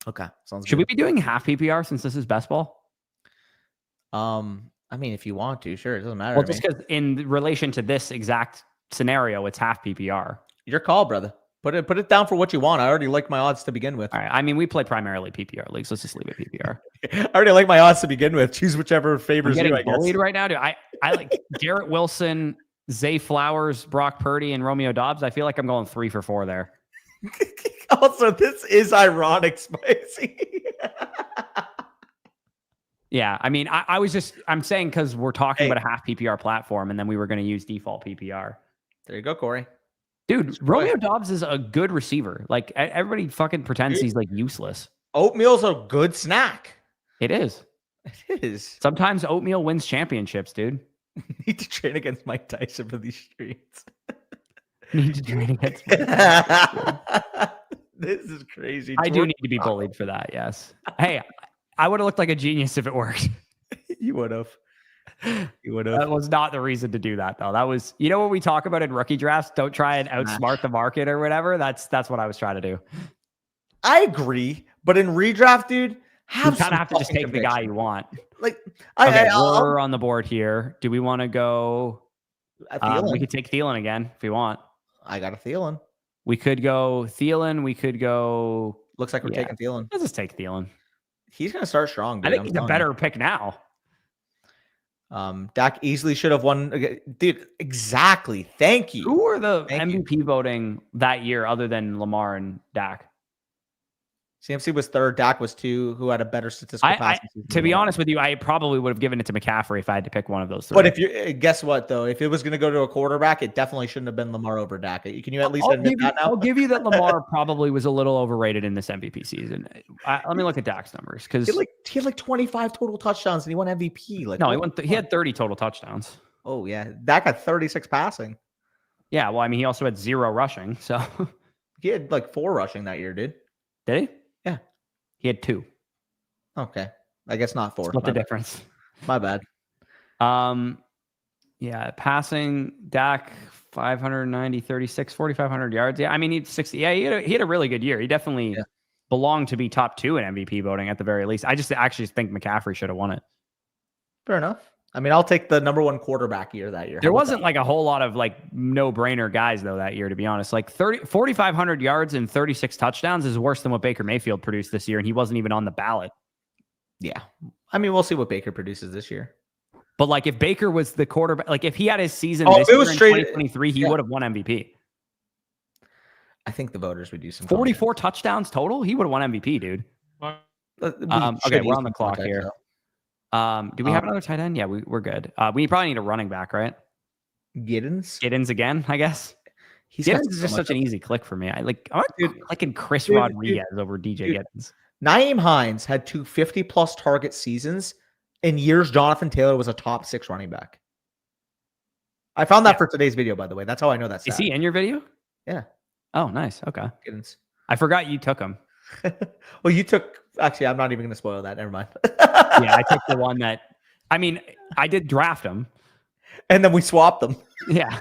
Okay. Sounds good. Should we be doing half PPR since this is best ball? I mean, if you want to, sure. It doesn't matter. Well, just because in relation to this exact scenario, it's half PPR. Your call, brother. Put it down for what you want. I already like my odds to begin with. All right. I mean, we play primarily PPR leagues. Let's just leave it PPR. I already like my odds to begin with. Choose whichever favors you, I guess. Bullied right now, dude. I like Garrett Wilson, Zay Flowers, Brock Purdy, and Romeo Dobbs. I feel like I'm going 3 for 4 there. Also, this is ironic, Spicy. Yeah, I mean, I'm saying because we're talking about a half PPR platform, and then we were going to use default PPR. There you go, Corey. Dude, Romeo Dobbs is a good receiver. Like, everybody fucking pretends he's like useless. Oatmeal's a good snack. It is. It is. Sometimes oatmeal wins championships, dude. Need to train against Mike Tyson for these streets. Need to train against Mike Tyson. This is crazy. I do need to be bullied for that, yes. Hey, I would have looked like a genius if it worked. You would have. You would have. That was not the reason to do that, though. That was, you know what we talk about in rookie drafts? Don't try and outsmart the market or whatever. That's what I was trying to do. I agree, but in redraft, dude, you kind of have to just take the guy you want. Like, we're on the board here. Do we want to go? We could take Thielen again if we want. I got a Thielen. We could go Thielen. We could go. Looks like we're taking Thielen. Let's just take Thielen. He's going to start strong, dude. I think he's a better pick now. Dak easily should have won. Dude, exactly. Thank you. Who were the MVP voting that year other than Lamar and Dak? CMC was 3rd. Dak was 2. Who had a better statistical pass? To be honest with you, I probably would have given it to McCaffrey if I had to pick one of those 3. But if you guess what though, if it was going to go to a quarterback, it definitely shouldn't have been Lamar over Dak. Can you at least admit that now? I'll give you that Lamar probably was a little overrated in this MVP season. Let me look at Dak's numbers because he had like 25 total touchdowns and he won MVP. Like no, he had 30 total touchdowns. Oh yeah, Dak had 36 passing. Yeah, well, I mean, he also had 0 rushing, so he had like 4 rushing that year, dude. Did he? Yeah. He had 2. Okay. I guess not 4. What's the difference? My bad. Yeah, passing Dak 590, 36, 4,500 yards. Yeah, I mean, he's 60. Yeah, he had a really good year. He definitely belonged to be top 2 in MVP voting at the very least. I just actually think McCaffrey should have won it. Fair enough. I mean, I'll take the number 1 quarterback year that year. There wasn't like a whole lot of like no-brainer guys though that year, to be honest. Like 4,500 yards and 36 touchdowns is worse than what Baker Mayfield produced this year, and he wasn't even on the ballot. Yeah. I mean, we'll see what Baker produces this year. But like if Baker was the quarterback, like if he had his season this year in 2023, he would have won MVP. I think the voters would do some 44 touchdowns total. He would have won MVP, dude. Okay, we're on the clock here. Do we have another tight end? Yeah, we're good. We probably need a running back, right? Giddens again, I guess. Giddens is just such an easy click for me. I'm clicking Chris Rodriguez over DJ Giddens. Naeem Hines had 2 50-plus target seasons in years Jonathan Taylor was a top 6 running back. I found that for today's video, by the way. That's how I know that. Is he in your video? Yeah. Oh, nice. Okay. Giddens. I forgot you took him. Well, you took... Actually, I'm not even going to spoil that. Never mind. Yeah, I took the one that... I mean, I did draft him. And then we swapped them. Yeah.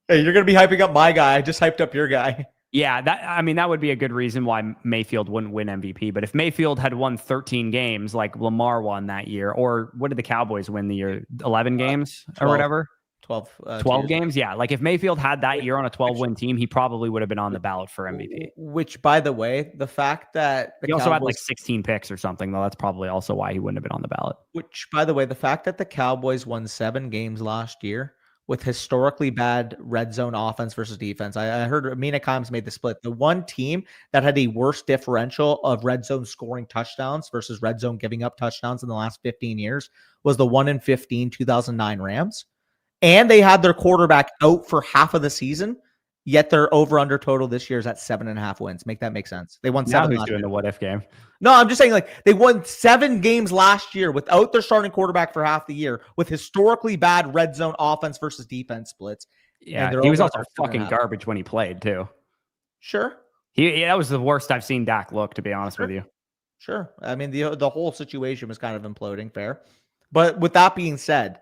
Hey, you're going to be hyping up my guy. I just hyped up your guy. Yeah, that would be a good reason why Mayfield wouldn't win MVP. But if Mayfield had won 13 games like Lamar won that year, or what did the Cowboys win the year? 11 games 12, or whatever? 12 games? Yeah. Like if Mayfield had that year on a 12-win team, he probably would have been on the ballot for MVP. Which, by the way, the fact that he also had like 16 picks or something, though. That's probably also why he wouldn't have been on the ballot. Which, by the way, the fact that the Cowboys won 7 games last year with historically bad red zone offense versus defense. I heard Amina Kimes made the split. The one team that had a worse differential of red zone scoring touchdowns versus red zone giving up touchdowns in the last 15 years was the 1-15 2009 Rams. And they had their quarterback out for half of the season. Yet their over-under total this year is at 7.5 wins. Make that make sense. They won Now 7 who's last doing year. the what if game? No, I'm just saying, like, they won 7 games last year without their starting quarterback for half the year, with historically bad red zone offense versus defense splits. Yeah, their he was over-under also is fucking 7.5. garbage when he played too. Sure. That was the worst I've seen Dak look, to be honest Sure. with you. Sure. I mean, the whole situation was kind of imploding, fair. But with that being said,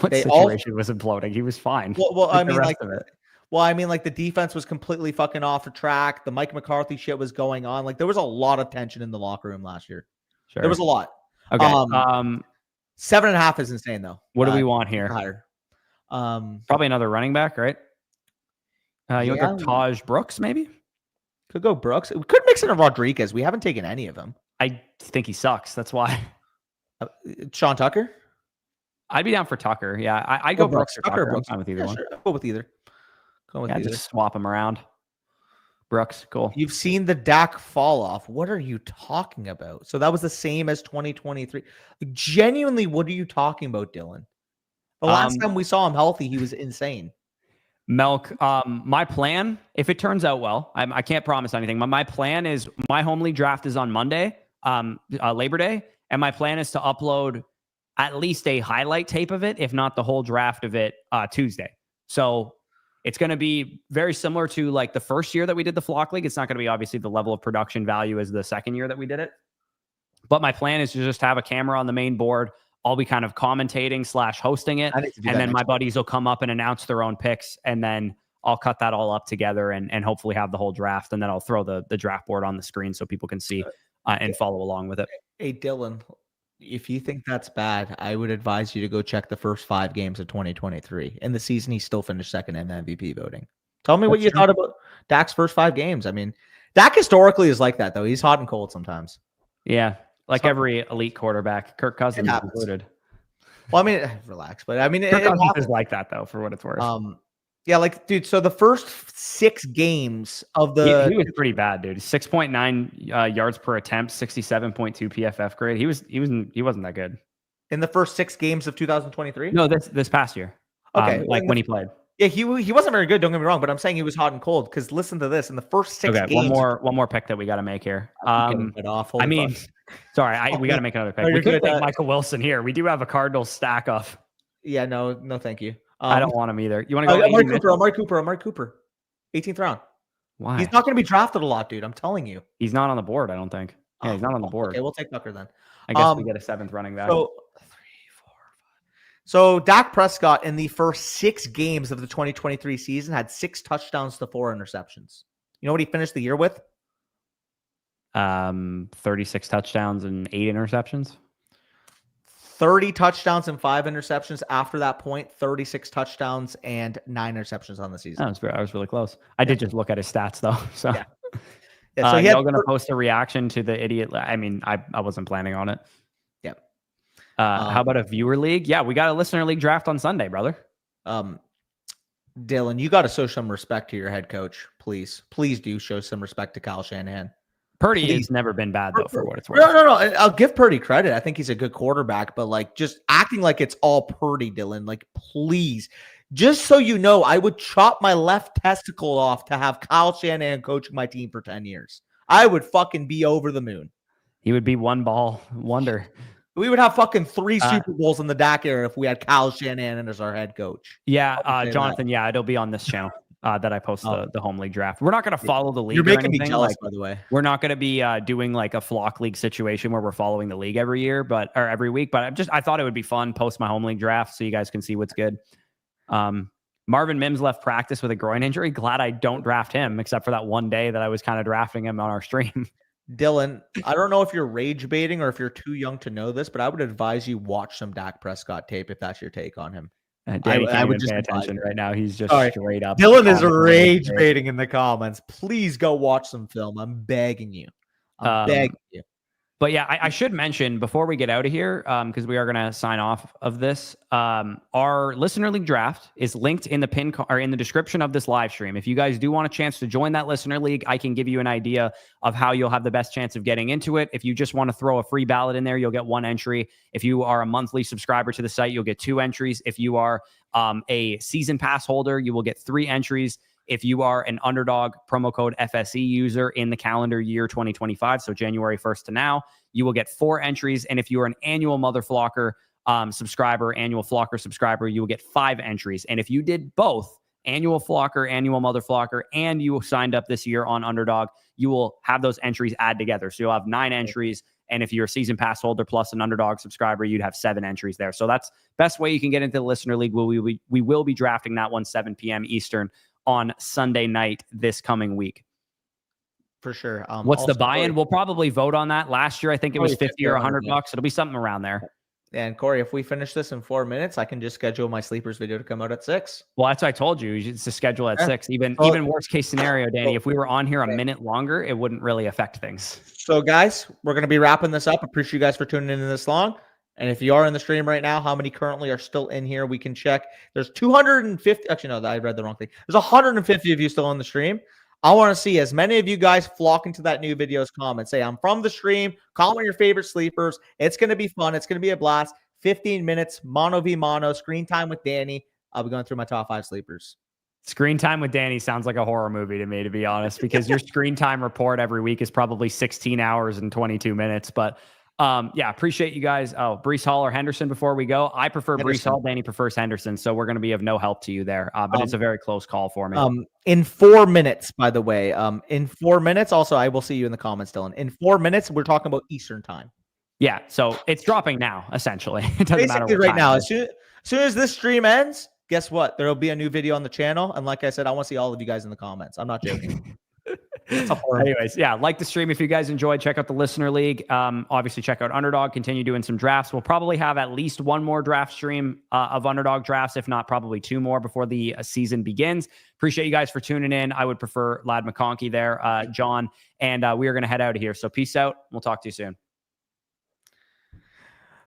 What they situation was imploding? He was fine. well, I mean, like, of it. the defense was completely fucking off the track. The Mike McCarthy shit was going on. Like, there was a lot of tension in the locker room last year. Sure. There was a lot. Okay. 7.5 is insane, though. What do we want here? Higher. Probably another running back, right? You want to go Taj Brooks, maybe? Could go Brooks. We could mix in a Rodriguez. We haven't taken any of them. I think he sucks. That's why. Sean Tucker? I'd be down for Tucker. Yeah, I'd go Brooks or Tucker. I'm fine with either one. Sure. Go with either. Just swap them around. Brooks, cool. You've seen the Dak fall off. What are you talking about? So that was the same as 2023. Genuinely, what are you talking about, Dylan? The last time we saw him healthy, he was insane. Melk, my plan, if it turns out well, I can't promise anything. My plan is my home league draft is on Monday, Labor Day, and my plan is to upload at least a highlight tape of it, if not the whole draft of it, Tuesday. So it's going to be very similar to like the first year that we did the Flock League. It's not going to be obviously the level of production value as the second year that we did it. But my plan is to just have a camera on the main board. I'll be kind of commentating / hosting it. And then my buddies will come up and announce their own picks. And then I'll cut that all up together and hopefully have the whole draft. And then I'll throw the draft board on the screen so people can see and follow along with it. Hey, Dylan, if you think that's bad, I would advise you to go check the first 5 games of 2023. In the season, he still finished second in the MVP voting. Tell me what you thought about Dak's first 5 games. I mean, Dak historically is like that, though. He's hot and cold sometimes. Yeah. Like every elite quarterback, Kirk Cousins included. Well, I mean, relax, but I mean, Kirk Cousins is like that though, for what it's worth. Yeah, like, dude. So the first 6 games of the he was pretty bad, dude. 6.9 yards per attempt, 67.2 PFF grade. He wasn't that good in the first 6 games of 2023. No, this past year. Okay, when he played. Yeah, he wasn't very good. Don't get me wrong, but I'm saying he was hot and cold because listen to this: in the first 6 games. One more pick that we got to make here. Sorry, we got to make another pick. We could take Michael Wilson here. We do have a Cardinals stack of. Yeah, no, thank you. I don't want him either. You want to go Amari Cooper, 18th round. Why? He's not going to be drafted a lot, dude. I'm telling you. He's not on the board. I don't think. Yeah, he's not on the board. Okay, we'll take Tucker then. I guess we get a 7th running back. So 3, 4, 5. So Dak Prescott in the first 6 games of the 2023 season had 6 touchdowns to 4 interceptions. You know what he finished the year with? 36 touchdowns and 8 interceptions. 30 touchdowns and 5 interceptions. After that point, 36 touchdowns and 9 interceptions on the season. I was really close. I did just look at his stats though. So so y'all going to post a reaction to the idiot. I mean, I wasn't planning on it. Yeah. How about a viewer league? Yeah, we got a listener league draft on Sunday, brother. Dylan, you got to show some respect to your head coach. Please do show some respect to Kyle Shanahan. Purdy has never been bad though, for what it's worth. No. I'll give Purdy credit. I think he's a good quarterback, but like just acting like it's all Purdy, Dylan. Like, please, just so you know, I would chop my left testicle off to have Kyle Shanahan coaching my team for 10 years. I would fucking be over the moon. He would be one ball wonder. We would have fucking 3 Super Bowls in the Dak era if we had Kyle Shanahan as our head coach. Yeah, Jonathan. Yeah, it'll be on this channel. That I post the home league draft. We're not going to follow the league. You're making me jealous, by the way. We're not going to be doing like a flock league situation where we're following the league every week. But I thought it would be fun. Post my home league draft so you guys can see what's good. Marvin Mims left practice with a groin injury. Glad I don't draft him, except for that one day that I was kind of drafting him on our stream. Dylan, I don't know if you're rage baiting or if you're too young to know this, but I would advise you watch some Dak Prescott tape if that's your take on him. Danny I would just pay attention right now. He's just straight up. Dylan is rage baiting in the comments. Please go watch some film. I'm begging you. I'm begging you. But yeah, I should mention before we get out of here, because we are going to sign off of this. Our listener league draft is linked in the or in the description of this live stream. If you guys do want a chance to join that listener league, I can give you an idea of how you'll have the best chance of getting into it. If you just want to throw a free ballot in there, you'll get 1 entry. If you are a monthly subscriber to the site, you'll get 2 entries. If you are a season pass holder, you will get 3 entries. if you are an Underdog promo code FSE user in the calendar year 2025, so January 1st to now, you will get 4 entries. And if you are an annual Mother Flocker subscriber, annual Flocker subscriber, you will get 5 entries. And if you did both, annual Flocker, annual Mother Flocker, and you signed up this year on Underdog, you will have those entries add together. So you'll have 9 entries. And if you're a season pass holder plus an Underdog subscriber, you'd have 7 entries there. So that's best way you can get into the Listener League. We will be drafting that one 7 p.m. Eastern on Sunday night this coming week. For sure. What's the buy-in? We'll probably vote on that. Last year, I think it was 50 or $100 bucks. It'll be something around there. And Corey, if we finish this in 4 minutes, I can just schedule my sleepers video to come out at 6. Well, that's what I told you. It's to schedule at 6. Even worst case scenario, Danny, if we were on here a minute longer, it wouldn't really affect things. So guys, we're going to be wrapping this up. Appreciate you guys for tuning in this long. And if you are in the stream right now, how many currently are still in here? We can check. There's 250. Actually, no, I read the wrong thing. There's 150 of you still on the stream. I want to see as many of you guys flock into that new video's comment. Say, I'm from the stream. Comment your favorite sleepers. It's going to be fun. It's going to be a blast. 15 minutes, mono v mono, screen time with Danny. I'll be going through my top 5 sleepers. Screen time with Danny sounds like a horror movie to me, to be honest, because your screen time report every week is probably 16 hours and 22 minutes. But yeah, appreciate you guys. Oh, Breece Hall or Henderson before we go. I prefer Breece Hall. Danny prefers Henderson. So we're going to be of no help to you there. But it's a very close call for me. In 4 minutes, by the way, in 4 minutes, also, I will see you in the comments, Dylan. In 4 minutes, we're talking about Eastern time. Yeah, so it's dropping now, essentially. It doesn't matter what right now. As soon as this stream ends, guess what? There will be a new video on the channel. And like I said, I want to see all of you guys in the comments. I'm not joking. Anyways, yeah, like the stream. If you guys enjoyed, check out the Listener League. Obviously, check out Underdog. Continue doing some drafts. We'll probably have at least one more draft stream of Underdog drafts, if not probably 2 more before the season begins. Appreciate you guys for tuning in. I would prefer Lad McConkey there, John. And we are going to head out of here. So peace out. We'll talk to you soon.